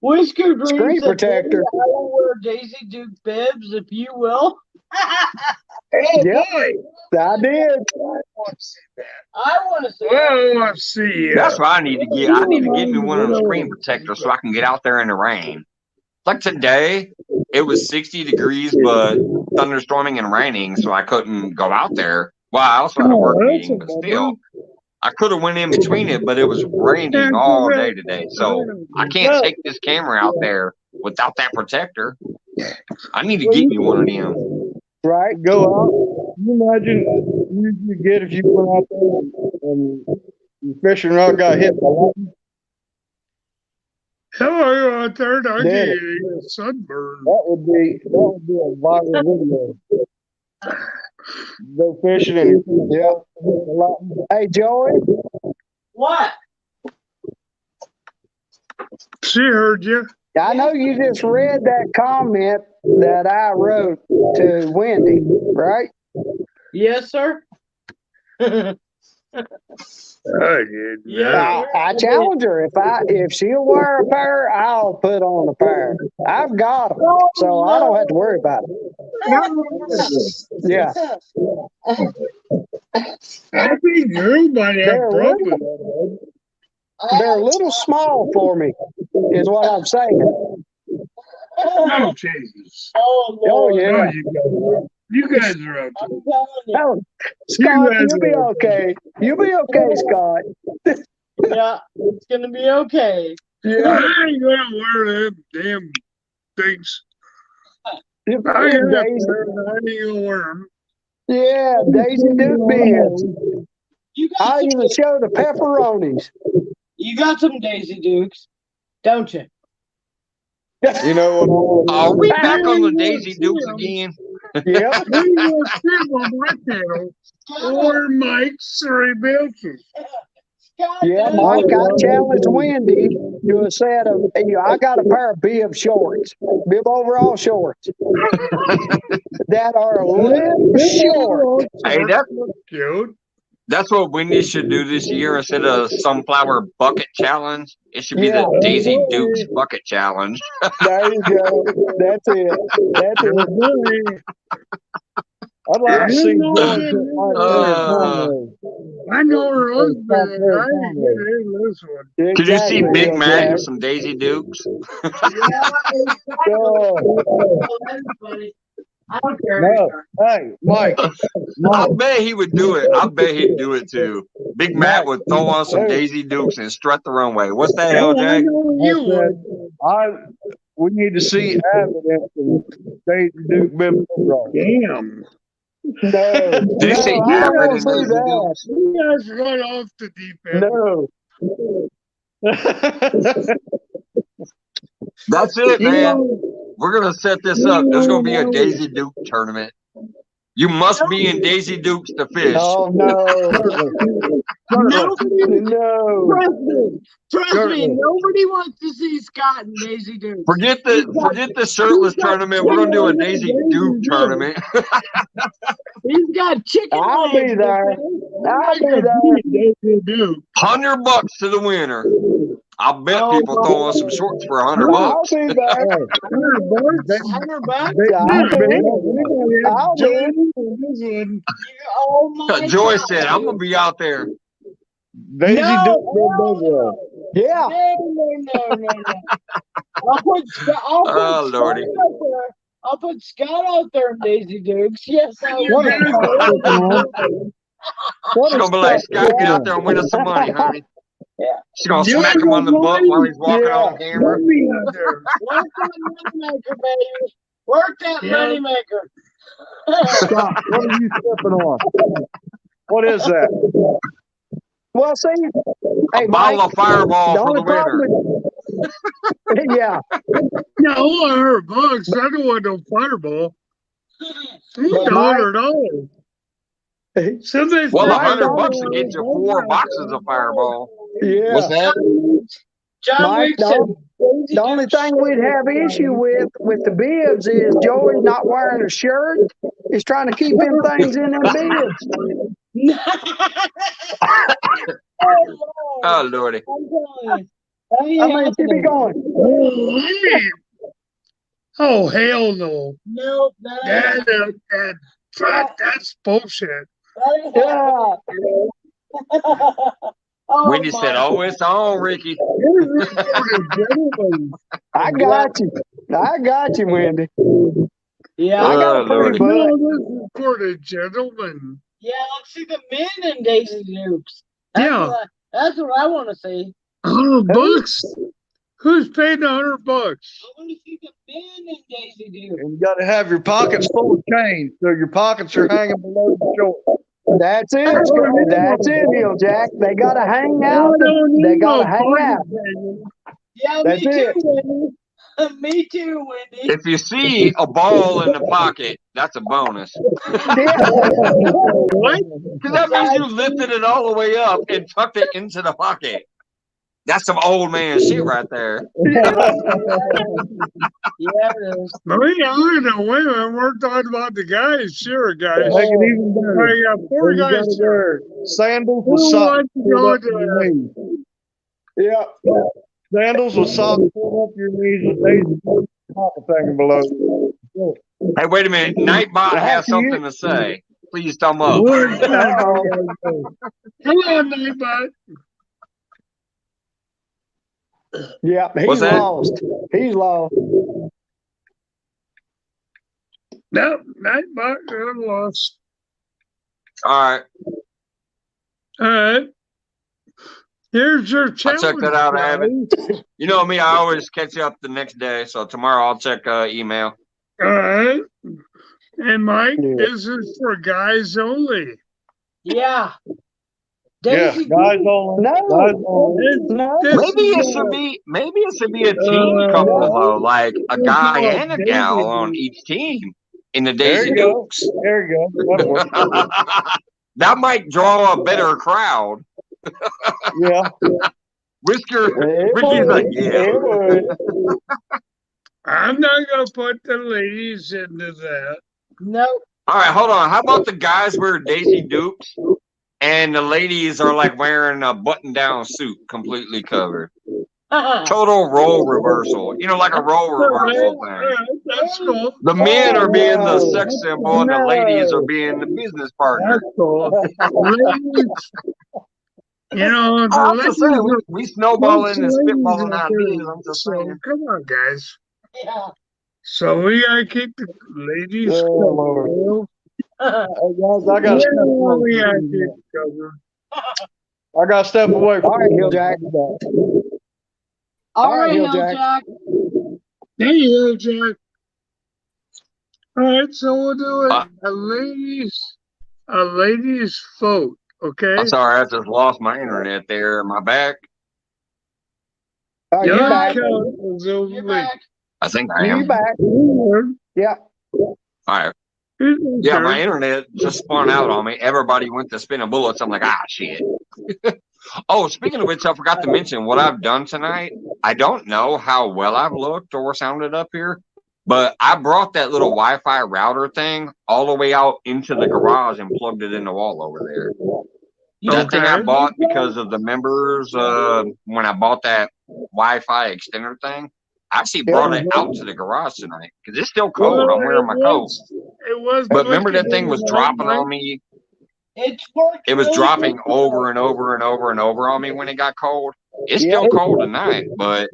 Whisker Dream Screen said, protector. I will wear Daisy Duke bibs if you will. Yep, I did. I want to see Well, let's see. That's what I need to get. I need to get me one of those screen protectors so I can get out there in the rain. Like today, it was 60 degrees, but thunderstorming and raining, so I couldn't go out there. Well, I also had a work meeting, but still, I could have went in between it, but it was raining all day today. So I can't take this camera out there without that protector. I need to get me one of them. Right. Go out. Can you imagine you get if you went out there and your fishing rod got hit by lightning? Hello, you out there? I Did get a sunburn. That would be a viral video. Go fishing and Hey, Joey. What? She heard you. I know you just read that comment that I wrote to Wendy, right? Yes, sir. I did. Yeah. I challenge her. If she'll wear a pair, I'll put on a pair. I've got them, so I don't have to worry about it. Yeah. I think everybody have problems. They're a little small for me, is what I'm saying. Oh, Jesus. Oh, yeah. You guys are up to it. Oh, Scott, you'll be okay. You'll be okay, Scott. Yeah, it's gonna be okay. Yeah. I ain't gonna wear them damn things. I ain't gonna wear them. Yeah, Daisy Duke beers. I'll even show the pepperonis. You got some Daisy Dukes, don't you? You know what? Are we back on the Daisy Dukes again? Yep. We will sit on my channel or Mike's 3 Bilches. Yeah, Mike, I challenged Wendy to a set of, I got a pair of bib shorts, bib overall shorts that are a little short. Hey, Cute. that's what Wendy should do this year instead of sunflower bucket challenge. It should be Yeah. the Daisy Dukes bucket challenge. There you go. That's it. That's it. I'd like to see I know her husband. I didn't get in this one. Could you see Exactly, Big Mac yeah. with some Daisy Dukes? I don't care. No. Hey, Mike. I bet he would do it. I bet he'd do it too. Big Mac would throw on some Daisy Dukes and strut the runway. What's that, LJ? We need to see evidence of Daisy Duke bib overall. Damn. No. Did you say I average don't in see Daisy that. Dukes? You guys run off the deep end. No. That's it, man. We're going to set this up. There's going to be a Daisy Duke tournament. You must be in Daisy Dukes to fish. Oh, no. No. Trust me, nobody wants to see Scott and Daisy Duke. Forget the shirtless tournament. We're going to do a Daisy Duke tournament. He's got chicken I'll legs. be there. I'll be there. $100 to the winner. I bet people throw on some shorts for $100. I'll be there. I'll be. Oh my Joy God. said, I'm going to be out there. Daisy Duke bib overall. Yeah. No. Oh, Lordy. I'll put Scott out there in Daisy Dukes. Yes, I will. She's going to be like, Scott, get out there and win us some money, honey. Yeah. She's going to smack him on the butt while he's walking on camera. Work that moneymaker, baby. Work that moneymaker. Scott, what are you stepping on? What is that? Well, see, A bottle of Fireball for the winner. Yeah. No, $100. I don't want no Fireball. $100. Well, $100 to get you 4 boxes of Fireball. Yeah. What's that? John Mike, the only thing we'd have issue with the bibs is Joey's not wearing a shirt. He's trying to keep them things in them bibs. Oh, Lordy. How many should be going? Oh, hell no. Nope. That's bullshit. Yeah. Wendy said, oh, it's on, Ricky. I got you, Wendy. Yeah. I got a pretty butt. This is for the gentlemen. Yeah, let's see the men in Daisy Dukes. That's what I want to see. $100? Who's paying $100? I want to see the men in Daisy Dukes. And you got to have your pockets full of change, so your pockets are hanging below the shorts. That's it. That's it, Neil Jack. They got to hang out. They got to hang out. Yeah, That's me too, it. Wendy. Me too, Wendy. If you see a ball in the pocket, that's a bonus. Because that means you lifted it all the way up and tucked it into the pocket. That's some old man shit right there. Yeah, it is. But we don't know women. We're talking about the guys. Sure, guys. Make it even better. I got four Then you guys gotta here. wear sandals Who with socks wants to pulled go up to your to knees. Yeah. Sandals with socks pulled up to your knees with Daisy Papa hanging below you. Hey, wait a minute. Nightbot has something to say. Please thumb up. Where's Uh-oh. Come on, Nightbot. Yeah, What's he's that? lost. He's lost. Nope, Nightbot got lost. All right. All right. Here's your I'll challenge, check that out, guys. Abbott. You know me, I always catch up the next day. So tomorrow I'll check email. All right. And Mike, Yeah. this is for guys only. Yeah. Yeah, Daisy guys only. No. Guys only. No. This Maybe is, it should be a team couple though, like a guy and a gal on each team in the There Daisy you go. Dukes. There you go. That'll work. That might draw a better crowd. Yeah. Whisker, It Ricky's like, would. yeah. It would. I'm not going to put the ladies into that. Nope. All right, hold on. How about the guys wear Daisy Dukes and the ladies are like wearing a button-down suit, completely covered? Total role reversal. You know, like a role reversal All thing. right, that's cool. The men are being the no. sex symbol and the ladies are being the business partner. That's cool. Ladies, you know, the I'm just saying, ladies we snowballing and most ladies spitballing out ideas. there. I'm just So saying. come on, guys. Yeah. So we gotta keep the ladies Oh, Lord. covered. Hey guys, I gotta step Yeah, away. we gotta keep it covered. I gotta step away. All right, Hill Jack. All right, Hill Hill Jack. Jack. There you go, Jack. All right, so we'll do it. Uh, A ladies vote. Okay. I'm sorry, I just lost my internet there. Am I back? Oh, you Your back. account is over You're with. back. I think I You am. back. Yeah. All right. Yeah, my internet just spun out on me. Everybody went to spinning bullets. I'm like, shit. Oh, speaking of which, I forgot to mention what I've done tonight. I don't know how well I've looked or sounded up here, but I brought that little Wi-Fi router thing all the way out into the garage and plugged it in the wall over there. That thing I bought because of the members, when I bought that Wi-Fi extender thing, I actually brought it out to the garage tonight because it's still cold. I'm wearing my coat. It was. But remember that thing was dropping on me. It's worked. It was really dropping good. over and over and over and over on me when it got cold. It's still cold tonight, but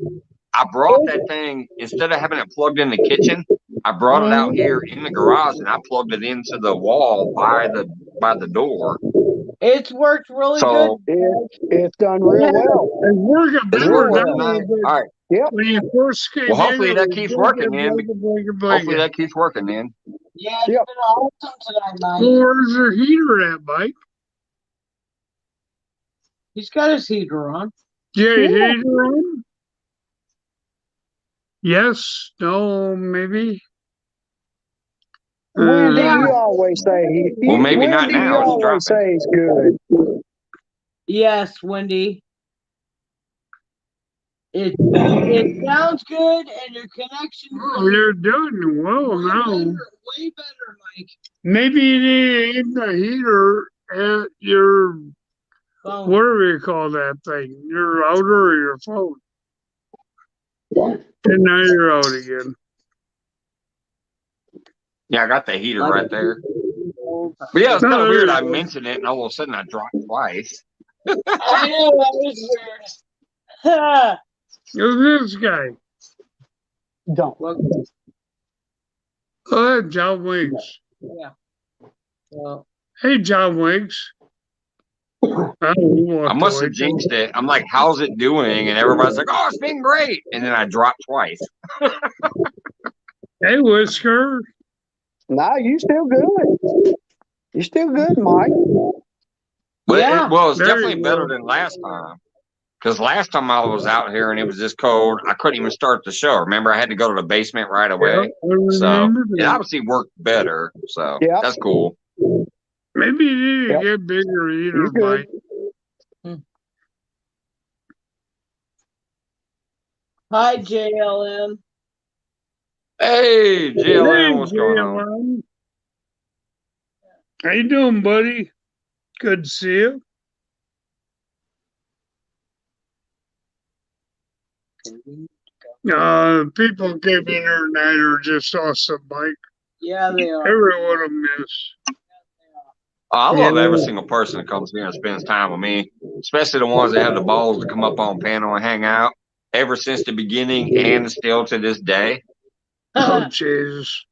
I brought that thing, instead of having it plugged in the kitchen, I brought it out here in the garage and I plugged it into the wall by the door. It's worked really So It's done real well. It's working it's better working now. tonight. All right. Yep. When you first came Well, hopefully in, that keeps working then. Hopefully that keeps working then. Yeah, it's Yep. been awesome tonight, Mike. Where's your heater at, Mike? He's got his heater on. Yeah, heater on? Yes, no, maybe. Wendy, you always say Well, maybe not Wendy, now. you It's always dropping. say it's good. Yes, Wendy. It sounds good, and your connection. Oh, you're doing well now. Way better, Mike. Maybe you need to aim the heater at your Phone. whatever you call that thing, your router or your phone. And now you're out again. Yeah, I got the heater right there. But yeah, it's kind of weird. I mentioned it and all of a sudden I dropped twice. I know, that was weird. Who's this guy? Don't. Oh, John Wings. Yeah. Well, Hey, John Wings. I must have jinxed it. I'm like, how's it doing? And everybody's like, oh, it's been great. And then I dropped twice. Hey, Whisker. No, you still good. You still good, Mike. But Yeah. it's definitely better than last time. Because last time I was out here and it was this cold, I couldn't even start the show. Remember, I had to go to the basement right away. So it obviously worked better. So that's cool. Maybe you need to get bigger heater, He's good. Mike. Hi, JLM. Hey, Hey, JLM, what's going on? JLM. How you doing, buddy? Good to see you. People came in here tonight are just awesome, Mike. Yeah, they are. Every one of them is. I love every single person that comes here and spends time with me, especially the ones that have the balls to come up on panel and hang out ever since the beginning and still to this day. Oh, Jesus.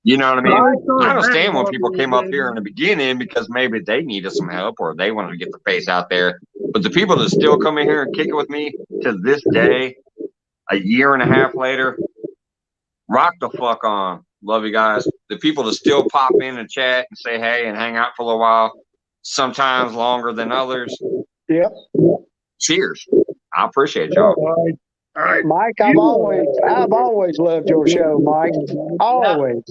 You know what I mean? I I understand when people came up here in the beginning because maybe they needed some help or they wanted to get their face out there. But the people that still come in here and kick it with me to this day, a year and a half later, rock the fuck on. Love you guys. The people that still pop in and chat and say hey and hang out for a little while, sometimes longer than others. Yep. Cheers. I appreciate y'all. All right. Mike, I've always loved your show, Mike. Always.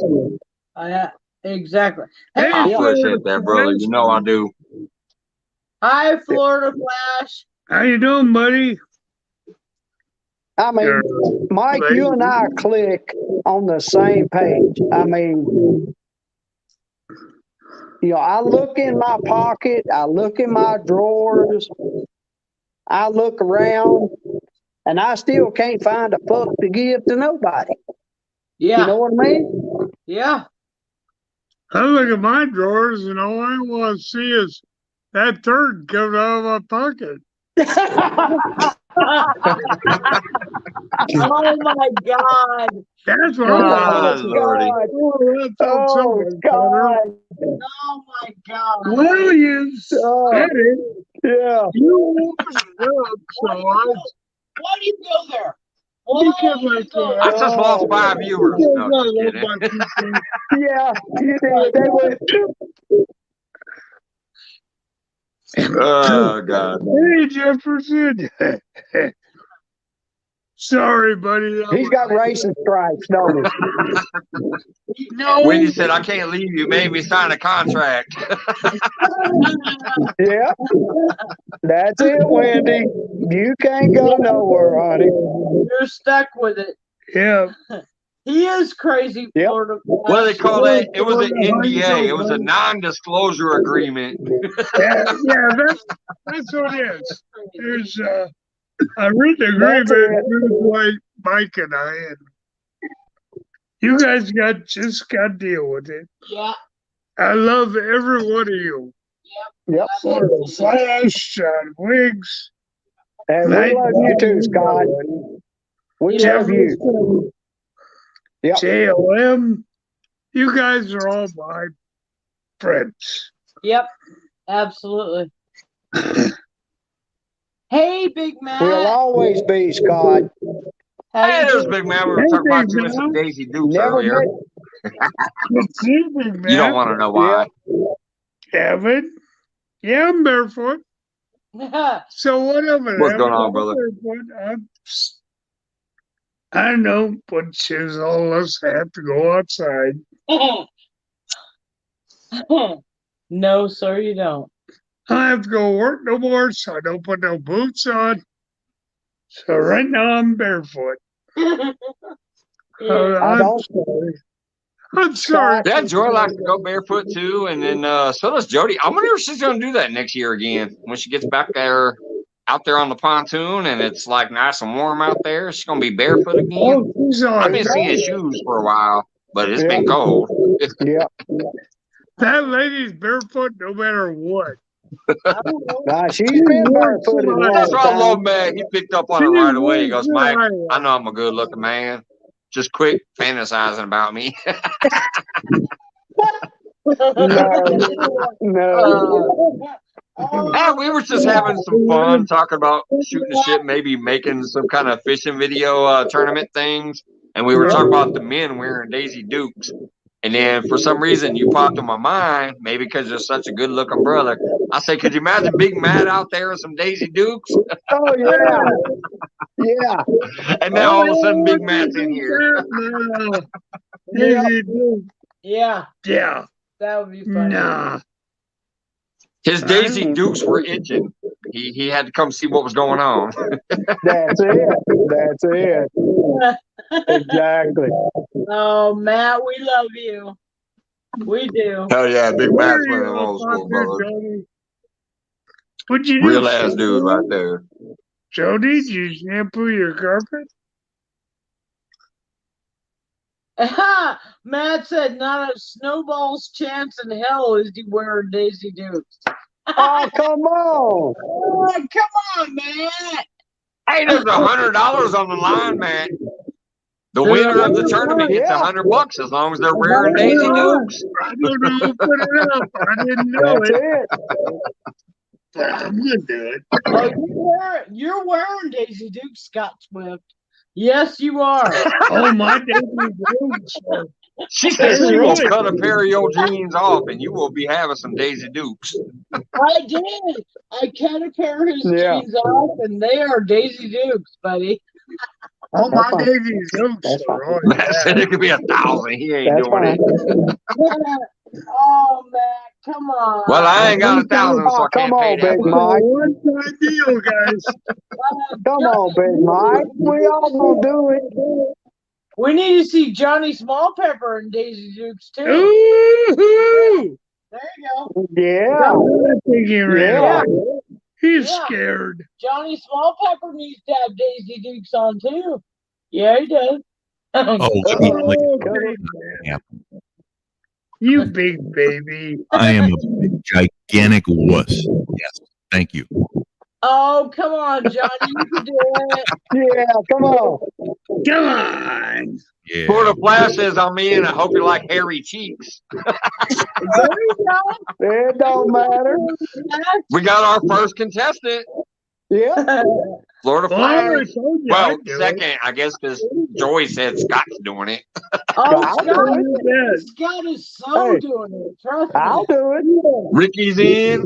Yeah, exactly. Hey, I appreciate that, brother. You know I do. Hi, Florida Flash. How you doing, buddy? I mean, Mike, you and I click on the same page. I mean, I look in my pocket, I look in my drawers, I look around, and I still can't find a fuck to give to nobody. Yeah. You know what I mean? Yeah. I look at my drawers and all I want to see is that turd coming out of my pocket. Oh my God. That's what God, Lordy. Oh, God. Oh my God. Well, you said it. Yeah. You opened it up, so Why do you go there? I just lost 5 viewers. No, just kidding. Yeah, you did. They went. Oh, God. Hey, Jefferson. Sorry, buddy. He's got racing stripes, don't he? No. Wendy said, I can't leave you. Made me sign a contract. Yeah. That's it, Wendy. You can't go nowhere, honey. You're stuck with it. Yeah. He is crazy, Florida. What do they call that? It was an NDA. It was a non-disclosure agreement. Yeah, that's what it is. There's a written agreement between Mike and I, and you guys just got to deal with it. Yeah. I love every one of you. Yep. Florida Flash, John Wiggs. And we love you too, Scott. We love you. Yep. JLM. You guys are all my friends. Yep. Absolutely. Hey, Big Man. We'll always be, Scott. Hey, there's Big Man. We were talking about you and some Daisy Dukes earlier. You don't want to know why. Kevin? Yeah, I'm barefoot. So whatever. What's going on, brother? I know, but shoes all of us have to go outside. No, sir, you don't. I have to go work no more, so I don't put no boots on. So right now I'm barefoot. I'm sorry. I'm sorry. Yeah, Joy likes to go barefoot too, and then so does Jody. I wonder if she's going to do that next year again when she gets back there, out there on the pontoon, and it's like nice and warm out there. She's going to be barefoot again. I've been seeing shoes for a while, but it's been cold. Yeah. That lady's barefoot no matter what. Nah, she's been barefooted. That's why I love man. He picked up on it right away. He goes, Mike, I know I'm a good looking man. Just quit fantasizing about me. No. We were just having some fun talking about shooting the shit, maybe making some kind of fishing video tournament things. And we were talking about the men wearing Daisy Dukes. And then for some reason you popped in my mind, maybe because you're such a good looking brother. I say, could you imagine Big Matt out there with some Daisy Dukes? Oh, yeah. Yeah. And now all of a sudden Big Matt's in here. Yeah. Yeah. That would be funny. Nah. His Daisy Dukes were itching. He had to come see what was going on. That's it. That's it. Exactly. Oh, Matt, we love you. We do. Hell yeah, big Where Matt's are one of you them all old school out there, brothers. Jody? What'd you do? Real ass dude right there. Jody, did you shampoo your carpet? Matt said, not a snowball's chance in hell is he wearing Daisy Dukes. Oh, come on. Oh, come on, Matt. Hey, there's $100 on the line, man. The winner of the tournament gets $100 as long as they're wearing Daisy Dukes. I don't know who put it up. I didn't know That's it. it. I'm gonna do it. Oh, you're wearing Daisy Dukes, Scott Swift. Yes, you are. Oh, my Daisy Dukes. She says she will cut a pair of your jeans off and you will be having some Daisy Dukes. I did. I cut a pair of his jeans off, and they are Daisy Dukes, buddy. Oh, my Daisy Dukes are always Matt said it could be 1,000. He ain't doing it. Oh, Matt, come on. Well, I ain't got 1,000, so I can't pay that. One-time deal, guys. Come on, Big Mike. We all gonna do it. We need to see Johnny Small Pepper and Daisy Dukes, too. Ooh-hoo! There you go. Yeah. He's scared. Johnny Small Pepper needs to have Daisy Dukes on, too. Yeah, he does. Yeah. You big baby. I am a big, gigantic wuss. Yes, thank you. Oh, come on, Johnny. You can do it. Yeah, come on. Come on. Yeah. Pour the flashes on me, and I hope you like hairy cheeks. There you go. It don't matter. We got our first contestant. Yeah. Florida Flyers. Well, I'd do second, I guess, because Joey said Scott's doing it. Oh, it. Scott is so doing it. Trust me. I'll do it. Ricky's in.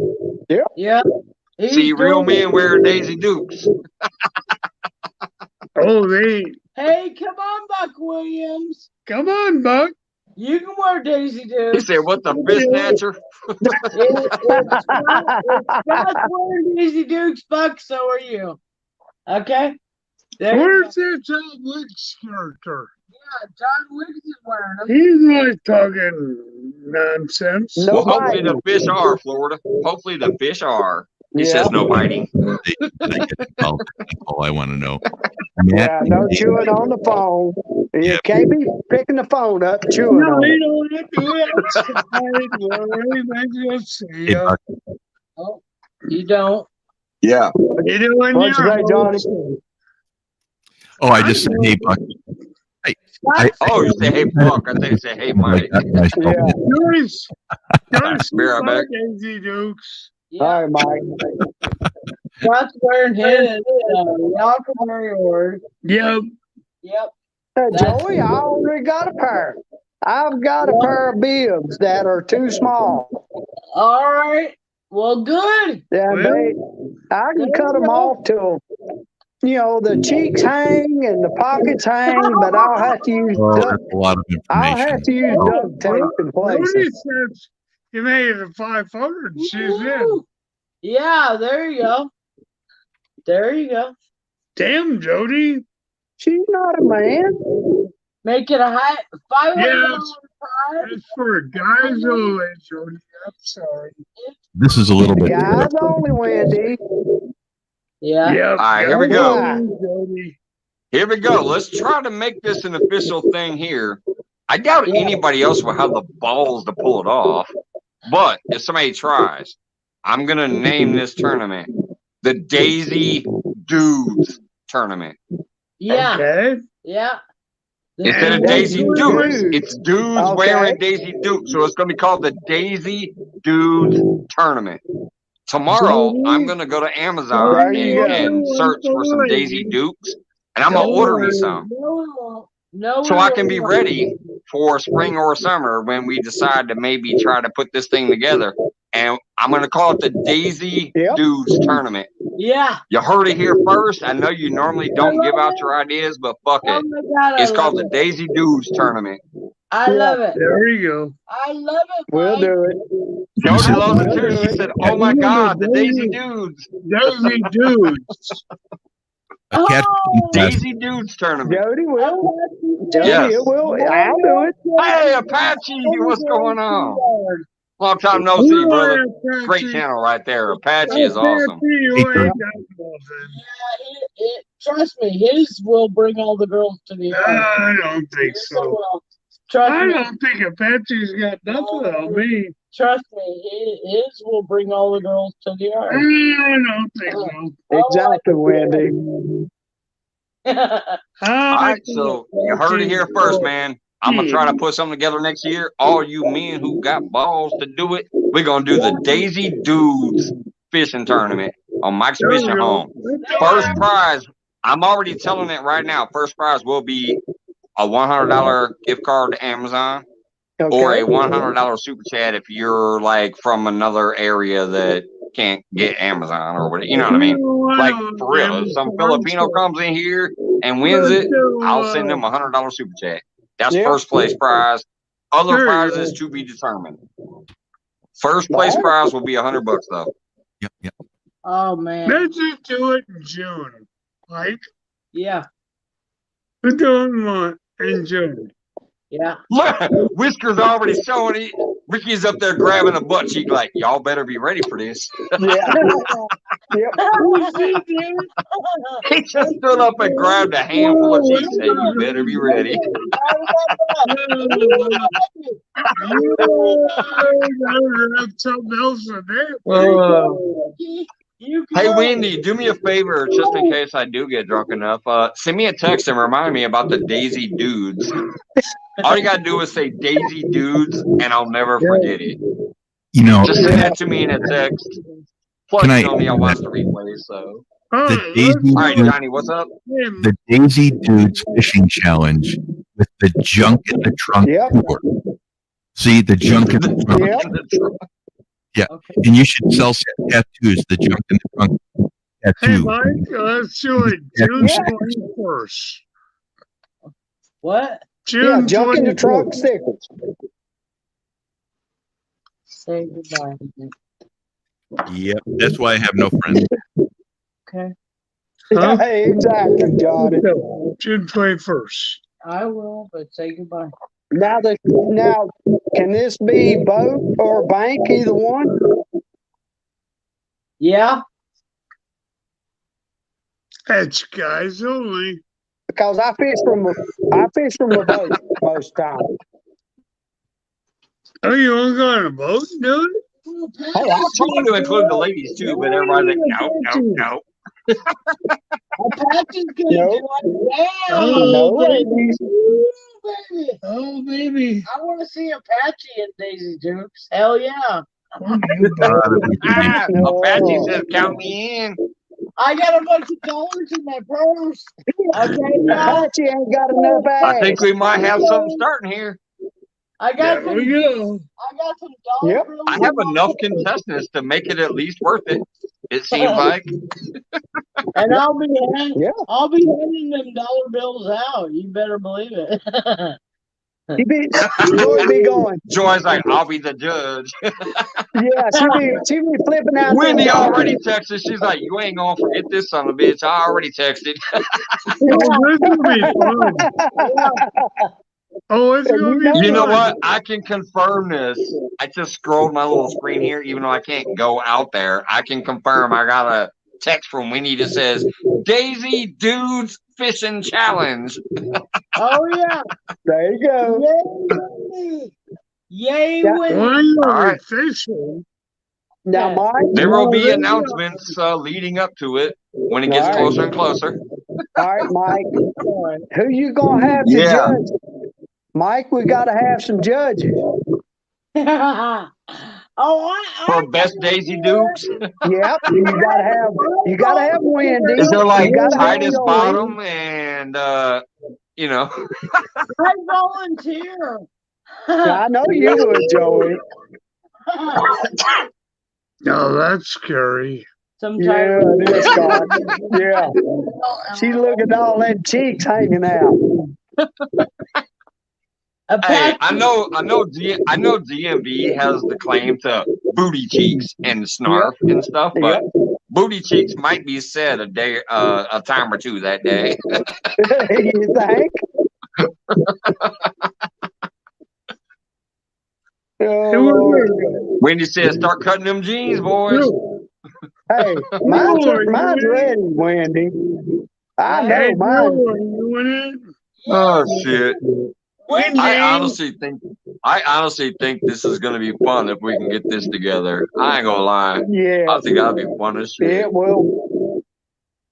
Yeah. See, real men wearing Daisy Dukes. Oh, they. Hey, come on, Buck Williams. Come on, Buck. You can wear Daisy He Dukes. said, what the fish snatcher? If Scott's wearing Daisy Dukes, Buck, so are you. Okay? Where's that John Wicks character? Yeah, John Wicks is wearing them. He's not talking nonsense. Well, hopefully the fish are, Florida. Hopefully the fish are. He says no biting. That's all I want to know. Yeah, no chewing on the phone. You can't be picking the phone up, chewing on it. You don't have to do it. Oh, you don't. Yeah. You doing What's that, Johnny? Oh, I just said, hey, Buck. Oh, you say, hey, Buck. I think you say, hey, Mike. Joyce. Joyce, Be right back. Daisy Dukes. All right, Mike. Scott's wearing his. Y'all can wear yours. Yep. Yep. Joey, I already got a pair. I've got a pair of bibs that are too small. All right. Well, good. Yeah, I can cut them off till, the cheeks hang and the pockets hang, but I'll have to use duct. A lot of information. I'll have to use duct tape in Nobody places. says you made it a 500. She's in. Yeah, there you go. There you go. Damn, Jody. She's not a man. Make it a high $500 Yes. prize. That's for guys only, Jody. I'm sorry. This is a little bit. Guys only, Wendy. Yeah. Yep. All right, here we go. Jody. Here we go. Let's try to make this an official thing here. I doubt anybody else will have the balls to pull it off. But if somebody tries, I'm going to name this tournament the Daisy Dudes Tournament. Yeah. Okay. Yeah. Instead of Daisy Dukes, it's dudes wearing Daisy Dukes. So it's going to be called the Daisy Dudes Tournament. Tomorrow, I'm going to go to Amazon and search for some Daisy Dukes, and I'm going to order me some. So I can be ready for spring or summer when we decide to maybe try to put this thing together. And I'm going to call it the Daisy Dudes Tournament. Yeah. You heard it here first. I know you normally don't give out your ideas, but fuck it. It's called the Daisy Dudes Tournament. I love it. There you go. I love it. We'll Mike. do it. Jody loves it too. She said, "Oh my God, the Daisy Dudes." Daisy Dudes. A cat Daisy Dudes tournament. Jody will. Jody, Yes. it will. I'll do it. Hey, Apache, what's going on? Long time no see, brother. Great channel right there. Apache is awesome. Trust me, his will bring all the girls to the yard. I don't think so. Trust me. I don't think Apache's got nothing on me. Trust me, his will bring all the girls to the yard. I don't think so. Exactly, Wendy. All right, so you heard it here first, man. I'm going to try to put something together next year. All you men who got balls to do it, we're going to do the Daisy Dudes fishing tournament on Mike's Fishing Home. First prize, I'm already telling it right now. First prize will be a $100 gift card to Amazon or a $100 super chat if you're like from another area that can't get Amazon or whatever. You know what I mean? Like for real, if some Filipino comes in here and wins it, I'll send them a $100 super chat. That's first place prize. Other prizes to be determined. First place prize will be $100 though. Yep. Oh man. Let's just do it in June. Like? Yeah. Who don't want in June? Yeah. Whisker's already showing it. Ricky's up there grabbing a butt cheek like, y'all better be ready for this. He just stood up and grabbed a handful of cheeks and said, you better be ready. Hey, Wendy, do me a favor, just in case I do get drunk enough. Send me a text and remind me about the Daisy Dudes. All you gotta do is say Daisy Dudes, and I'll never forget it. You know, just send that to me in a text. Plus, you know me, I watch the replays, so. The Daisy all right, Johnny, what's up? The Daisy Dudes fishing challenge with the junk in the trunk tour. See, the junk in the trunk. Yeah, and you should sell tattoos, the junk in the trunk tattoo. Hey, Mike, let's do it June 21st. What? June junk in the trunk stickers. Say goodbye. Yep, that's why I have no friends. Okay. Huh? Hey, exactly, Johnny. June 21st. I will, but say goodbye. Now, can this be boat or bank, either one? Yeah. That's guys only. Because I fish from a boat most times. Oh, you want to go on a boat, dude? I was trying to include the ladies too, but everybody's like, no. Apache's gonna do it. Oh, baby. Baby. Oh, baby. I want to see Apache and Daisy Dukes. Hell yeah. Apache says, count me in. I got a bunch of dollars in my purse. Okay, Apache ain't got enough ass. I think we might have something starting here. I got some. Go. I got some dollars. I have enough contestants to make it at least worth it. It seems like. And I'll be handing them dollar bills out. You better believe it. Joy be going. Joy's like, I'll be the judge. Yeah, she be flipping out. Wendy already texted. She's like, you ain't gonna forget this son of a bitch. I already texted. Oh, it's gonna be You know what? I can confirm this. I just scrolled my little screen here, even though I can't go out there. I can confirm I got a text from Winnie that says Daisy Dudes Fishing Challenge. Oh yeah. There you go. Yay, Winnie. All right. Fishing. Now, Mike, there will be announcements leading up to it when it gets closer and closer. All right, Mike. Who you gonna have to judge? Mike, we gotta have some judges. For best Daisy Dukes. Yep, you gotta have Wendy. Is there like Titus Bottom and you know? I volunteer. I know you would, Joey. No, that's scary. Yeah, it is, God. Yeah. She's looking at all them cheeks hanging out. Hey, I know DMV has the claim to booty cheeks and snarf and stuff, but booty cheeks might be said a time or two that day. You think? Wendy said, "Start cutting them jeans, boys." Hey, mine's ready, Wendy. I know mine. Oh shit! I honestly think this is gonna be fun if we can get this together. I ain't gonna lie. Yeah, I think that'll be fun as shit. It will.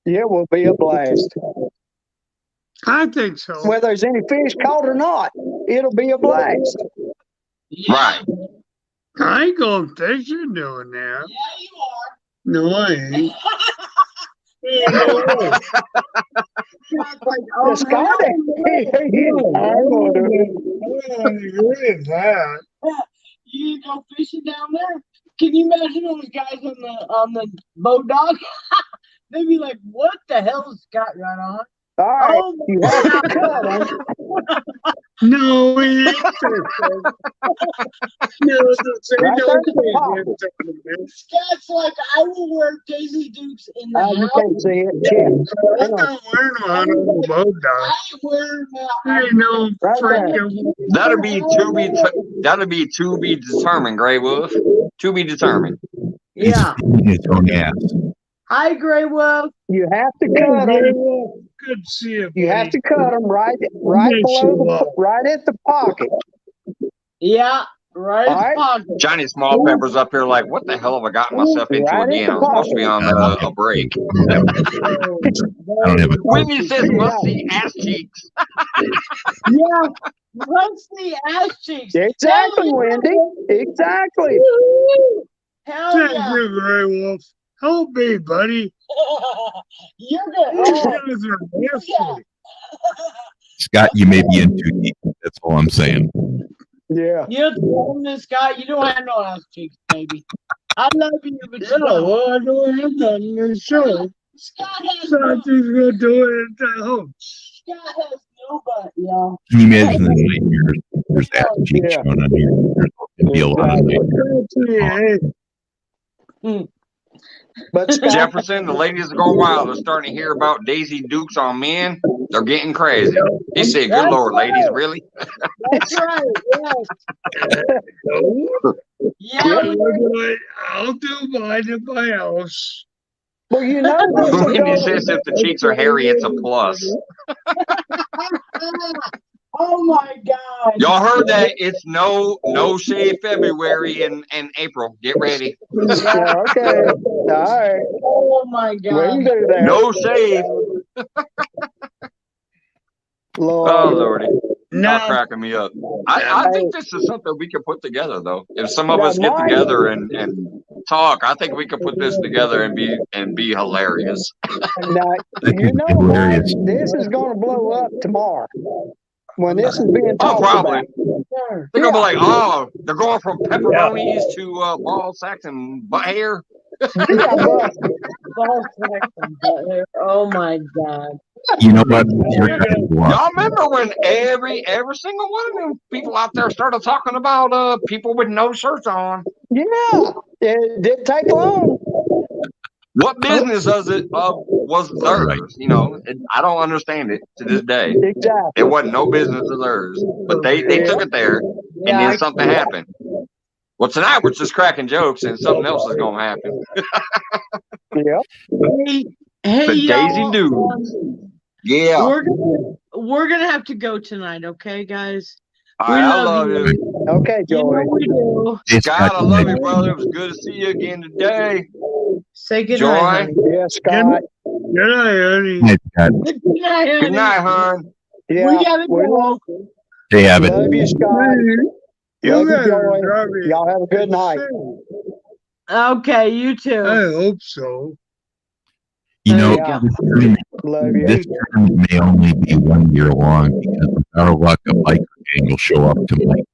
It will be a blast. I think so. Whether there's any fish caught or not, it'll be a blast. Right. I ain't gonna fishing doing that. Yeah, you are. No, I ain't. Scotty. You ain't go fishing down there? Can you imagine those guys on the boat dock? They'd be like, "What the hell is Scott got on?" All right, you have to cut them. No, we ain't fishing. Scott's like, "I will wear Daisy Dukes in the house." You can't see it. Check. I'm not wearing them on the boat dock. I ain't wearing them. Ain't no freaking. That'll be to be determined, Gray Wolf. To be determined. Yeah. His own ass. Hi, Gray Wolf. You have to cut them. Good to see you. You have to cut them right at the pocket. Yeah, right at the pocket. Johnny Small Pepper's up here like, what the hell have I gotten myself into again? I'm supposed to be on a break. I don't have a Whitney says, "Must see ass cheeks." Yeah, let's see ass cheeks. Exactly, Wendy. Exactly. Hell Thank yeah. you, Gray Wolf. Help me, buddy. You're good. These guys are nasty. Scott, you may be in too deep. That's all I'm saying. Yeah. You're telling this guy you don't have no ass cheeks, baby. I love you, but you don't. Well, I don't have nothing to show. Scott has Something's gonna do it at the house. Scott has no butt, y'all. Can you imagine the nightmares? There's that cheek showing on here. There's going to be a lot of nightmares. But Jefferson, the ladies are going wild. They're starting to hear about Daisy Dukes on men. They're getting crazy. He said, "Good Lord, ladies, really?" That's right. Yeah. I'll do mine at my house. Well, you know, Wendy says if the cheeks are hairy, it's a plus. Oh my God! Y'all heard that? It's no shave February and April. Get ready. Yeah, okay. All right. Oh my God! We can do that. No shave. Lord. Oh Lordy. No. Not cracking me up. I think this is something we could put together, though. If some of us get together and talk, I think we could put this together and be hilarious. Now, you know what? This is going to blow up tomorrow. When this is being talked probably. about. They're gonna be like, "Oh, they're going from pepperonis to ball sacks and butt hair." Oh my God! You know what? Y'all remember when every single one of them people out there started talking about people with no shirts on? Yeah, it didn't take long. What business was theirs? You know, I don't understand it to this day. Exactly. It wasn't no business of theirs, but they took it there, and then something happened. Well, tonight we're just cracking jokes, and something else is going to happen. Yeah. Hey, the Daisy Duke. Yeah. We're gonna have to go tonight, okay, guys? All right, I love you. Okay, Joey. We do. Scott, I love you, brother. It was good to see you again today. Say good Joy. night. Yeah, Scott. Good night, honey. Good night, honey. Good night, hon. Yeah, we gotta go. They have it. Love you, Scott. Love you, Joey. Y'all have a good night. Okay, you too. I hope so. You know, Yeah. this tournament may only be 1 year long because without luck, a biker gang will show up to Mike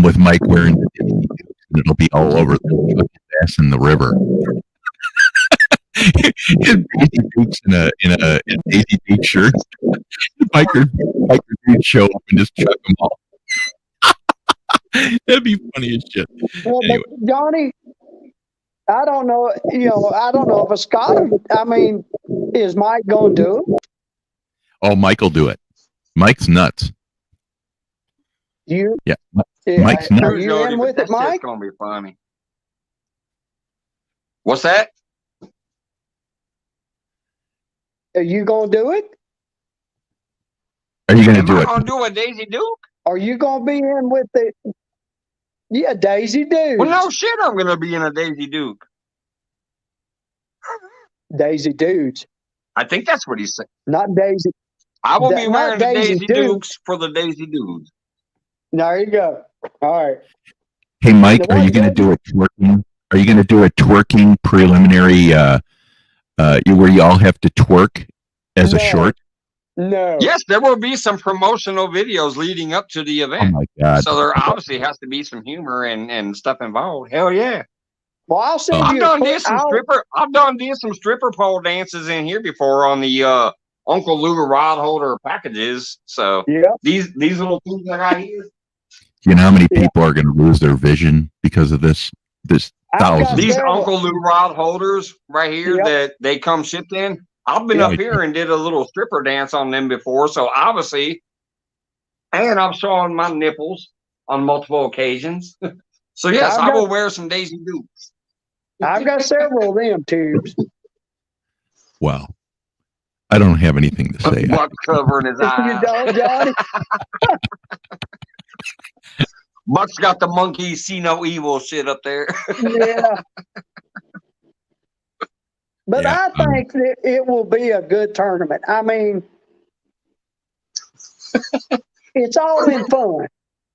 with Mike wearing the Daisy Dukes, and it'll be all over the ass in the river. Daisy Dukes in a Daisy Duke shirt. Biker dudes show up and just chuck them all. That'd be funny as shit. Well, Anyway. but Johnny, I don't know. I don't know if a Scott. I mean, is Mike going to do it? Oh, Mike will do it. Mike's nuts. You? Yeah. Mike's nuts. Are you in with it, Mike? It's gonna be funny. What's that? Are you going to do it? Are you going to do Am I it? gonna do a Daisy Duke? Are you going to be in with the? Yeah, Daisy Duke. Well, no shit. I'm gonna be in a Daisy Duke. Daisy Dudes. I think that's what he said. Not Daisy. I will be Not wearing the Daisy Daisy Dukes. Dukes for the Daisy Dudes. There you go. All right. Hey, Mike, The are you one going to good- do a twerking? Are you going to do a twerking preliminary where you all have to twerk as a No. short? No. Yes, there will be some promotional videos leading up to the Oh event. my God. So there obviously has to be some humor and stuff involved. Hell yeah. Well, I'll send I've you. done some stripper pole dances in here before on the Uncle Lou rod holder packages. So Yeah. these little things I got here. You know how many people are going to lose their vision because of this? There's I've got thousands. These several. Uncle Lou rod holders right here Yep. that they come shipped in. I've been Yep. up here and did a little stripper dance on them before. So obviously, and I'm showing my nipples on multiple occasions. So yes, I will wear some Daisy Dukes. I've got several of them tubes. Wow. I don't have anything to say. Buck covering his You eyes. don't, Johnny? Buck's got the monkey see no evil shit up there. Yeah. But Yeah, I think that it will be a good tournament. I mean, it's all in fun.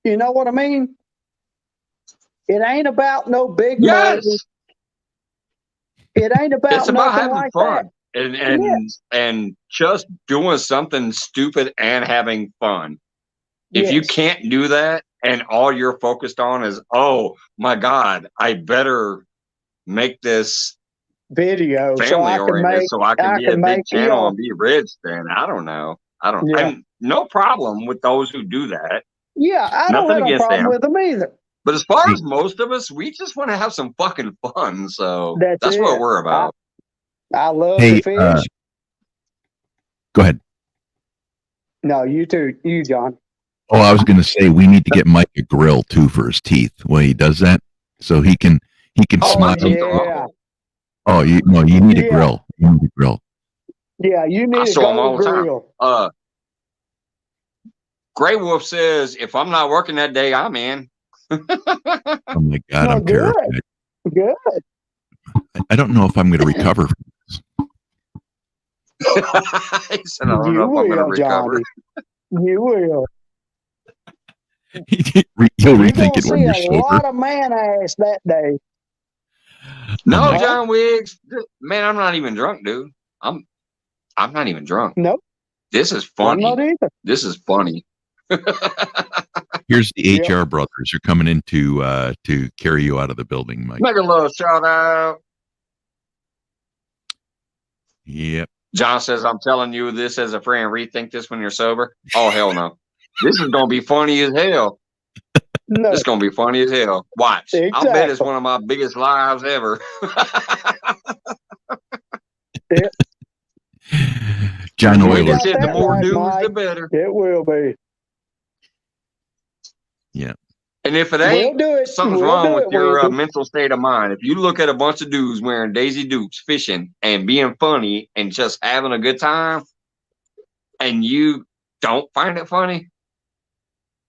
You know what I mean? It ain't about no big Yes. money. It ain't about It's about nothing having like fun that. and just doing something stupid and having fun. If you Yes. can't do that and all you're focused on is, oh my God, I better make this Video so family I can oriented make so I can be a big make channel and be rich, then I don't know. Yeah. And no problem with those who do that. Yeah, I don't Nothing have no against problem them. with them either. But as far as most of us, we just want to have some fucking fun. So That's what it. we're about. I love Hey, to fish. go ahead. No, you too. You, John. Oh, I was going to say we need to get Mike a grill too for his teeth when he does that, so he can Oh, my smile. teeth are yeah. awful. Oh, you need a Yeah. grill. You need a grill. Yeah, you I need to show them go all the time. grill. Grey Wolf says, if I'm not working that day, I'm in. Oh my God, No, I'm good. terrified. Good. I don't know if I'm going to recover. He said, I don't You know if I'm going to will, recover. Johnny. You will. You'll You're rethink gonna it when see you're a sober. lot of man ass that day. No, Oh my- John Wiggs. Man, I'm not even drunk, dude. I'm not even drunk. Nope, This is I'm funny. not either. This is funny. Here's the Yep. HR brothers are coming in to carry you out of the building, Mike. Make a little shout out. Yep. John says, I'm telling you this as a friend. Rethink this when you're sober. Oh, hell no. This is going to be funny as hell. No, This is going to be funny as hell. Watch. I'll bet it's Exactly. one of my biggest lives ever. John You Euler. got Said the that more right, news, Mike. the better. It will be. Yeah. And if it We'll ain't, do it. something's We'll wrong do with it, your Wendy. mental state of mind. If you look at a bunch of dudes wearing Daisy Dukes, fishing, and being funny and just having a good time, and you don't find it funny,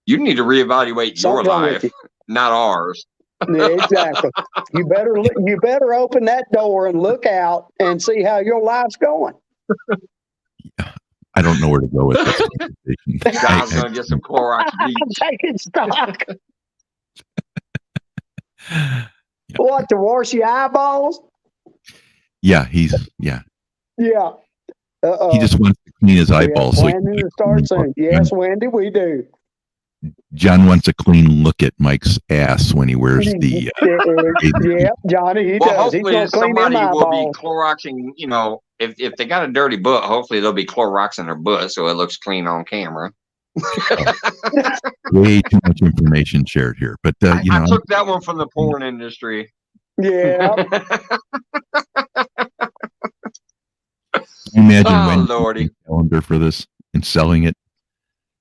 you need to reevaluate your Something's wrong with life, you. not ours. Yeah, exactly. You better open that door and look out and see how your life's going. I don't know where to go with this conversation. John's gonna get some Clorox bleach. I'm taking stock. What, to wash your eyeballs? Yeah, Yeah. he just wants to clean his We have eyeballs. So he planning can to start soon. Yes, Wendy, we do. John wants a clean look at Mike's ass when he wears the. Yeah, Johnny, he Well, does. He's hopefully gonna clean them somebody will be eyeballs. Cloroxing, you know, if they got a dirty butt, hopefully they'll be Cloroxing their butt so it looks clean on camera. Way too much information shared here, but you know, I took that one from the porn industry. Yeah. Imagine Lordy. calendar for this and selling it.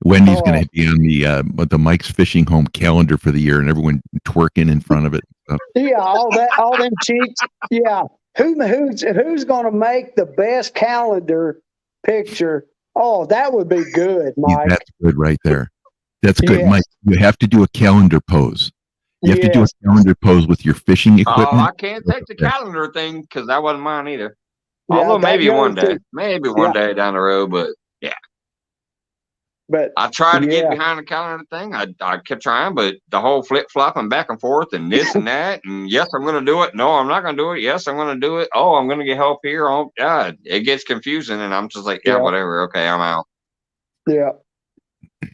Wendy's going to be on the Mike's Fishing Home calendar for the year, and everyone twerking in front of it. Yeah, all them cheeks. Yeah, who's going to make the best calendar picture? Oh, that would be good, Mike. That's good right there. That's good, Yes. Mike. You have to do a calendar pose. You have to do a calendar pose with your fishing equipment. Oh, I can't take the calendar thing because that wasn't mine either. Yeah, Although maybe that one goes day, to- maybe one day down the road, but yeah. But I tried to get behind the calendar thing. I kept trying, but the whole flip flopping back and forth and this and that, and yes, I'm going to do it. No, I'm not going to do it. Yes, I'm going to do it. Oh, I'm going to get help here. Oh, God, it gets confusing, and I'm just like, yeah, whatever. Okay, I'm out. Yeah.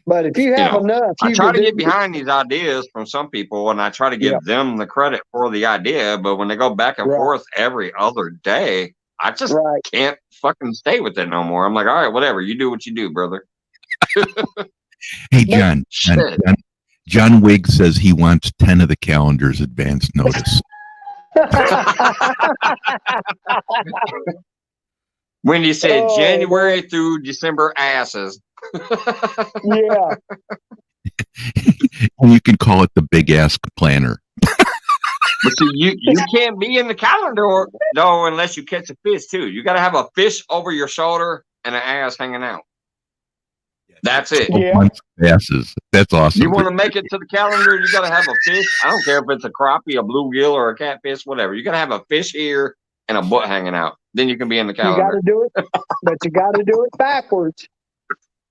But if you have enough, I you try can to do get behind these ideas from some people, and I try to give them the credit for the idea. But when they go back and forth every other day, I just can't fucking stay with it no more. I'm like, all right, whatever. You do what you do, brother. Hey, John Wiggs says he wants 10 of the calendars advance notice. When you said January through December asses. Yeah. And you can call it the big ass planner. But see, you can't be in the calendar though unless you catch a fish too. You got to have a fish over your shoulder and an ass hanging out. That's it. Asses. That's awesome. You want to make it to the calendar, you got to have a fish. I don't care if it's a crappie, a bluegill, or a catfish, whatever. You got to have a fish here and a butt hanging out. Then you can be in the calendar. You got to do it, but you got to do it backwards.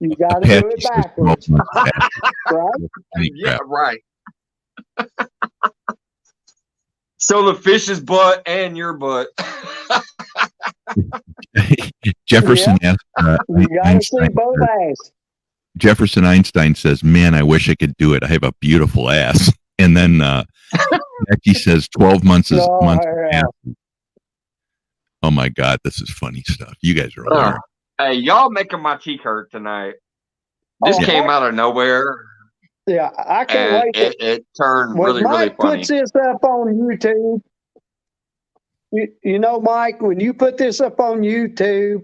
You got to do it backwards. Right? Yeah, right. So the fish's butt and your butt. Jefferson asked, you got to see both ass. Jefferson Einstein says, "Man, I wish I could do it. I have a beautiful ass." And then Becky says, 12 months is months. Oh my God, this is funny stuff. You guys are hilarious. Hey, y'all making my cheek hurt tonight. This came out of nowhere. Yeah, I can't wait. It turned when really, Mike really funny. puts this up on YouTube, you know, Mike, when you put this up on YouTube,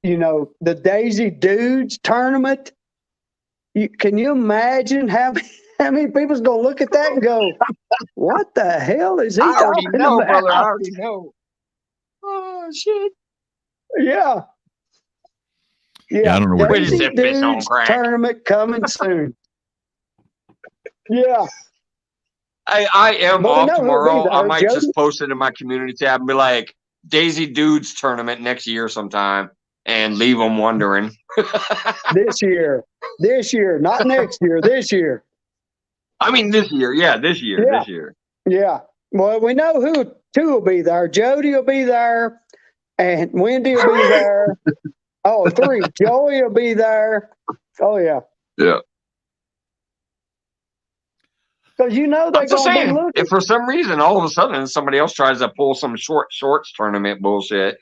you know, the Daisy Dudes tournament, can you imagine how many people's going to look at that and go, what the hell is he talking about? Brother, I already know. Oh, shit. Yeah. Yeah, I don't know where Daisy Dudes tournament coming soon. Yeah. I am But we off know who'll be tomorrow. there, I might Jody. just post it in my community tab and be like, Daisy Dudes tournament next year sometime and leave them wondering. This year, not next year, this year. I mean, this year. Yeah, this year. Yeah. This year. Yeah. Well, we know who two will be there. Jody will be there, and Wendy will be there. Oh, three. Joey will be there. Oh, yeah. Yeah. Because you know they're I'm just going to be saying, looking. if for some reason all of a sudden somebody else tries to pull some shorts tournament bullshit,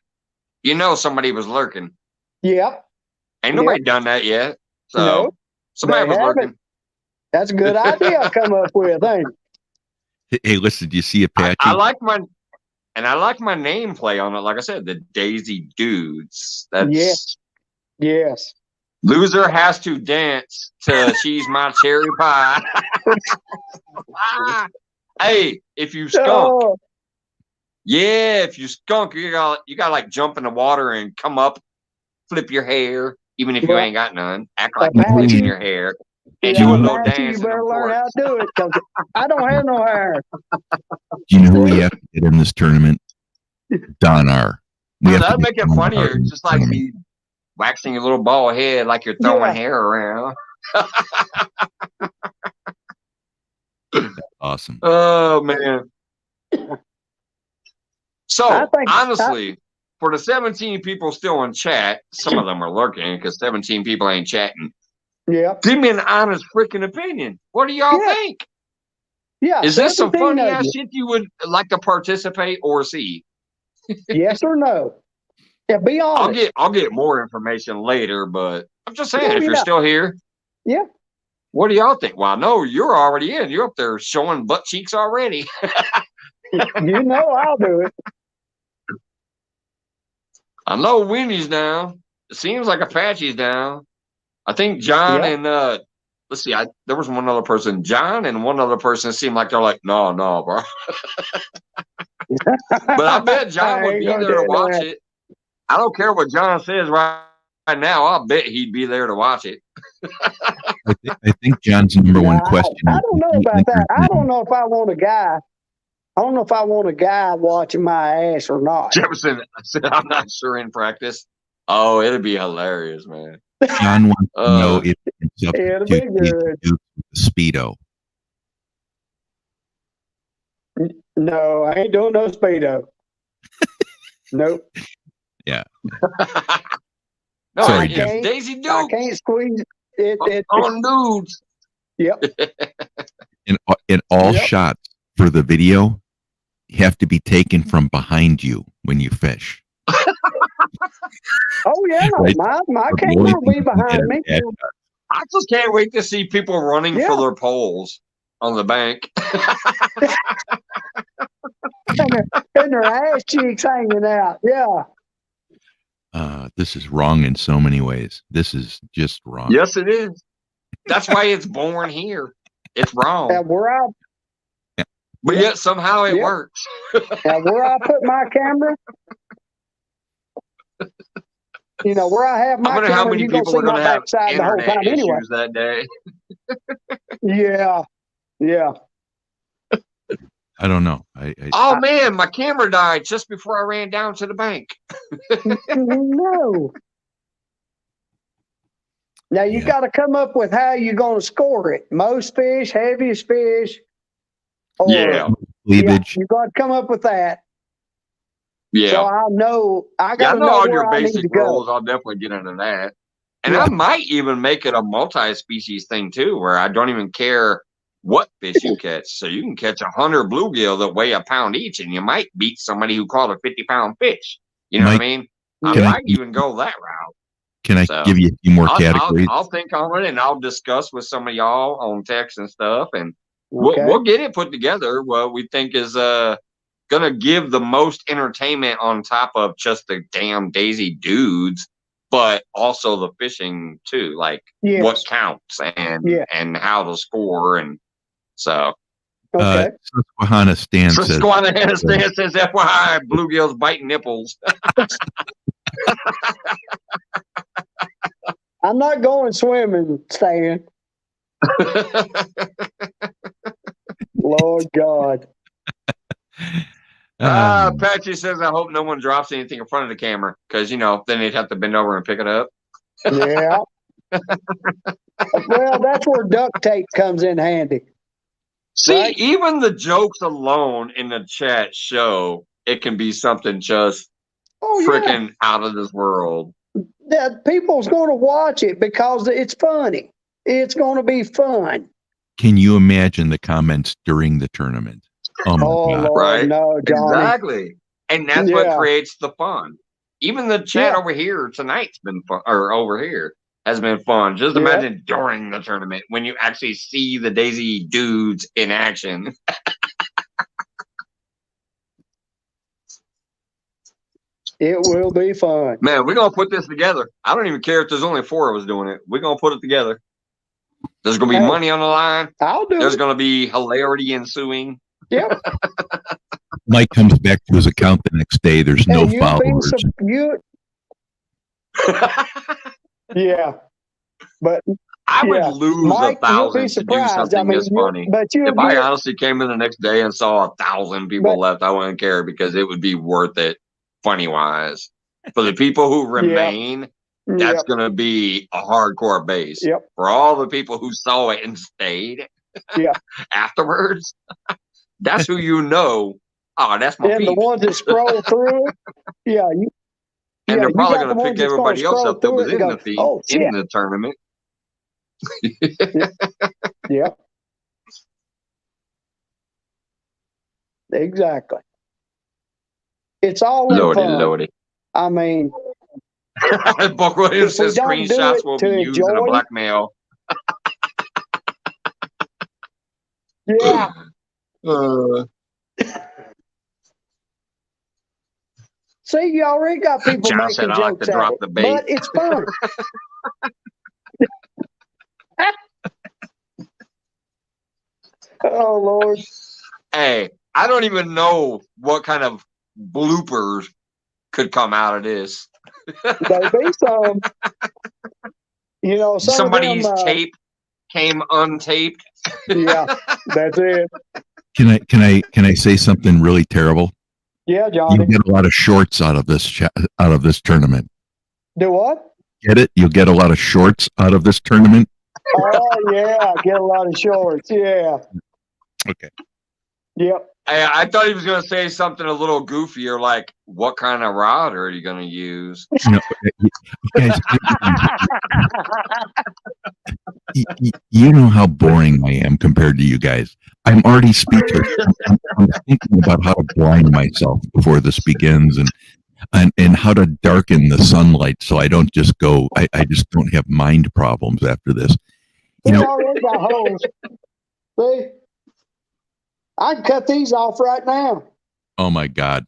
you know somebody was lurking. Yep. Ain't nobody done that yet. So No, somebody they was haven't. lurking. That's a good idea I come up with, ain't it? Hey, listen, do you see Apache? I like my name play on it. Like I said, the Daisy Dudes. That's Yes. Loser has to dance to She's My Cherry Pie. Hey, if you skunk, if you skunk, you got like jump in the water and come up, flip your hair, even if you ain't got none. Act like you're flipping your hair and do a little Apache, dance. you better learn how to do it because I don't have no hair. Do you know who we have to get in this tournament? Don R. That'd make it funnier. Just like me waxing your little bald head like you're throwing hair around. Awesome. Oh, man. So, honestly, for the 17 people still in chat, some of them are lurking because 17 people ain't chatting. Yeah. Give me an honest freaking opinion. What do y'all think? Yeah. Is this some 17 funny of ass you. shit you would like to participate or see? Yes or no? Yeah, be honest. I'll get more information later, but I'm just saying, Yeah, if you're yeah. still here, Yeah. what do y'all think? Well, I know you're already in. You're up there showing butt cheeks already. You know I'll do it. I know Winnie's down. It seems like Apache's down. I think John Yep. and let's see, there was one other person. John and one other person seemed like they're like, no, bro. But I bet John would be there to watch it. I don't care what John says right now. I'll bet he'd be there to watch it. I think John's number one question. I don't know about that. I don't know if I want a guy. I don't know if I want a guy watching my ass or not. Jefferson said, I'm not sure in practice. Oh, it'd be hilarious, man. John wants to know if you can it'll be good. substitute the Speedo. No, I ain't doing no Speedo. Nope. Yeah. No, Sorry, it's Daisy Duke. I can't squeeze it. On dudes. Yep. In all shots for the video, have to be taken from behind you when you fish. Oh yeah, Right. my camera will be behind me. I just can't wait to see people running for their poles on the bank. and their ass cheeks hanging out. Yeah. This is wrong in so many ways. This is just wrong. Yes, it is. That's why it's born here. It's wrong. And where I But yet somehow it works. and where I put my camera, where I have my I wonder camera, how many you gonna people see are going my to have backside the whole internet time anyway. issues that day. Yeah. Yeah. I don't know. Oh man, my camera died just before I ran down to the bank. No. Now you got to come up with how you're going to score it. Most fish, heaviest fish. Or, cleavage. You got to come up with that. Yeah. So I know I I got to know know all where your I need basic to go. rules. I'll definitely get into that. And I might even make it a multi-species thing too, where I don't even care what fish you catch. So you can catch 100 bluegill that weigh a pound each, and you might beat somebody who caught a 50-pound fish. You know what I mean? I might even go that route. Can I give you a few more categories? I'll think on it, and I'll discuss with some of y'all on text and stuff, and we'll get it put together. What we think is gonna give the most entertainment on top of just the damn Daisy dudes, but also the fishing too, like what counts and how to score, and so. Susquehanna Stan says. Susquehanna Stan says, FYI, bluegills biting nipples. I'm not going swimming, Stan. Lord God. Patchy says, I hope no one drops anything in front of the camera because, then they'd have to bend over and pick it up. Yeah. Well, that's where duct tape comes in handy. See, even the jokes alone in the chat show it can be something just freaking out of this world. That people's going to watch it because it's funny. It's going to be fun. Can you imagine the comments during the tournament? Oh my God. Lord, right? No, Johnny. Exactly. And that's what creates the fun. Even the chat over here tonight's been fun, or over here has been fun. Just imagine during the tournament when you actually see the Daisy dudes in action. It will be fun. Man, we're going to put this together. I don't even care if there's only 4 of us doing it. We're going to put it together. There's going to be money on the line. There's going to be hilarity ensuing. Yep. Mike comes back to his account the next day. There's no followers. Yeah. But I would lose Mike, 1,000 to do something this funny. If I honestly came in the next day and saw 1,000 people left, I wouldn't care because it would be worth it funny wise. For the people who remain, that's going to be a hardcore base. Yep. For all the people who saw it and stayed afterwards, that's who oh, that's my people. And the ones that scroll through it, and they're probably going to pick everybody else up that was in the feed, in the tournament. Yeah. Exactly. It's all in fun. Lordy. I mean, Buck Williams if we says don't do screenshots it will to be used in a enjoy, blackmail. yeah. See, you already got people John said, making I like to jokes at drop it, the bait. but it's fun. Oh, Lord. Hey, I don't even know what kind of bloopers could come out of this. There be some. You know, some Somebody's of them, tape came untaped. Yeah, that's it. Can I say something really terrible? Yeah, You Johnny. get a lot of shorts out of this tournament. Do what? Get it? You'll get a lot of shorts out of this tournament. Oh, yeah, get a lot of shorts. Yeah. Okay. Yep. I thought he was going to say something a little goofier, like, what kind of rod are you going to use? You guys, you know how boring I am compared to you guys. I'm already speechless. I'm thinking about how to blind myself before this begins and how to darken the sunlight so I don't just go, I just don't have mind problems after this. You know, already got holes. See? I can cut these off right now. oh my God.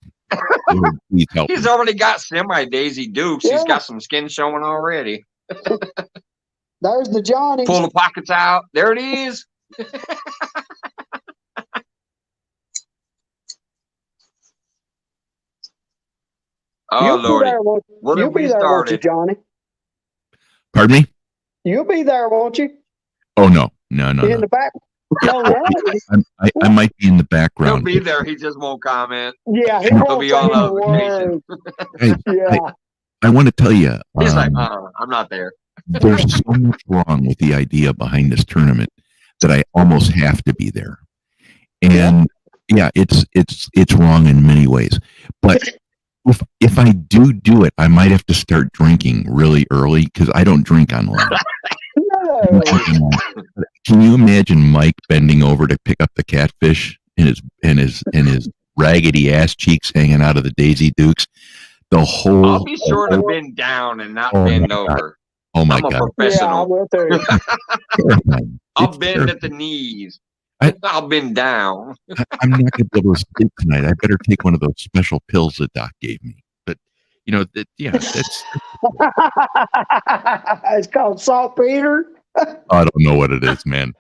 Lord, please help He's me. already got semi-Daisy Dukes. Yeah. He's got some skin showing already. There's the Johnny. Pull the pockets out. There it is. Oh, You'll be Lordy. there, won't you? What You'll have be we there, won't you, started? Johnny? Pardon me? You'll be there, won't you? Oh, no. No. In the back. No, I might be in the He'll background. be there. He just won't comment. Yeah, he He'll won't be say on a notification. word. Hey, Yeah. I want to tell you, He's like, I'm not there. there's so much wrong with the idea behind this tournament that I almost have to be there. And yeah, it's wrong in many ways. But if I do it, I might have to start drinking really early because I don't drink online. No. Can you imagine Mike bending over to pick up the catfish and his raggedy ass cheeks hanging out of the Daisy Dukes? The whole I'll be sure to bend down and not Oh my bend God. over. Oh my I'm a God. professional. Terrifying. I'll It's bend terrifying. at the knees. I- I'll bend down. I'm not going to be able to sleep tonight. I better take one of those special pills that Doc gave me. But you know, that's It's called saltpeter. I don't know what it is, man.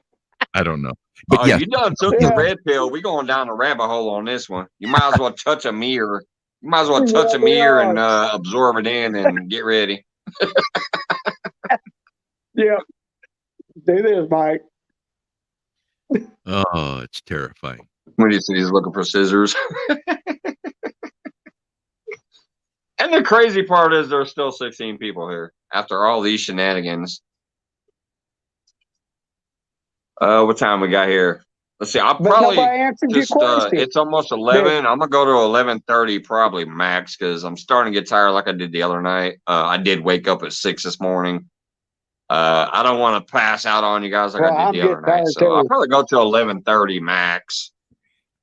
I don't know. But Oh, yeah, you done took the red pill. We going down the rabbit hole on this one. You might as well touch a mirror. You might as well touch a mirror and absorb it in and get ready. Yeah. Do this, Mike. oh, it's terrifying. When you see he's looking for scissors. And the crazy part is there's still 16 people here after all these shenanigans. What time we got here? Let's see. I'll But probably nobody answered your just question. it's almost 11. I'm gonna go to 11:30 probably max because I'm starting to get tired like I did the other night. I did wake up at 6 this morning. I don't want to pass out on you guys like Well, I I'm did the other getting night. tired, So I'll too. probably go to 11:30 max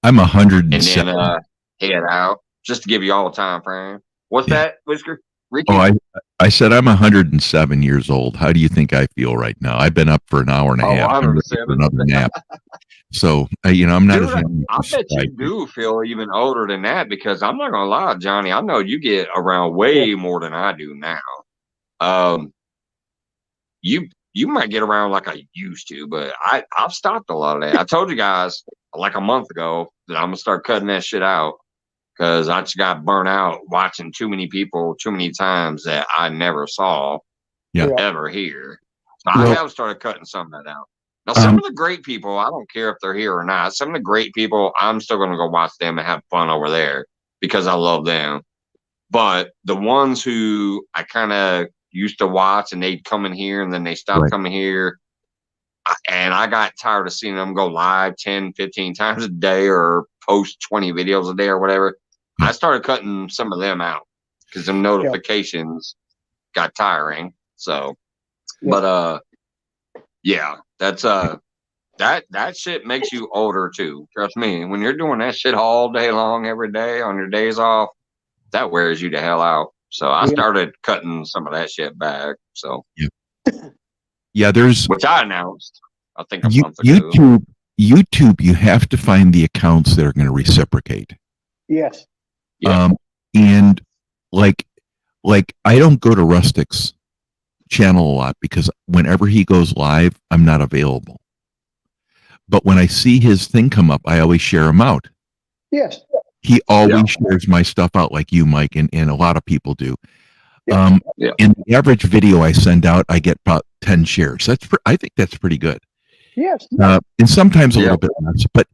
I'm and 107. then head out just to give you all the time frame. What's Yeah. that, Whisker? Ricky? Oh, I said I'm 107 years old. How do you think I feel right now? I've been up for an hour and a half. I'm ready for 107. another nap. So you know, I'm not Dude, as young. I as bet you I- do feel even older than that because I'm not gonna lie, Johnny. I know you get around way more than I do now. You might get around like I used to, but I've stopped a lot of that. I told you guys like a month ago that I'm gonna start cutting that shit out because I just got burnt out watching too many people too many times that I never saw ever here. So I have started cutting some of that out. Now, some of the great people, I don't care if they're here or not. Some of the great people, I'm still going to go watch them and have fun over there because I love them. But the ones who I kind of used to watch and they'd come in here and then they stopped coming here. And I got tired of seeing them go live 10, 15 times a day or post 20 videos a day or whatever. I started cutting some of them out because the notifications got tiring. So, but yeah, that's that shit makes you older too. Trust me. When you're doing that shit all day long, every day on your days off, that wears you the hell out. So I started cutting some of that shit back. So yeah, there's which I announced. I think a month ago. YouTube, you have to find the accounts that are going to reciprocate. Yes. And like I don't go to Rustic's channel a lot because whenever he goes live, I'm not available. But when I see his thing come up, I always share him out. Yes. He always shares my stuff out like you, Mike, and a lot of people do. In the average video I send out, I get about 10 shares. I think that's pretty good. Yes. And sometimes a little bit less. But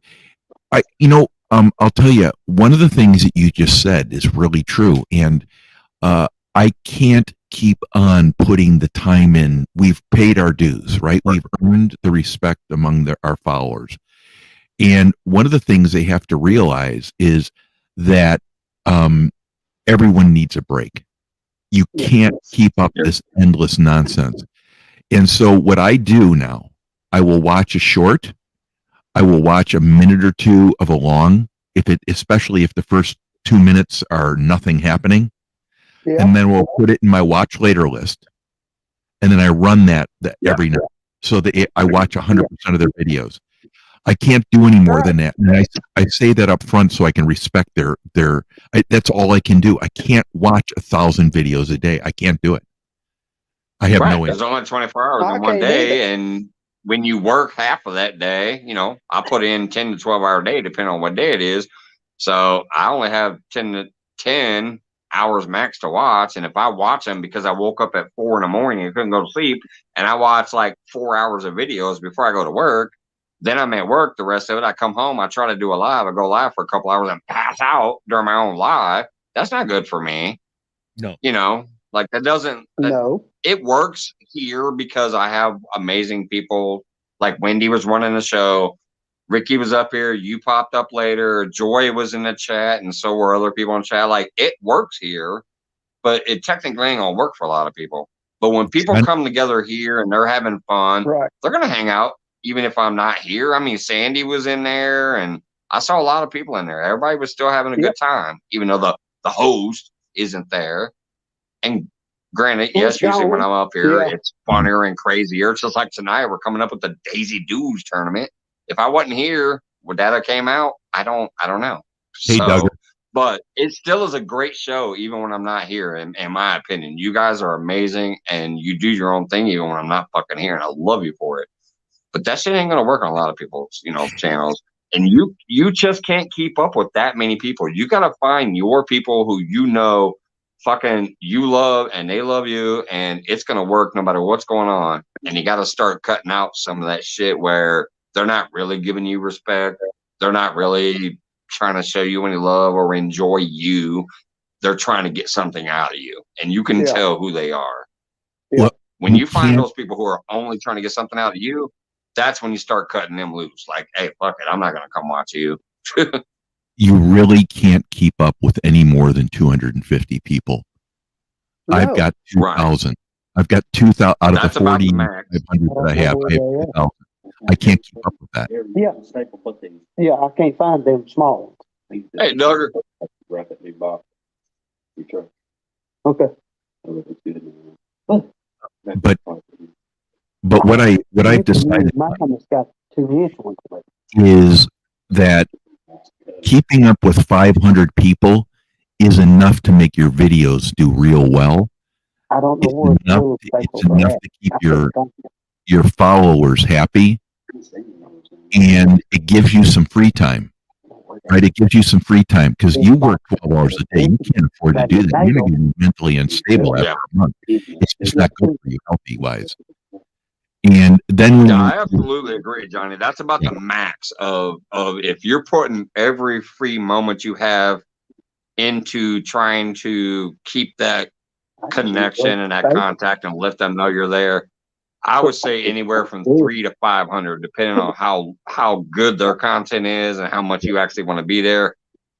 I'll tell you, one of the things that you just said is really true. And I can't keep on putting the time in. We've paid our dues, right? We've earned the respect among our followers. And one of the things they have to realize is that everyone needs a break. You can't keep up this endless nonsense. And so what I do now, I will watch a short. I will watch a minute or two of a long, especially if the first 2 minutes are nothing happening. And then we'll put it in my watch later list. And then I run that every night. So that I watch 100% of their videos. I can't do any more than that. And I say that up front so I can respect that's all I can do. I can't watch 1,000 videos a day. I can't do it. I have no way. There's only 24 hours in one day. And when you work half of that day, I put in 10 to 12 hour day, depending on what day it is. So I only have 10 hours max to watch. And if I watch them because I woke up at 4 in the morning and couldn't go to sleep, and I watch like 4 hours of videos before I go to work, then I'm at work the rest of it. I come home, I try to do a live, I go live for a couple hours and pass out during my own live. That's not good for me. No. Like that doesn't, it works here because I have amazing people. Like Wendy was running the show. Ricky was up here. You popped up later. Joy was in the chat. And so were other people in chat. Like it works here, but it technically ain't gonna work for a lot of people. But when people come together here and they're having fun, they're going to hang out. Even if I'm not here. I mean, Sandy was in there and I saw a lot of people in there. Everybody was still having a good time, even though the host isn't there. And granted, yes, usually when I'm up here, it's funnier and crazier. It's just like tonight, we're coming up with the Daisy Doos tournament. If I wasn't here, would that have came out? I don't know. Hey, Doug. But it still is a great show, even when I'm not here, in my opinion. You guys are amazing and you do your own thing even when I'm not fucking here, and I love you for it. But that shit ain't gonna work on a lot of people's, channels. And you just can't keep up with that many people. You gotta find your people who fucking you love and they love you, and it's gonna work no matter what's going on. And you gotta start cutting out some of that shit where they're not really giving you respect. They're not really trying to show you any love or enjoy you. They're trying to get something out of you. And you can tell who they are. When you find those people who are only trying to get something out of you, that's when you start cutting them loose. Like, hey, fuck it, I'm not going to come watch you. You really can't keep up with any more than 250 people. No. I've got 2,000. I've got 2,000 out of the 4,500 that I have. I have 2,000. I can't keep up with that. Yeah, I can't find them small ones. Hey, Doug. Okay. But what I've decided is that keeping up with 500 people is enough to make your videos do real well. I don't know. It's enough to keep your followers happy, and it gives you some free time. Right, it gives you some free time because you work 12 hours a day. You can't afford to do that. You're going to be mentally unstable after a month. It's just not good for you healthy wise. And then I absolutely agree, Johnny. That's about the max of if you're putting every free moment you have into trying to keep that connection and that contact and let them know you're there. I would say anywhere from 300 to 500, depending on how good their content is and how much you actually want to be there.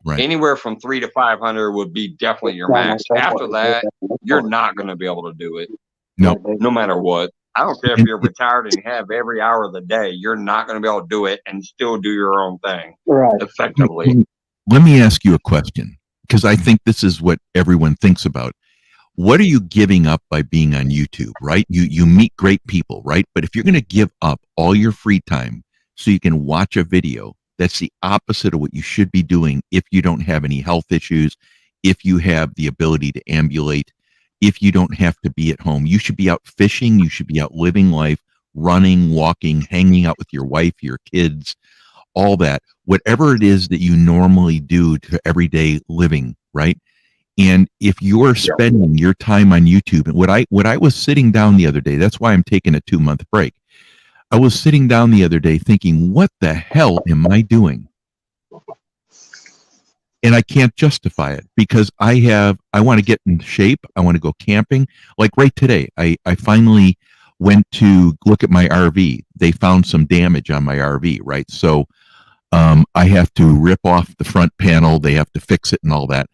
Right. Anywhere from 300 to 500 would be definitely your max. After that, you're not going to be able to do it. No matter what. I don't care if you're retired and you have every hour of the day. You're not going to be able to do it and still do your own thing effectively. Let me ask you a question, because I think this is what everyone thinks about. what are you giving up by being on YouTube, right? You meet great people, right? But if you're going to give up all your free time so you can watch a video, that's the opposite of what you should be doing if you don't have any health issues, if you have the ability to ambulate, if you don't have to be at home. You should be out fishing, you should be out living life, running, walking, hanging out with your wife, your kids, all that. Whatever it is that you normally do to everyday living, right? And if you're spending your time on YouTube, and what I was sitting down the other day, that's why I'm taking a 2-month break. I was sitting down the other day thinking, what the hell am I doing? And I can't justify it because I want to get in shape. I want to go camping. Like right today, I finally went to look at my RV. They found some damage on my RV, right? So I have to rip off the front panel. They have to fix it and all that.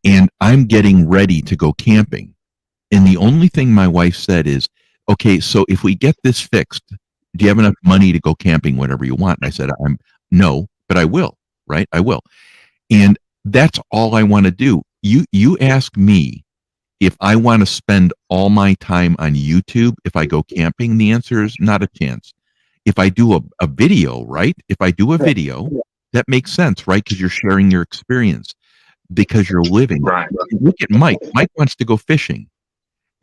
And I'm getting ready to go camping. And the only thing my wife said is, okay, so if we get this fixed, do you have enough money to go camping whenever you want? And I said, no, but I will, right? I will. And that's all I want to do. You ask me if I want to spend all my time on YouTube if I go camping, the answer is not a chance. If I do a video, right? If I do a video, that makes sense, right? Because you're sharing your experience. Because you're living. Right. Look at Mike. Mike wants to go fishing.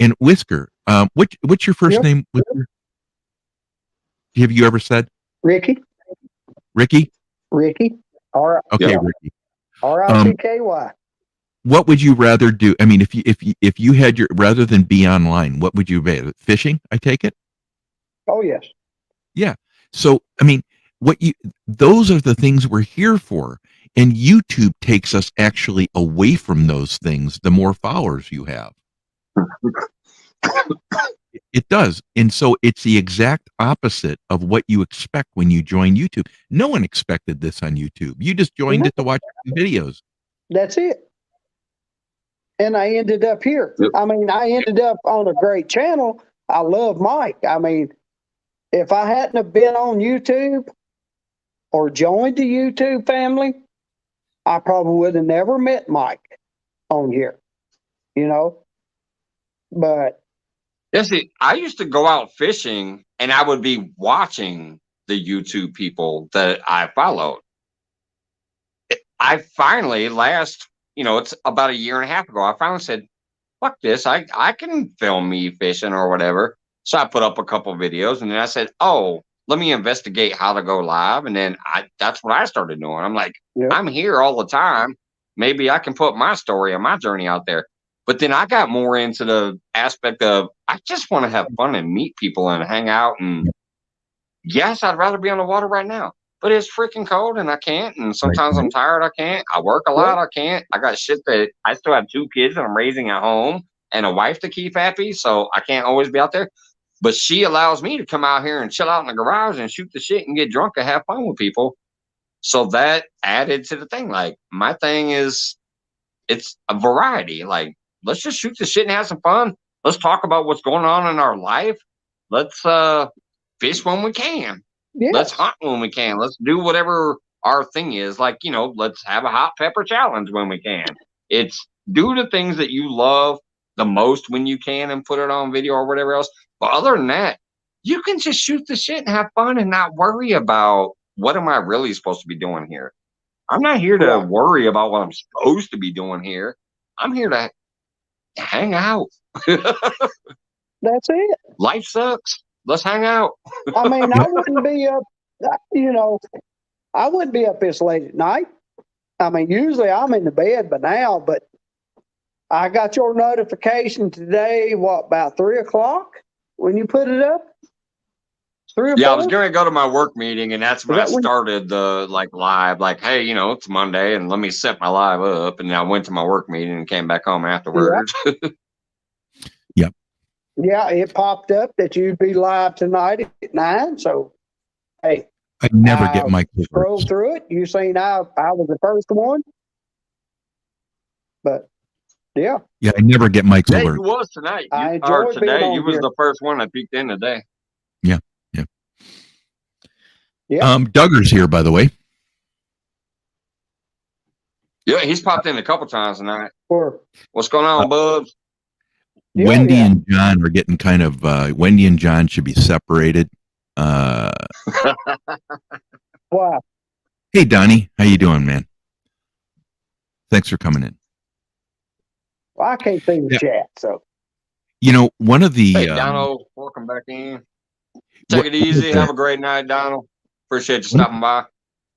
And Whisker, what's your first name, Whisker? Have you ever said? Ricky. Ricky? Ricky. Okay, Ricky. R-I-C-K-Y. What would you rather do? I mean, if you had your, rather than be online, what would you rather? Fishing, I take it? Oh, yes. Yeah. So, I mean, those are the things we're here for. And YouTube takes us actually away from those things the more followers you have. It does. And so it's the exact opposite of what you expect when you join YouTube. No one expected this on YouTube. You just joined it to watch videos. That's it. And I ended up here. I mean, I ended up on a great channel. I love Mike. I mean, if I hadn't have been on YouTube or joined the YouTube family, I probably would have never met Mike on here, you know. But see, I used to go out fishing and I would be watching the YouTube people that I followed. I finally it's about a year and a half ago, I finally said, fuck this, I can film me fishing or whatever. So I put up a couple videos and then I said, oh, let me investigate how to go live. And then that's what I started doing. I'm like, I'm here all the time. Maybe I can put my story and my journey out there. But then I got more into the aspect of, I just want to have fun and meet people and hang out. And yes, I'd rather be on the water right now, but it's freaking cold and I can't. And sometimes I'm tired. I can't. I work a lot. I can't. I got shit that I still have 2 kids that I'm raising at home and a wife to keep happy. So I can't always be out there. But she allows me to come out here and chill out in the garage and shoot the shit and get drunk and have fun with people. So that added to the thing. Like, my thing is, it's a variety. Like, let's just shoot the shit and have some fun. Let's talk about what's going on in our life. Let's fish when we can. Yes. Let's hunt when we can. Let's do whatever our thing is. Like, let's have a hot pepper challenge when we can. It's do the things that you love the most when you can and put it on video or whatever else. But other than that, you can just shoot the shit and have fun and not worry about what am I really supposed to be doing here. I'm not here to worry about what I'm supposed to be doing here. I'm here to hang out. That's it. Life sucks. Let's hang out. I mean, I wouldn't be up, I wouldn't be up this late at night. I mean, usually I'm in the bed by now, but I got your notification today, about 3 o'clock when you put it up? 3 or 4? I was going to go to my work meeting, and that's when I started the live. Like, hey, it's Monday, and let me set my live up. And I went to my work meeting and came back home afterwards. Yep. Yeah, it popped up that you'd be live tonight at 9. So, hey, I never get my scroll through it. You seen I was the first one, but yeah, I never get Mike's alert. You was tonight. I enjoyed today. You was the first one that peeked in today. Yeah. Duggar's here, by the way. Yeah, he's popped in a couple times tonight. Sure. What's going on, Bubs? Wendy and John are getting kind of. Wendy and John should be separated. Why? Hey, Donnie, how you doing, man? Thanks for coming in. Well, I can't see the chat, so. You know, one of the. Hey, Donald, welcome back in. Take it easy. Have a great night, Donald. Appreciate you stopping by.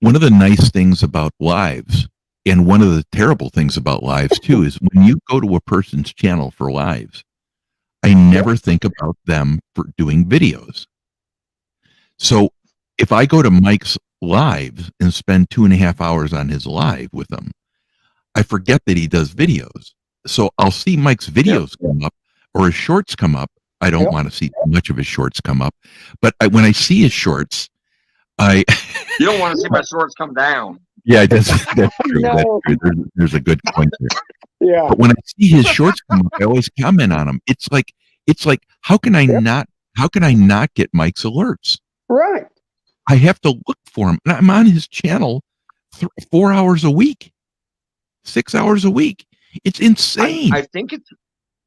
One of the nice things about lives, and one of the terrible things about lives too, is when you go to a person's channel for lives, I never think about them for doing videos. So if I go to Mike's lives and spend 2.5 hours on his live with him, I forget that he does videos. So I'll see Mike's videos come up or his shorts come up. I don't want to see much of his shorts come up, but when I see his shorts, you don't want to see my shorts come down. Yeah, that's true. No. That's true. There's a good point there. Yeah. But when I see his shorts come up, I always comment on them. It's like how can I not get Mike's alerts? Right. I have to look for him. And I'm on his channel 4 hours a week, 6 hours a week. It's insane. I think it's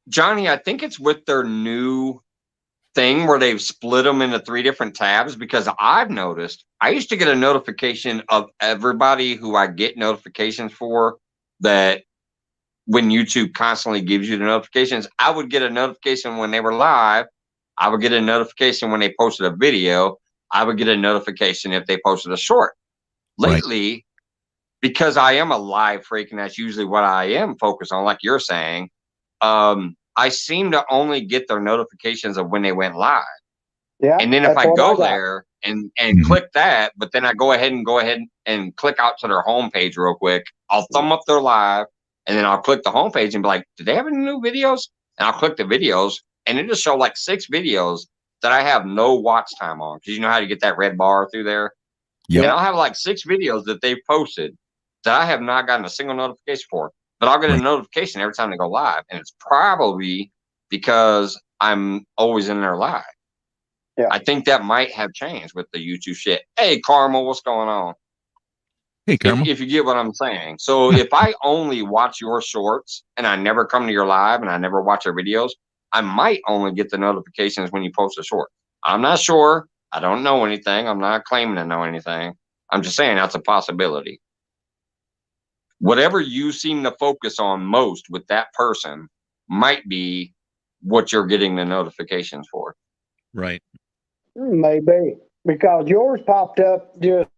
Johnny. I think it's with their new thing where they've split them into 3 different tabs, because I've noticed I used to get a notification of everybody who I get notifications for, that when YouTube constantly gives you the notifications, I would get a notification when they were live. I would get a notification when they posted a video. I would get a notification if they posted a short. Lately, because I am a live freak, and that's usually what I am focused on, like you're saying, I seem to only get their notifications of when they went live. Yeah. And then if I go there and click that, but then I go ahead and click out to their homepage real quick, I'll thumb up their live, and then I'll click the homepage and be like, did they have any new videos? And I'll click the videos, and it just show like 6 videos that I have no watch time on, because you know how to get that red bar through there. Yeah. And I'll have like 6 videos that they've posted that I have not gotten a single notification for, but I'll get a notification every time they go live, and it's probably because I'm always in there live. Yeah. I think that might have changed with the YouTube shit. Hey, Carmel, what's going on? Hey, Carmel. If you get what I'm saying. So if I only watch your shorts and I never come to your live and I never watch your videos, I might only get the notifications when you post a short. I'm not sure. I don't know anything. I'm not claiming to know anything. I'm just saying that's a possibility. Whatever you seem to focus on most with that person might be what you're getting the notifications for. Right. Maybe, because yours popped up just,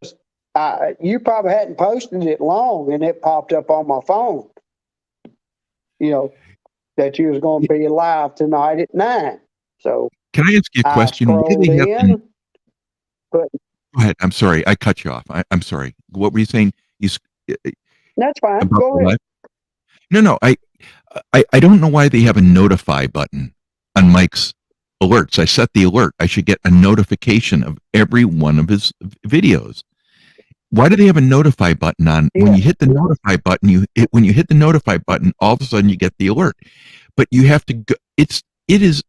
you probably hadn't posted it long, and it popped up on my phone, you know, that you was going to be live tonight at 9. So can I ask you a question? Go ahead. I'm sorry. I cut you off. I'm sorry. What were you saying? That's fine. Go ahead. No. I don't know why they have a notify button on Mike's alerts. I set the alert. I should get a notification of every one of his videos. Why do they have a notify button on? When you hit the notify button, when you hit the notify button, all of a sudden you get the alert. But you have to go. The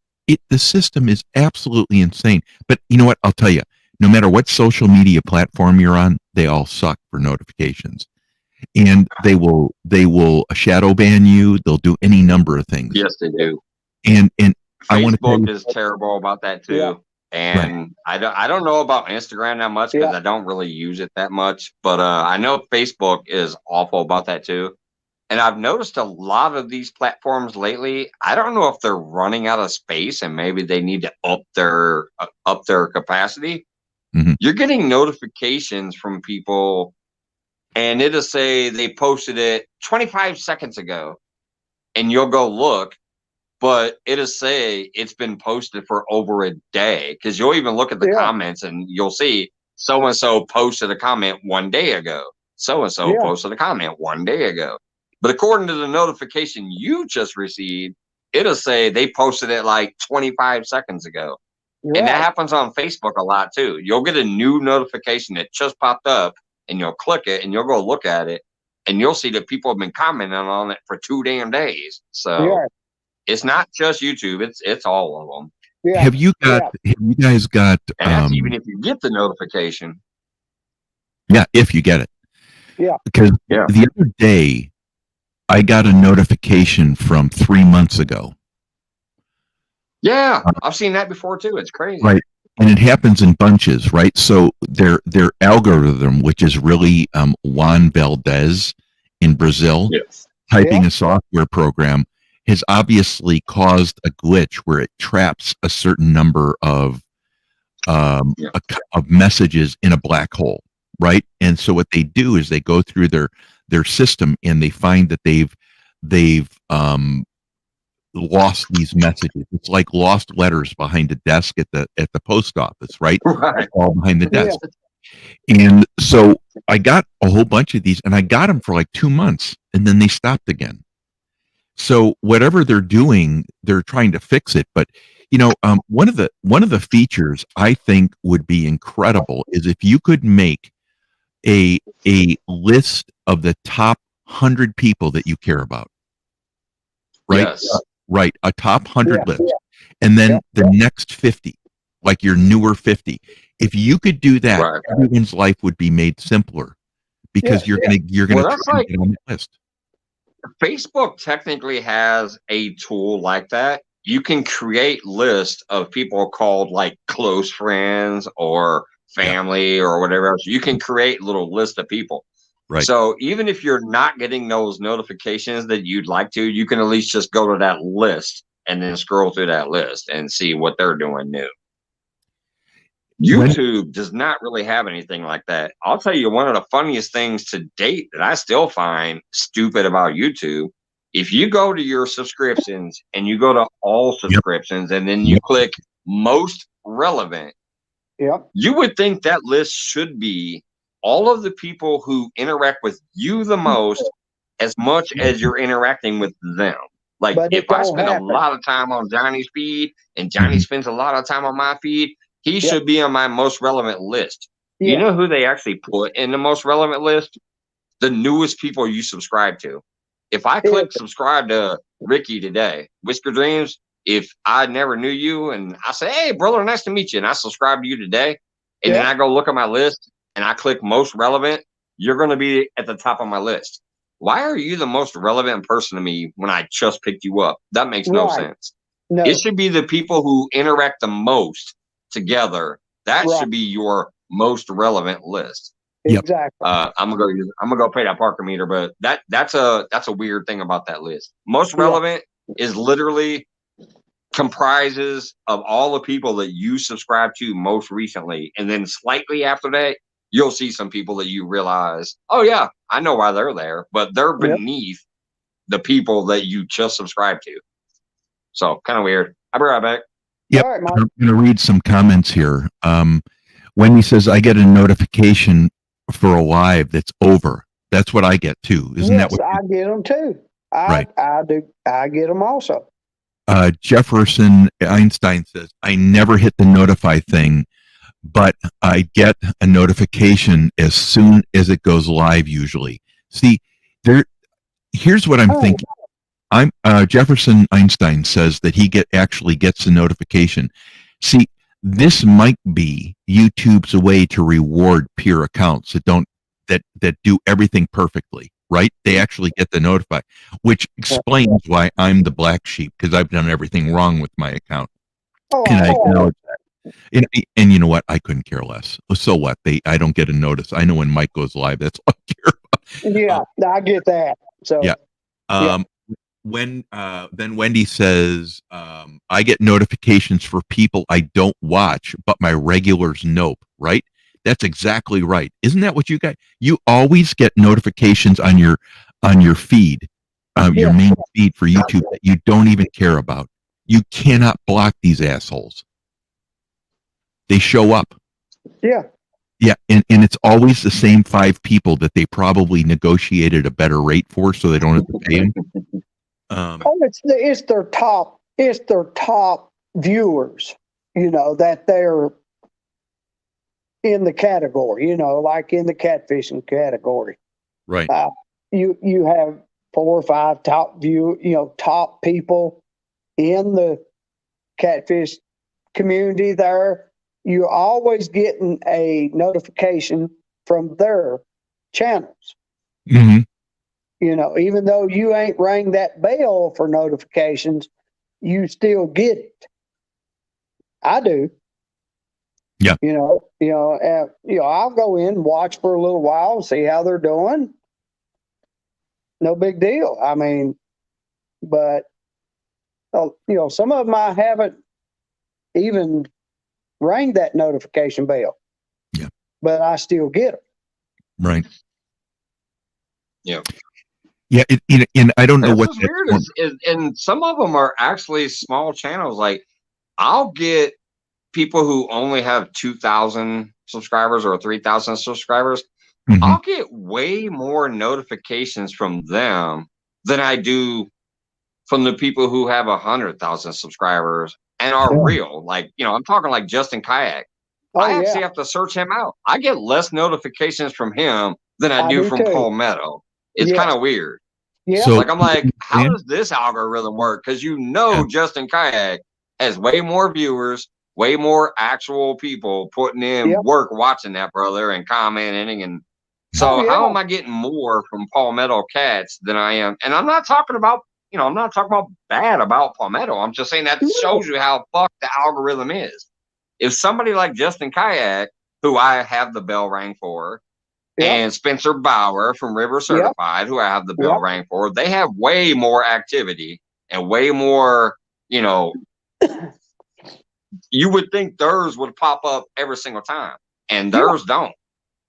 system is absolutely insane. But you know what? I'll tell you. No matter what social media platform you're on, they all suck for notifications. And they will shadow ban you. They'll do any number of things. Yes, they do. And Facebook is terrible about that too. Yeah. And I don't know about Instagram that much, because I don't really use it that much. But I know Facebook is awful about that too. And I've noticed a lot of these platforms lately, I don't know if they're running out of space and maybe they need to up their capacity. Mm-hmm. You're getting notifications from people, and it'll say they posted it 25 seconds ago, and you'll go look, but it'll say it's been posted for over a day, because you'll even look at the comments and you'll see so-and-so posted a comment 1 day ago. So-and-so posted a comment 1 day ago. But according to the notification you just received, it'll say they posted it like 25 seconds ago. Right. And that happens on Facebook a lot too. You'll get a new notification that just popped up, and you'll click it and you'll go look at it, and you'll see that people have been commenting on it for 2 damn days. So it's not just YouTube; it's all of them. Yeah. Have you guys got? And that's even if you get the notification. Yeah, if you get it. Yeah. Because the other day, I got a notification from 3 months ago Yeah, I've seen that before too. It's crazy. Right. And it happens in bunches, right? So their algorithm, which is really Juan Valdez in Brazil, Yes. typing a software program, has obviously caused a glitch where it traps a certain number of messages in a black hole, right? And so what they do is they go through their system and they find that they've lost these messages. It's like lost letters behind a desk at the post office, right? Right. All behind the desk. And so I got a whole bunch of these, and I got them for like 2 months, and then they stopped again. So whatever they're doing, they're trying to fix it. But one of the features I think would be incredible is if you could make a list of the top 100 people that you care about. Right? Yes. Right. A top 100 list. And then the next 50, like your newer 50. If you could do that, everyone's life would be made simpler because you're gonna try to get on the list. Facebook technically has a tool like that. You can create lists of people called like close friends or family or whatever else. You can create little list of people. Right. So even if you're not getting those notifications that you'd like to, you can at least just go to that list and then scroll through that list and see what they're doing new. YouTube does not really have anything like that. I'll tell you one of the funniest things to date that I still find stupid about YouTube. If you go to your subscriptions and you go to all subscriptions and then you click most relevant, you would think that list should be all of the people who interact with you the most as much as you're interacting with them. Like if I spend a lot of time on Johnny's feed and Johnny spends a lot of time on my feed, he should be on my most relevant list. You know who they actually put in the most relevant list? The newest people you subscribe to. If I click subscribe to Ricky today, Whisker Dreams, if I never knew you and I say, hey, brother, nice to meet you, and I subscribe to you today, and then I go look at my list and I click most relevant, you're going to be at the top of my list. Why are you the most relevant person to me when I just picked you up? That makes no sense. No. It should be the people who interact the most together. That should be your most relevant list. Exactly. I'm gonna go pay that Parker meter, but that's a weird thing about that list. Most relevant is literally comprises of all the people that you subscribe to most recently, and then slightly after that, you'll see some people that you realize, oh yeah, I know why they're there, but they're beneath the people that you just subscribed to. So kind of weird. I'll be right back. Yep. Right, I'm going to read some comments here. Wendy says, I get a notification for a live that's over. That's what I get too. Isn't that what I get them too? I do. I get them also. Jefferson Einstein says, I never hit the notify thing, but I get a notification as soon as it goes live usually. See, here's what I'm thinking. Jefferson Einstein says that he actually gets the notification. See, this might be YouTube's way to reward peer accounts that do everything perfectly, right? They actually get the notify, which explains why I'm the black sheep, because I've done everything wrong with my account. And I acknowledge that. And you know what? I couldn't care less. So what? I don't get a notice. I know when Mike goes live. That's all I care about. Yeah, I get that. So then Wendy says, I get notifications for people I don't watch, but my regulars nope, right? That's exactly right. Isn't that what you got? You always get notifications on your feed, your main feed for YouTube that you don't even care about. You cannot block these assholes. They show up. Yeah. Yeah, and it's always the same 5 people that they probably negotiated a better rate for, so they don't have to pay them. It's their top viewers, that they're in the category, like in the catfishing category. Right. You have 4 or 5 top top people in the catfish community there. You're always getting a notification from their channels. Mm-hmm. Even though you ain't rang that bell for notifications, you still get it. I do. Yeah. I'll go in and watch for a little while and see how they're doing. No big deal. I mean, but some of them I haven't even rang that notification bell. Yeah. But I still get them. Right. Yeah. Yeah. And I don't know That's what's weird. And some of them are actually small channels. Like, I'll get people who only have 2,000 subscribers or 3,000 subscribers. Mm-hmm. I'll get way more notifications from them than I do from the people who have 100,000 subscribers and are real. Like, I'm talking like Justin Kayak. I actually have to search him out. I get less notifications from him than I do from Paul Meadow. It's kind of weird. Yeah. So, I'm like, how does this algorithm work? Because Justin Kayak has way more viewers, way more actual people putting in work watching that brother and commenting. And so how am I getting more from Palmetto Cats than I am? And I'm not talking about, bad about Palmetto. I'm just saying that shows you how fucked the algorithm is. If somebody like Justin Kayak, who I have the bell rang for, and Spencer Bauer from River Certified, who I have the bell rang for, they have way more activity and way more, you would think theirs would pop up every single time, and theirs don't.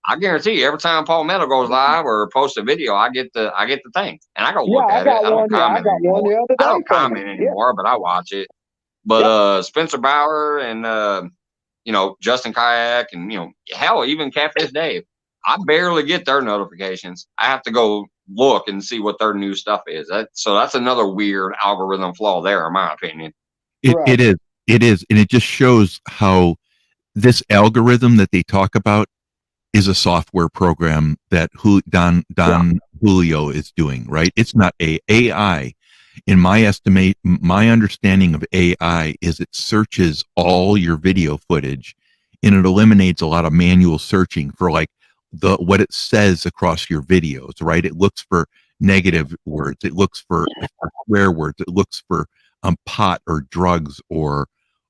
I guarantee you, every time Paul Meadow goes live or posts a video, I get the thing, and I go look at it. I don't comment anymore. I don't comment anymore, but I watch it. But Spencer Bauer and Justin Kayak and hell, even Catfish Dave, I barely get their notifications. I have to go look and see what their new stuff is. So that's another weird algorithm flaw there, in my opinion. It is, and it just shows how this algorithm that they talk about is a software program that Don Julio is doing, right? It's not AI. In my understanding of AI is it searches all your video footage, and it eliminates a lot of manual searching for like what it says across your videos, right? It looks for negative words, it looks for swear words, it looks for pot or drugs or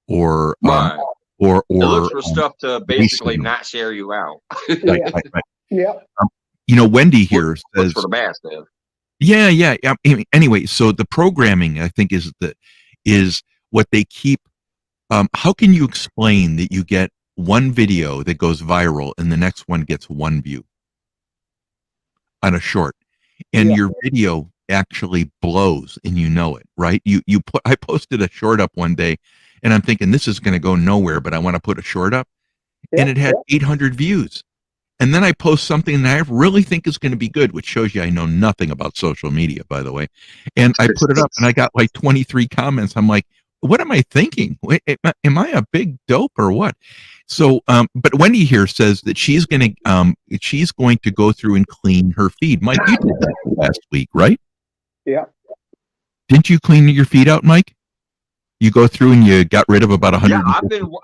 it looks for stuff to basically not share you out. Right. Wendy here says for the bad stuff. Yeah. Anyway, so the programming, I think, is what they keep. How can you explain that you get one video that goes viral and the next one gets one view on a short, and your video actually blows and it, right? I posted a short up one day, and I'm thinking this is going to go nowhere, but I want to put a short up, and it had 800 views. And then I post something that I really think is going to be good, which shows you I know nothing about social media, by the way. And I put it up, and I got like 23 comments. I'm like, what am I thinking? Am I a big dope or what? So, but Wendy here says that she's going to go through and clean her feed. Mike, you did that last week, right? Yeah. Didn't you clean your feed out, Mike? You go through and you got rid of about 100. Yeah,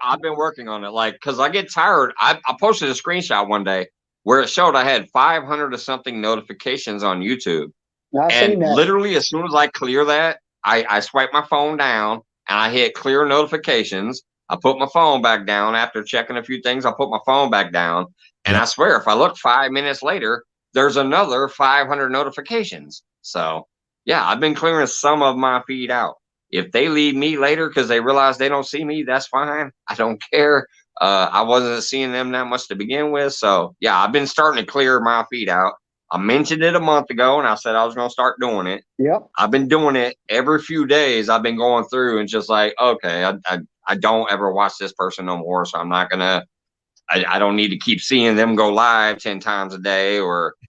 I've been working on it, because I get tired. I posted a screenshot one day where it showed I had 500 or something notifications on YouTube, and literally as soon as I clear that, I swipe my phone down and I hit clear notifications. I put my phone back down after checking a few things. I put my phone back down, and I swear, if I look 5 minutes later, there's another 500 notifications. So yeah, I've been clearing some of my feed out. If they leave me later because they realize they don't see me, that's fine. I don't care. I wasn't seeing them that much to begin with. So, yeah, I've been starting to clear my feed out. I mentioned it a month ago, and I said I was going to start doing it. Yep. I've been doing it every few days. I've been going through and just like, okay, I don't ever watch this person no more, so I'm not going to – I don't need to keep seeing them go live 10 times a day or –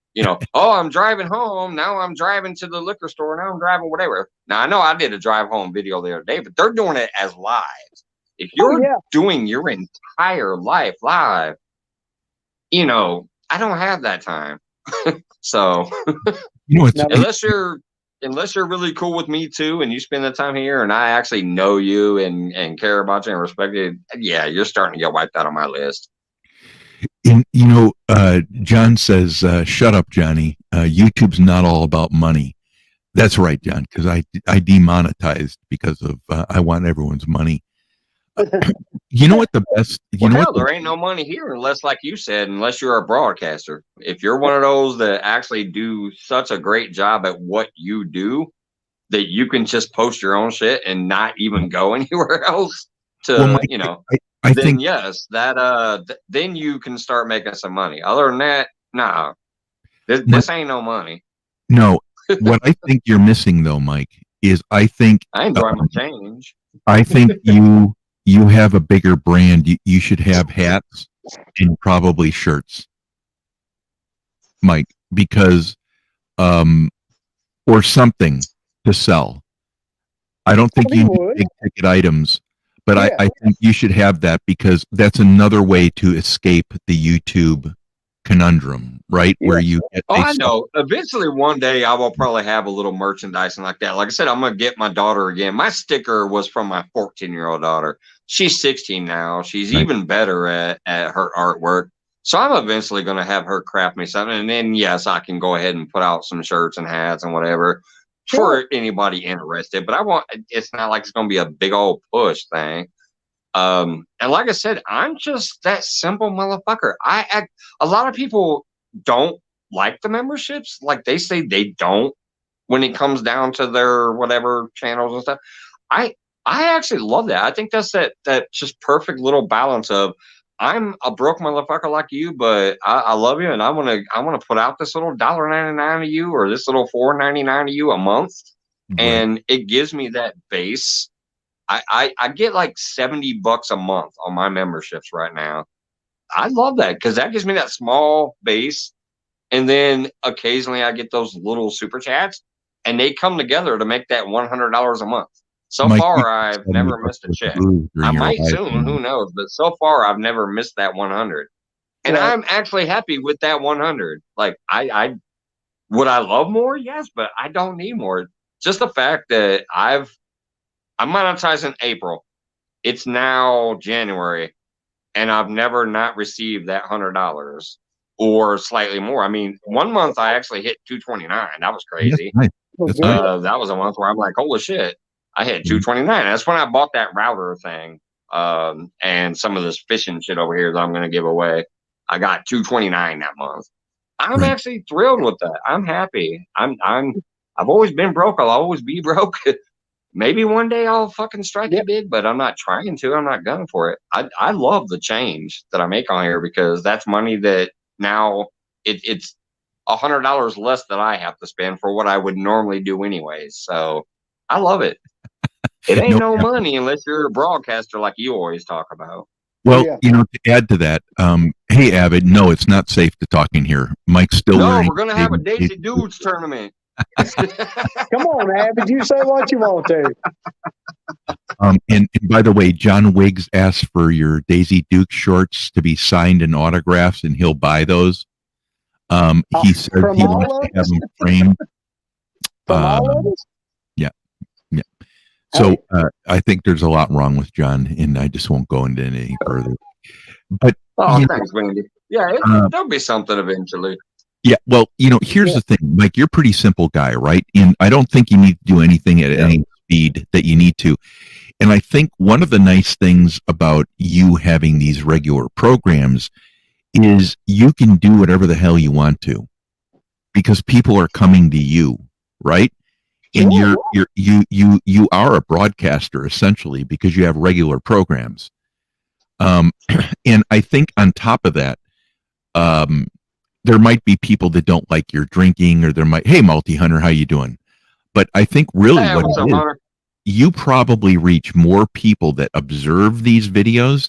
oh, I'm driving home. Now I'm driving to the liquor store. Now I'm driving whatever. Now, I know I did a drive home video the other day, but they're doing it as live. If you're doing your entire life live, I don't have that time. So unless you're really cool with me too, and you spend the time here and I actually know you and care about you and respect you, yeah, you're starting to get wiped out on my list. John says, shut up, Johnny. YouTube's not all about money. That's right, John, because I demonetized because of I want everyone's money. You know what the best? You know hell, what? there ain't no money here unless, like you said, unless you're a broadcaster. If you're one of those that actually do such a great job at what you do that you can just post your own shit and not even go anywhere else Well, to, Mike, you know, I then think yes, that then you can start making some money. Other than that, nah, Mike, this ain't no money. no. What I think you're missing, though, Mike, is I think I enjoy my change. I think you have a bigger brand. You should have hats and probably shirts, Mike, because or something to sell. I don't think you need big ticket items, but I think you should have that because that's another way to escape the YouTube conundrum, right? Where you get I know. Eventually, one day, I will probably have a little merchandising like that. Like I said, I'm gonna get my daughter again. My sticker was from my 14-year-old daughter. She's 16 now. She's even better at her artwork. So I'm eventually gonna have her craft me something, and then yes, I can go ahead and put out some shirts and hats and whatever for anybody interested. But I want. It's not like it's gonna be a big old push thing. And like I said, I'm just that simple motherfucker. A lot of people don't like the memberships. Like they say they don't when it comes down to their whatever channels and stuff. I actually love that. I think that's that just perfect little balance of I'm a broke motherfucker like you, but I love you and I wanna put out this little $1.99 to you or this little $4.99 to you a month. And it gives me that base. I get like $70 a month on my memberships right now. I love that because that gives me that small base. And then occasionally I get those little super chats and they come together to make that $100 a month. So Mike, far, I've never missed a check. I might soon, who knows? But so far, I've never missed that 100. And I'm actually happy with that 100. Like, would I love more? Yes, but I don't need more. Just the fact that I'm monetized in April. It's now January, and I've never not received that $100 or slightly more. I mean, one month I actually hit 229. That was crazy. That's nice. That was a month where I'm like, holy shit, I hit 229. That's when I bought that router thing and some of this fishing shit over here that I'm going to give away. I got 229 that month. I'm actually thrilled with that. I'm happy. I've always been broke. I'll always be broke. Maybe one day I'll fucking strike it big, but I'm not trying to. I'm not gunning for it. I love the change that I make on here because that's money that now it's $100 less that I have to spend for what I would normally do anyways. So I love it. It ain't no money unless you're a broadcaster like you always talk about. Well, to add to that, hey, Avid, no, it's not safe to talk in here. Mike's still wearing. No, we're going to have a Daisy Dudes tournament. Come on, Avid, you say what you want to. And by the way, John Wiggs asked for your Daisy Duke shorts to be signed and autographs, and he'll buy those. He said he wants to have them framed. Yeah. So I think there's a lot wrong with John, and I just won't go into any further. But thanks, Randy. Yeah, there'll be something eventually. Yeah, well, here's the thing, Mike. You're a pretty simple guy, right? And I don't think you need to do anything at any speed that you need to. And I think one of the nice things about you having these regular programs is you can do whatever the hell you want to because people are coming to you, right? And you are a broadcaster essentially because you have regular programs. And I think on top of that, there might be people that don't like your drinking, or hey, Multi Hunter, how you doing? But I think really you probably reach more people that observe these videos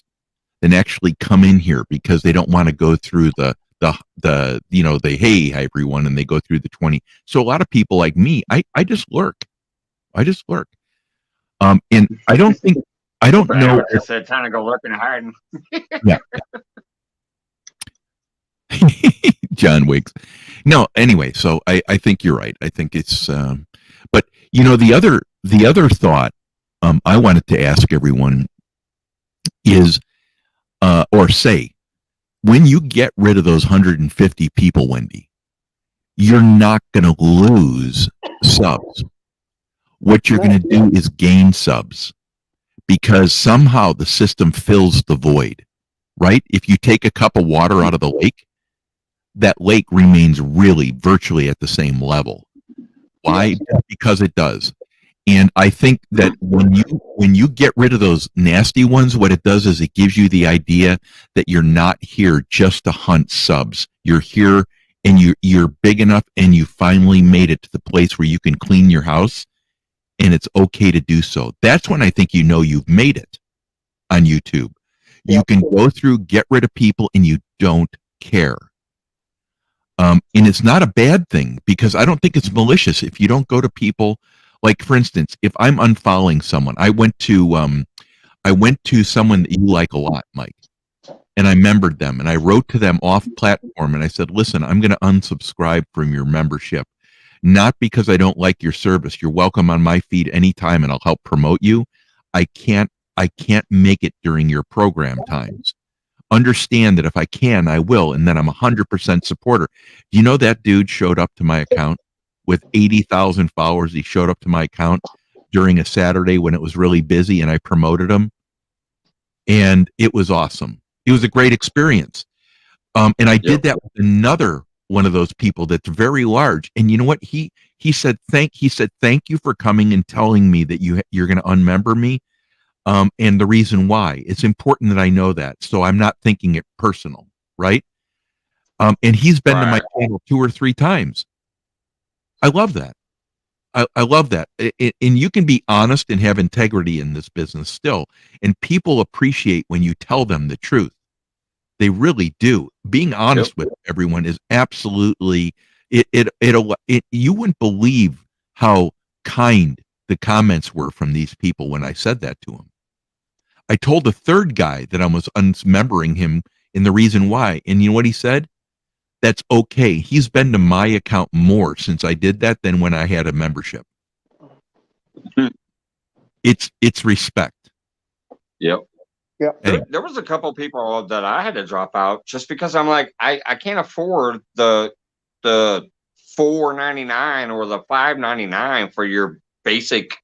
than actually come in here because they don't want to go through the hey, hi everyone, and they go through the 20. So a lot of people like me, I just lurk. And I don't know. I said time to go lurking and hiding. Yeah. John Wiggs. No, anyway, so I think you're right. I think it's but the other thought I wanted to ask everyone is or say, when you get rid of those 150 people, Wendy, you're not going to lose subs. What you're going to do is gain subs because somehow the system fills the void, right? If you take a cup of water out of the lake, that lake remains really virtually at the same level. Why? Because it does. And I think that when you get rid of those nasty ones, what it does is it gives you the idea that you're not here just to hunt subs. You're here and you're big enough and you finally made it to the place where you can clean your house and it's okay to do so. That's when I think you know you've made it on YouTube. You can go through, get rid of people, and you don't care. And it's not a bad thing because I don't think it's malicious if you don't go to people. Like, for instance, if I'm unfollowing someone, I went to someone that you like a lot, Mike, and I membered them, and I wrote to them off platform, and I said, listen, I'm going to unsubscribe from your membership, not because I don't like your service. You're welcome on my feed anytime, and I'll help promote you. I can't make it during your program times. Understand that if I can, I will, and then I'm 100% supporter. You know that dude showed up to my account with 80,000 followers. He showed up to my account during a Saturday when it was really busy, and I promoted him, and it was awesome. It was a great experience. And I did that with another one of those people that's very large. And you know what? He said thank you for coming and telling me that you're going to unmember me. And the reason why. It's important that I know that, so I'm not thinking it personal, right? And he's been to my channel 2 or 3 times. I love that. I love that. And you can be honest and have integrity in this business still. And people appreciate when you tell them the truth. They really do. Being honest with everyone is absolutely, you wouldn't believe how kind the comments were from these people when I said that to them. I told a third guy that I was unmembering him and the reason why. And you know what he said? That's okay. He's been to my account more since I did that than when I had a membership. It's respect. Yep. Yep. There was a couple people that I had to drop out just because I'm like, I can't afford the $4.99 or the $5.99 for your basic.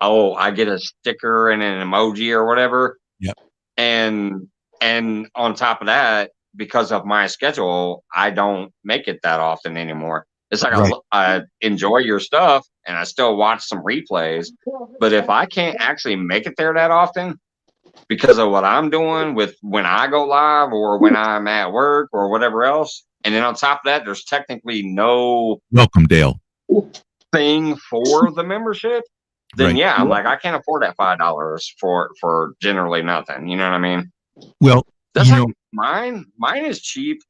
Oh, I get a sticker and an emoji or whatever. Yep. And on top of that, because of my schedule, I don't make it that often anymore. It's like I enjoy your stuff and I still watch some replays, but if I can't actually make it there that often because of what I'm doing with when I go live or when I'm at work or whatever else, and then on top of that, there's technically no welcome, Dale, thing for the membership, then I'm like, I can't afford that $5 for generally nothing. You know what I mean? Well, that's like mine is cheap,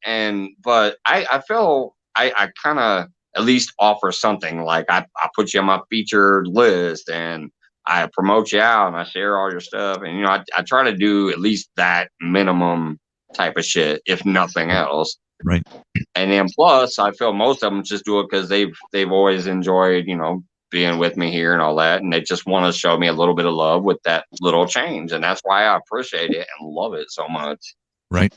but I feel I kind of at least offer something. Like I put you on my featured list and I promote you out and I share all your stuff, and I try to do at least that minimum type of shit, if nothing else. Right. And then plus, I feel most of them just do it because they've always enjoyed being with me here and all that, and they just want to show me a little bit of love with that little change, and that's why I appreciate it and love it so much. Right.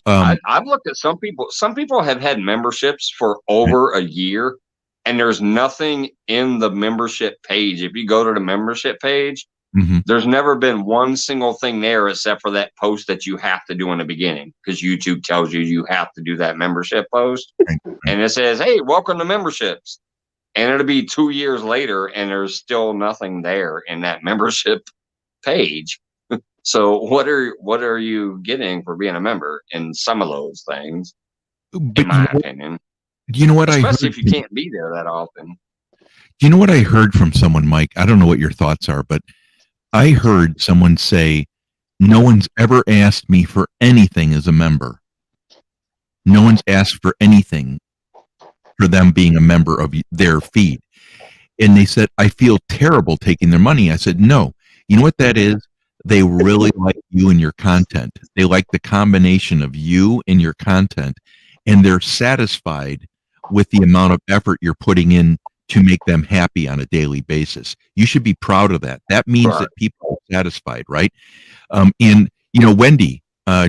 I've looked at some people. Some people have had memberships for over a year, and there's nothing in the membership page. If you go to the membership page, there's never been one single thing there except for that post that you have to do in the beginning, because YouTube tells you have to do that membership post, and it says, "Hey, welcome to memberships." And it'll be 2 years later, and there's still nothing there in that membership page. So what are you getting for being a member in some of those things? In my opinion, do you know what especially if you can't be there that often. Do you know what I heard from someone, Mike? I don't know what your thoughts are, but I heard someone say, "No one's ever asked me for anything as a member. No one's asked for anything for them being a member of their feed." And they said, "I feel terrible taking their money." I said, "No, you know what that is? They really like you and your content. They like the combination of you and your content, and they're satisfied with the amount of effort you're putting in to make them happy on a daily basis. You should be proud of that. That means that people are satisfied, right?" And Wendy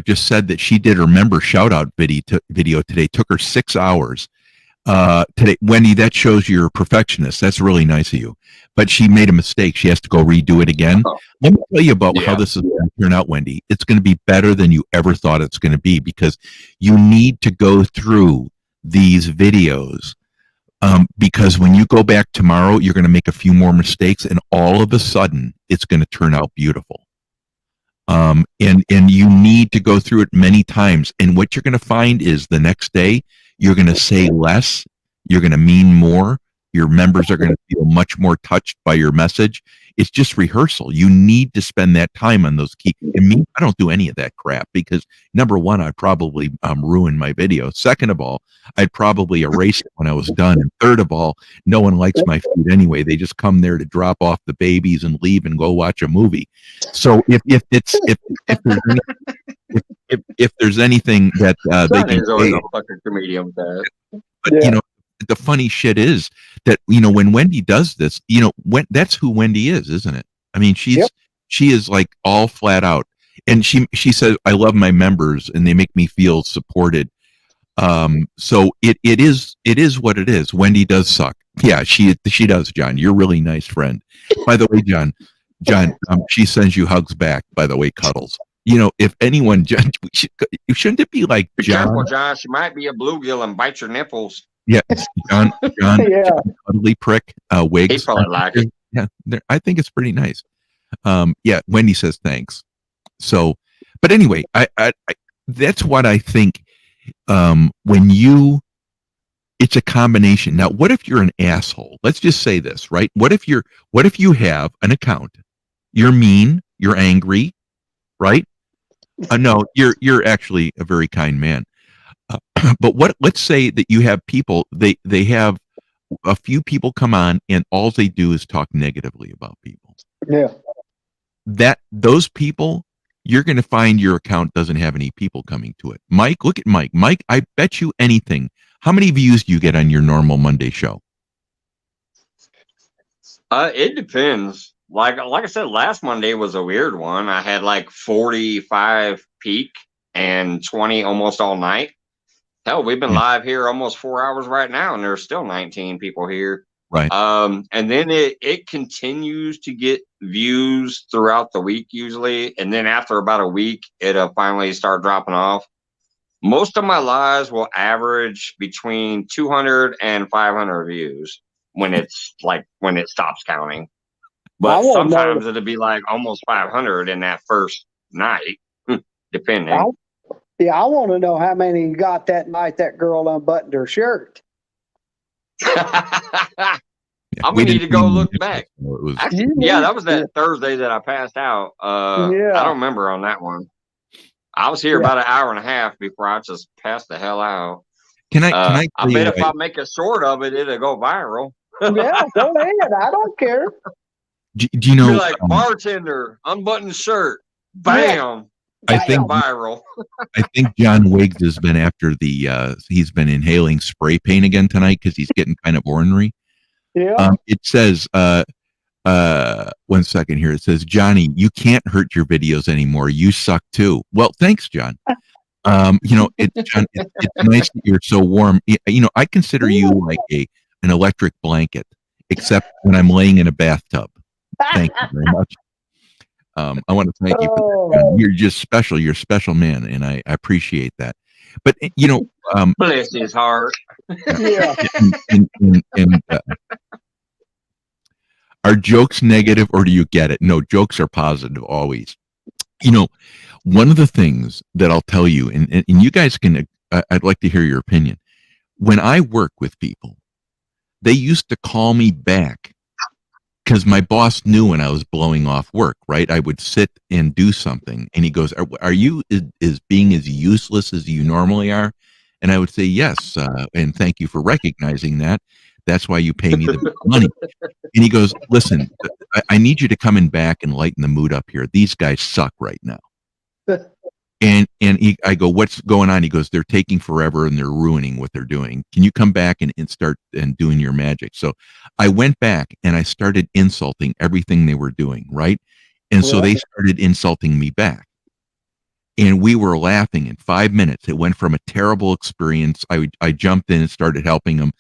just said that she did her member shout out video today. Took her 6 hours. today, Wendy, that shows you're a perfectionist. That's really nice of you. But she made a mistake. She has to go redo it again. Let me tell you about how this is going to turn out, Wendy. It's going to be better than you ever thought it's going to be, because you need to go through these videos. Because when you go back tomorrow, you're going to make a few more mistakes, and all of a sudden, it's going to turn out beautiful. And you need to go through it many times. And what you're going to find is the next day, you're going to say less. You're going to mean more. Your members are going to feel much more touched by your message. It's just rehearsal. You need to spend that time on those key. And me, I don't do any of that crap, because number one, I'd probably ruin my video. Second of all, I'd probably erase it when I was done. And third of all, no one likes my feed anyway. They just come there to drop off the babies and leave and go watch a movie. So if there's anything that they can always a fucking comedian with that. But you know, the funny shit is that, you know, when Wendy does this, you know, that's who Wendy is, isn't it? I mean, she is like all flat out, and she says, "I love my members, and they make me feel supported." So it is what it is. Wendy does suck. Yeah, she does, John. You're a really nice friend. By the way, John, she sends you hugs back. By the way, cuddles. You know, if anyone, John, shouldn't it be like Be John? careful, John. She might be a bluegill and bite your nipples. Yeah, John, cuddly prick, wigs. He probably like it. Yeah, I think it's pretty nice. Yeah, Wendy says thanks. So, but anyway, I that's what I think. When it's a combination. Now, what if you're an asshole? Let's just say this, right? What if you have an account? You're mean. You're angry, right? No, you're actually a very kind man. But let's say that you have people, they have a few people come on, and all they do is talk negatively about people. Yeah. Those people, you're going to find your account doesn't have any people coming to it. Mike, look at Mike. Mike, I bet you anything. How many views do you get on your normal Monday show? It depends. Like I said, last Monday was a weird one. I had like 45 peak and 20 almost all night. Hell, we've been live here almost 4 hours right now, and there's still 19 people here. Right. And then it continues to get views throughout the week usually, and then after about a week, it'll finally start dropping off. Most of my lives will average between 200 and 500 views when it stops counting. But sometimes it'll be like almost 500 in that first night, depending. I want to know how many got that night that girl unbuttoned her shirt. I'm gonna need to go look back. Actually, that was that Thursday that I passed out. I don't remember on that one. I was here about an hour and a half before I just passed the hell out. I bet if I make a short of it, it'll go viral. Yeah, go ahead. I don't care. Do you know? Be like, bartender, unbuttoned shirt, bam. I think viral. I think John Wiggs has been after he's been inhaling spray paint again tonight because he's getting kind of ornery. Yeah. It says, 1 second here. It says, Johnny, you can't hurt your videos anymore. You suck too. Well, thanks, John. John, it's nice that you're so warm. You know, I consider you like an electric blanket, except when I'm laying in a bathtub. Thank you very much. I want to thank you for that, John. You're just special. You're a special man, and I appreciate that. But you know, bless his heart. Yeah. And are jokes negative, or do you get it? No, jokes are positive always. You know, one of the things that I'll tell you, and you guys can, I'd like to hear your opinion. When I work with people, they used to call me back because my boss knew when I was blowing off work, right? I would sit and do something, and he goes, are you is being as useless as you normally are? And I would say, yes, and thank you for recognizing that. That's why you pay me the big money. And he goes, listen, I need you to come in back and lighten the mood up here. These guys suck right now. And I go, what's going on? He goes, they're taking forever and they're ruining what they're doing. Can you come back and start and doing your magic? So I went back and I started insulting everything they were doing, right? And so they started insulting me back. And we were laughing in 5 minutes. It went from a terrible experience. I jumped in and started helping them.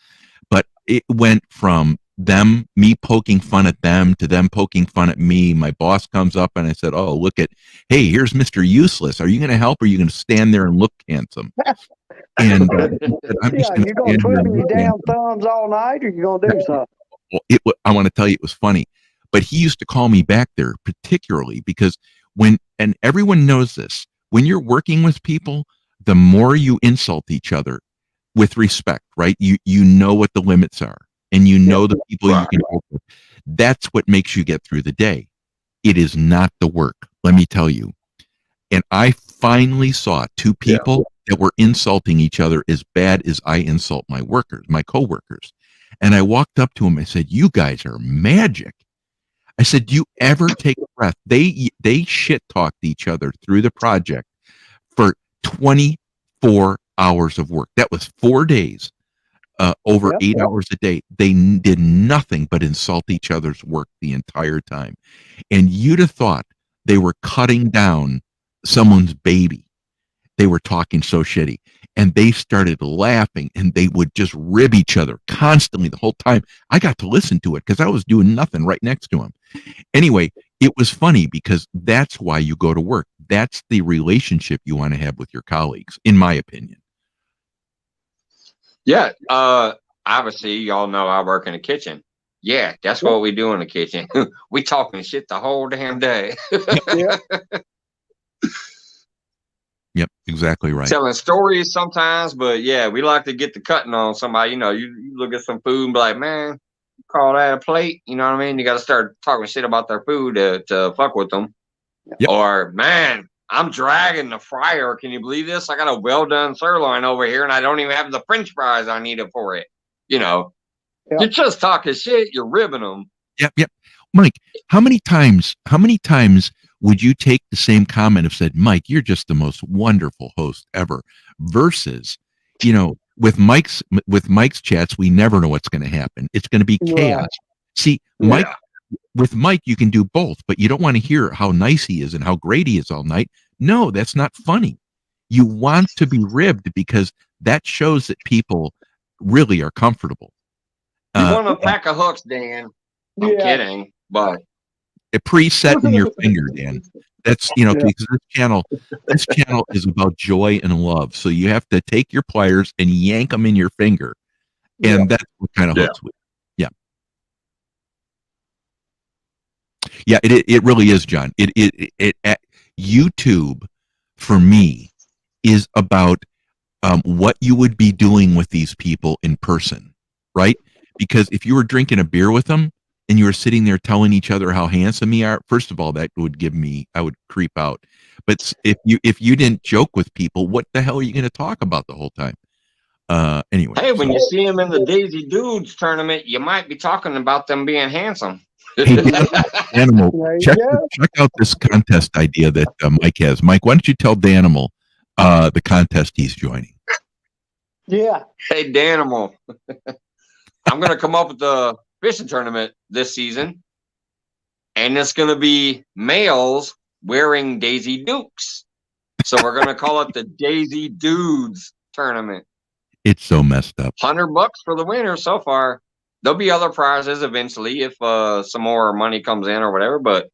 But it went from me poking fun at them to them poking fun at me. My boss comes up and I said, "Oh, hey, here's Mr. Useless. Are you going to help or are you going to stand there and look handsome?" And you're going to twiddle your damn thumbs all night or you're going to do something? Well, I want to tell you, it was funny. But he used to call me back there, particularly because and everyone knows this, when you're working with people, the more you insult each other with respect, right? You know what the limits are, and you know the people you can work with. That's what makes you get through the day. It is not the work, let me tell you. And I finally saw two people that were insulting each other as bad as I insult my workers, my coworkers. And I walked up to him. I said, "You guys are magic." I said, "Do you ever take a breath?" They shit talked each other through the project for 24 hours of work. That was 4 days, over 8 hours a day. They did nothing but insult each other's work the entire time. And you'd have thought they were cutting down someone's baby. They were talking so shitty. And they started laughing and they would just rib each other constantly the whole time. I got to listen to it because I was doing nothing right next to them. Anyway, it was funny because that's why you go to work. That's the relationship you want to have with your colleagues, in my opinion. Yeah. Obviously, y'all know I work in the kitchen. Yeah, that's what we do in the kitchen. We talking shit the whole damn day. Yep, exactly right. Telling stories sometimes, but yeah, we like to get the cutting on somebody. You know, you look at some food and be like, "Man, call that a plate?" You know what I mean? You got to start talking shit about their food to fuck with them. Yep. Or, "Man, I'm dragging the fryer. Can you believe this? I got a well done sirloin over here, and I don't even have the French fries I needed for it." You know, you're just talking shit. You're ribbing them. Yep. Mike, how many times would you take the same comment and said, "Mike, you're just the most wonderful host ever," versus, with Mike's chats, we never know what's going to happen. It's going to be chaos. Right. See, with Mike, you can do both, but you don't want to hear how nice he is and how great he is all night. No, that's not funny. You want to be ribbed because that shows that people really are comfortable. You want a pack of hooks, Dan. I'm kidding, but a preset in your finger, Dan. That's because this channel is about joy and love. So you have to take your pliers and yank them in your finger, and that's what kind of hooks we. Yeah, it really is, John. It YouTube for me is about what you would be doing with these people in person, right? Because if you were drinking a beer with them and you were sitting there telling each other how handsome you are, first of all, that would I would creep out. But if you didn't joke with people, what the hell are you going to talk about the whole time? Anyway. Hey, when you see them in the Daisy Dudes tournament, you might be talking about them being handsome. Hey, Danimal, check out this contest idea that Mike has. Mike, why don't you tell Danimal the contest he's joining? Yeah. Hey, Danimal. I'm going to come up with the fishing tournament this season, and it's going to be males wearing Daisy Dukes. So we're going to call it the Daisy Dudes tournament. It's so messed up. $100 for the winner so far. There'll be other prizes eventually if some more money comes in or whatever, but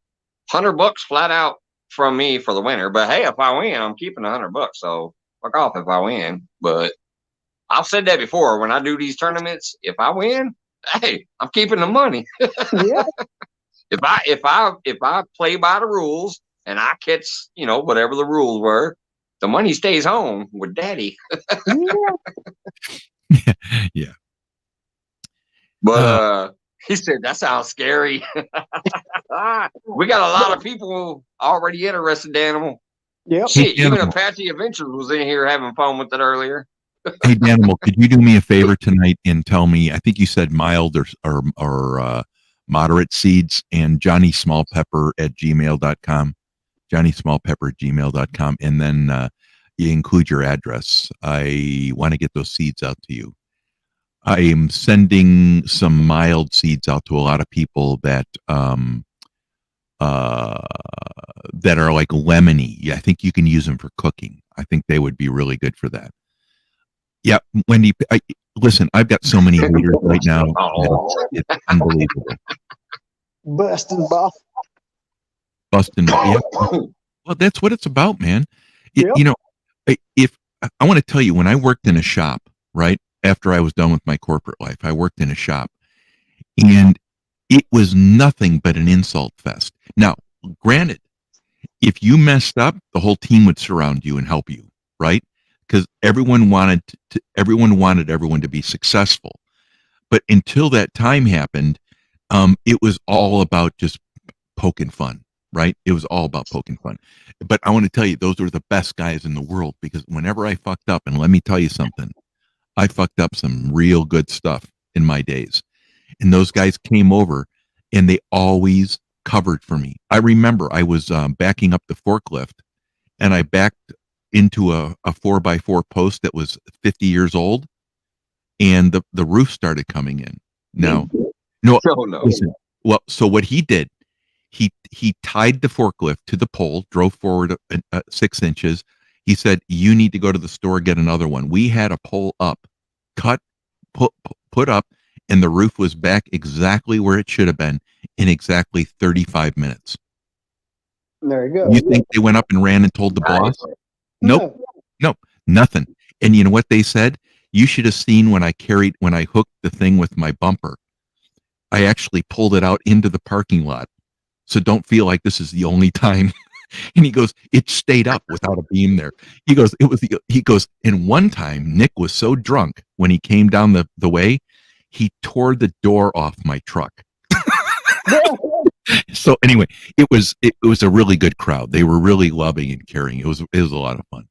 $100 flat out from me for the winner. But hey, if I win, I'm keeping $100. So fuck off if I win. But I've said that before. When I do these tournaments, if I win, hey, I'm keeping the money. Yeah. If I play by the rules and I catch, whatever the rules were, the money stays home with Daddy. Yeah. But he said that sounds scary. We got a lot of people already interested in Animal. Yep. Shit, even Apache Adventures was in here having fun with it earlier. Hey, Danimal, could you do me a favor tonight and tell me, I think you said mild or moderate seeds, and johnnysmallpepper@gmail.com, johnnysmallpepper@gmail.com, and then you include your address. I want to get those seeds out to you. I am sending some mild seeds out to a lot of people that that are like lemony. Yeah, I think you can use them for cooking. I think they would be really good for that. Yeah, Wendy, listen, I've got so many haters right now. It's unbelievable. Busting ball. Busting. Yeah. Well, that's what it's about, man. Yep. You know, if I want to tell you, when I worked in a shop, right after I was done with my corporate life, I worked in a shop, and it was nothing but an insult fest. Now, granted, if you messed up, the whole team would surround you and help you, right? Because everyone wanted everyone to be successful. But until that time happened, it was all about just poking fun, right? It was all about poking fun. But I want to tell you, those were the best guys in the world, because whenever I fucked up, and let me tell you something, I fucked up some real good stuff in my days. And those guys came over and they always covered for me. I remember I was backing up the forklift, and I backed into a 4x4 post that was 50 years old, and the roof started coming in. Now, no. Listen, well, so what he did, he tied the forklift to the pole, drove forward 6 inches. He said, "You need to go to the store, get another one." We had a pole up, put up, and the roof was back exactly where it should have been in exactly 35 minutes. There you go. You think they went up and ran and told the boss? Nope. Nope. Nothing. And you know what they said? You should have seen when I hooked the thing with my bumper. I actually pulled it out into the parking lot. So don't feel like this is the only time. And he goes, it stayed up without a beam there. He goes, and one time Nick was so drunk when he came down the way, he tore the door off my truck. So anyway, it was a really good crowd. They were really loving and caring. It was a lot of fun.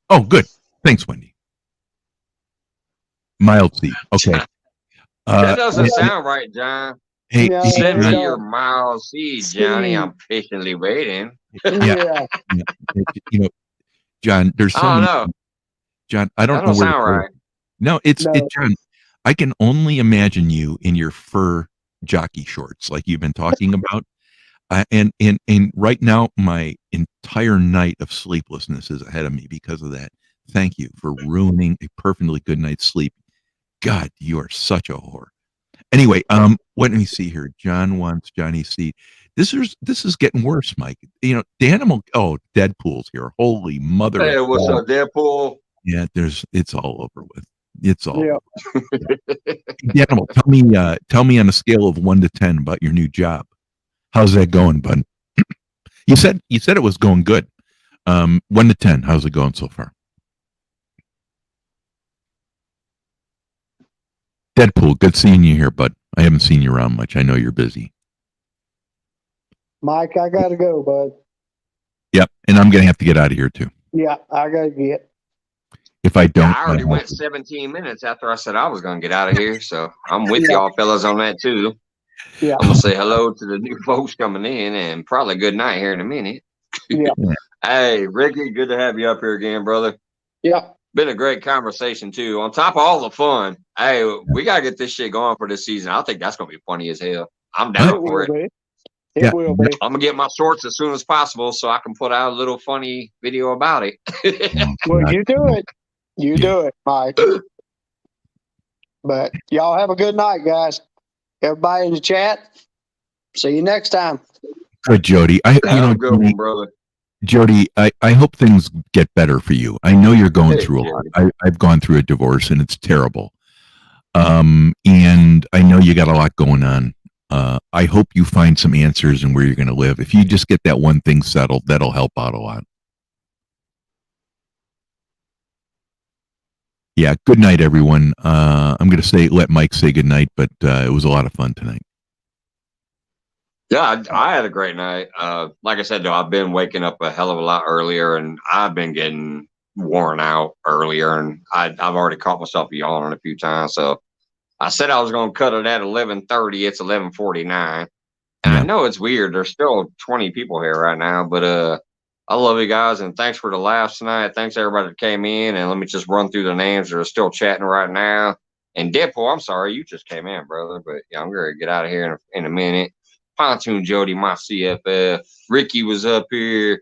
Oh, good. Thanks, Wendy. Mild seed. Okay. That doesn't sound right, John. Hey, send me your mild seed, Johnny. I'm patiently waiting. Yeah. You know, John, there's so many. No. John, I don't that know don't where sound right. No, it's John. I can only imagine you in your fur jockey shorts, like you've been talking about. And right now, my entire night of sleeplessness is ahead of me because of that. Thank you for ruining a perfectly good night's sleep. God, you are such a whore. Anyway, let me see here. John wants Johnny C. This is getting worse, Mike. You know, Deadpool's here. Holy mother! Hey, what's up, Deadpool? Yeah, it's all over with. It's all. Yeah. Animal, tell me on a scale of 1 to 10 about your new job. How's that going, bud? You said it was going good. 1 to 10. How's it going so far? Deadpool, good seeing you here, bud. I haven't seen you around much. I know you're busy. Mike, I gotta go, bud. Yep, and I'm gonna have to get out of here too. Yeah, I gotta get. If I don't, I already went 17 minutes after I said I was going to get out of here, so I'm with y'all fellas on that too. Yeah, I'm gonna say hello to the new folks coming in, and probably good night here in a minute. Yeah. Hey, Ricky, good to have you up here again, brother. Yeah. Been a great conversation too. On top of all the fun, hey, we gotta get this shit going for this season. I think that's gonna be funny as hell. I'm down for it. It will be. I'm gonna get my shorts as soon as possible so I can put out a little funny video about it. Well, you do it. You do it, Mike. But y'all have a good night, guys. Everybody in the chat. See you next time. Good, Jody. Good one, brother. Jody, I hope things get better for you. I know you're going through a lot. I've gone through a divorce and it's terrible. And I know you got a lot going on. I hope you find some answers and where you're going to live. If you just get that one thing settled, that'll help out a lot. Yeah. Good night, everyone. I'm going to let Mike say good night, but it was a lot of fun tonight. Yeah, I had a great night. Like I said, though, I've been waking up a hell of a lot earlier, and I've been getting worn out earlier, and I've already caught myself yawning a few times. So I said I was going to cut it at 11:30. It's 11:49, and I know it's weird. There's still 20 people here right now, but I love you guys, and thanks for the laughs tonight. Thanks everybody that came in, and let me just run through the names that are still chatting right now. And Deadpool, I'm sorry, you just came in, brother. But yeah, I'm gonna get out of here in a minute. Pontoon Jody, my CFF. Ricky was up here.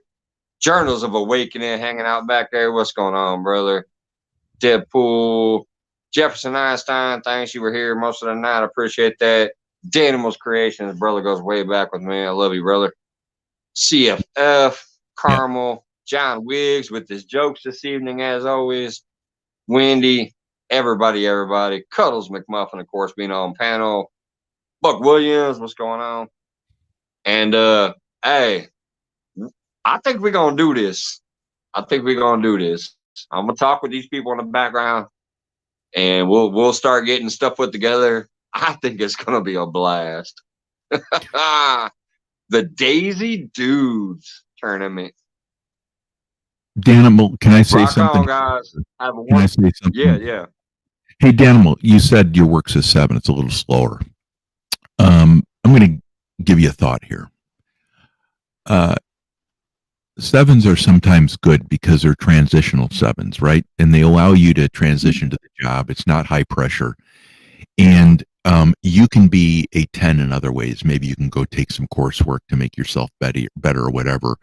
Journals of Awakening hanging out back there. What's going on, brother? Deadpool. Jefferson Einstein, thanks you were here most of the night. I appreciate that. Danimals Creations, brother goes way back with me. I love you, brother. CFF, Carmel, John Wiggs with his jokes this evening, as always. Wendy, everybody. Cuddles McMuffin, of course, being on panel. Buck Williams, what's going on? And hey, I think we're gonna do this. I'm gonna talk with these people in the background, and we'll start getting stuff put together. I think it's gonna be a blast. The Daisy Dudes tournament. Danimal, can I say Rock something? on, guys. Can I say something? Yeah. Hey, Danimal, you said your work says 7. It's a little slower. I'm going to give you a thought here. 7s are sometimes good because they're transitional 7s, right? And they allow you to transition to the job. It's not high pressure. And you can be a 10 in other ways. Maybe you can go take some coursework to make yourself better or whatever.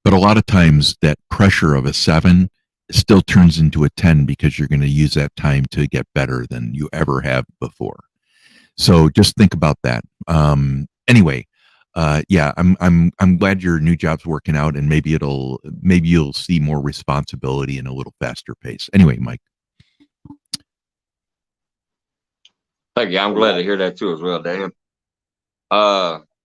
But a lot of times that pressure of a 7 still turns into a 10 because you're going to use that time to get better than you ever have before. So just think about that. Anyway, yeah, I'm glad your new job's working out, and maybe you'll see more responsibility in a little faster pace. Anyway, Mike. Thank you. I'm glad to hear that too as well, Dan.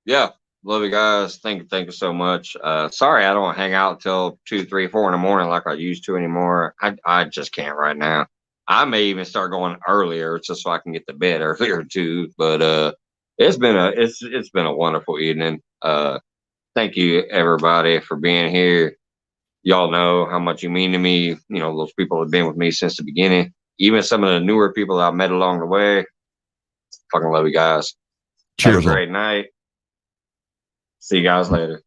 Yeah, love you guys. Thank you so much. Sorry I don't hang out till 2, 3, 4 in the morning like I used to anymore. I just can't right now. I may even start going earlier just so I can get to bed earlier too. But it's been a wonderful evening. Thank you everybody for being here. Y'all know how much you mean to me. You know, those people have been with me since the beginning. Even some of the newer people that I've met along the way. Fucking love you guys. Cheers. Have a great night. See you guys later.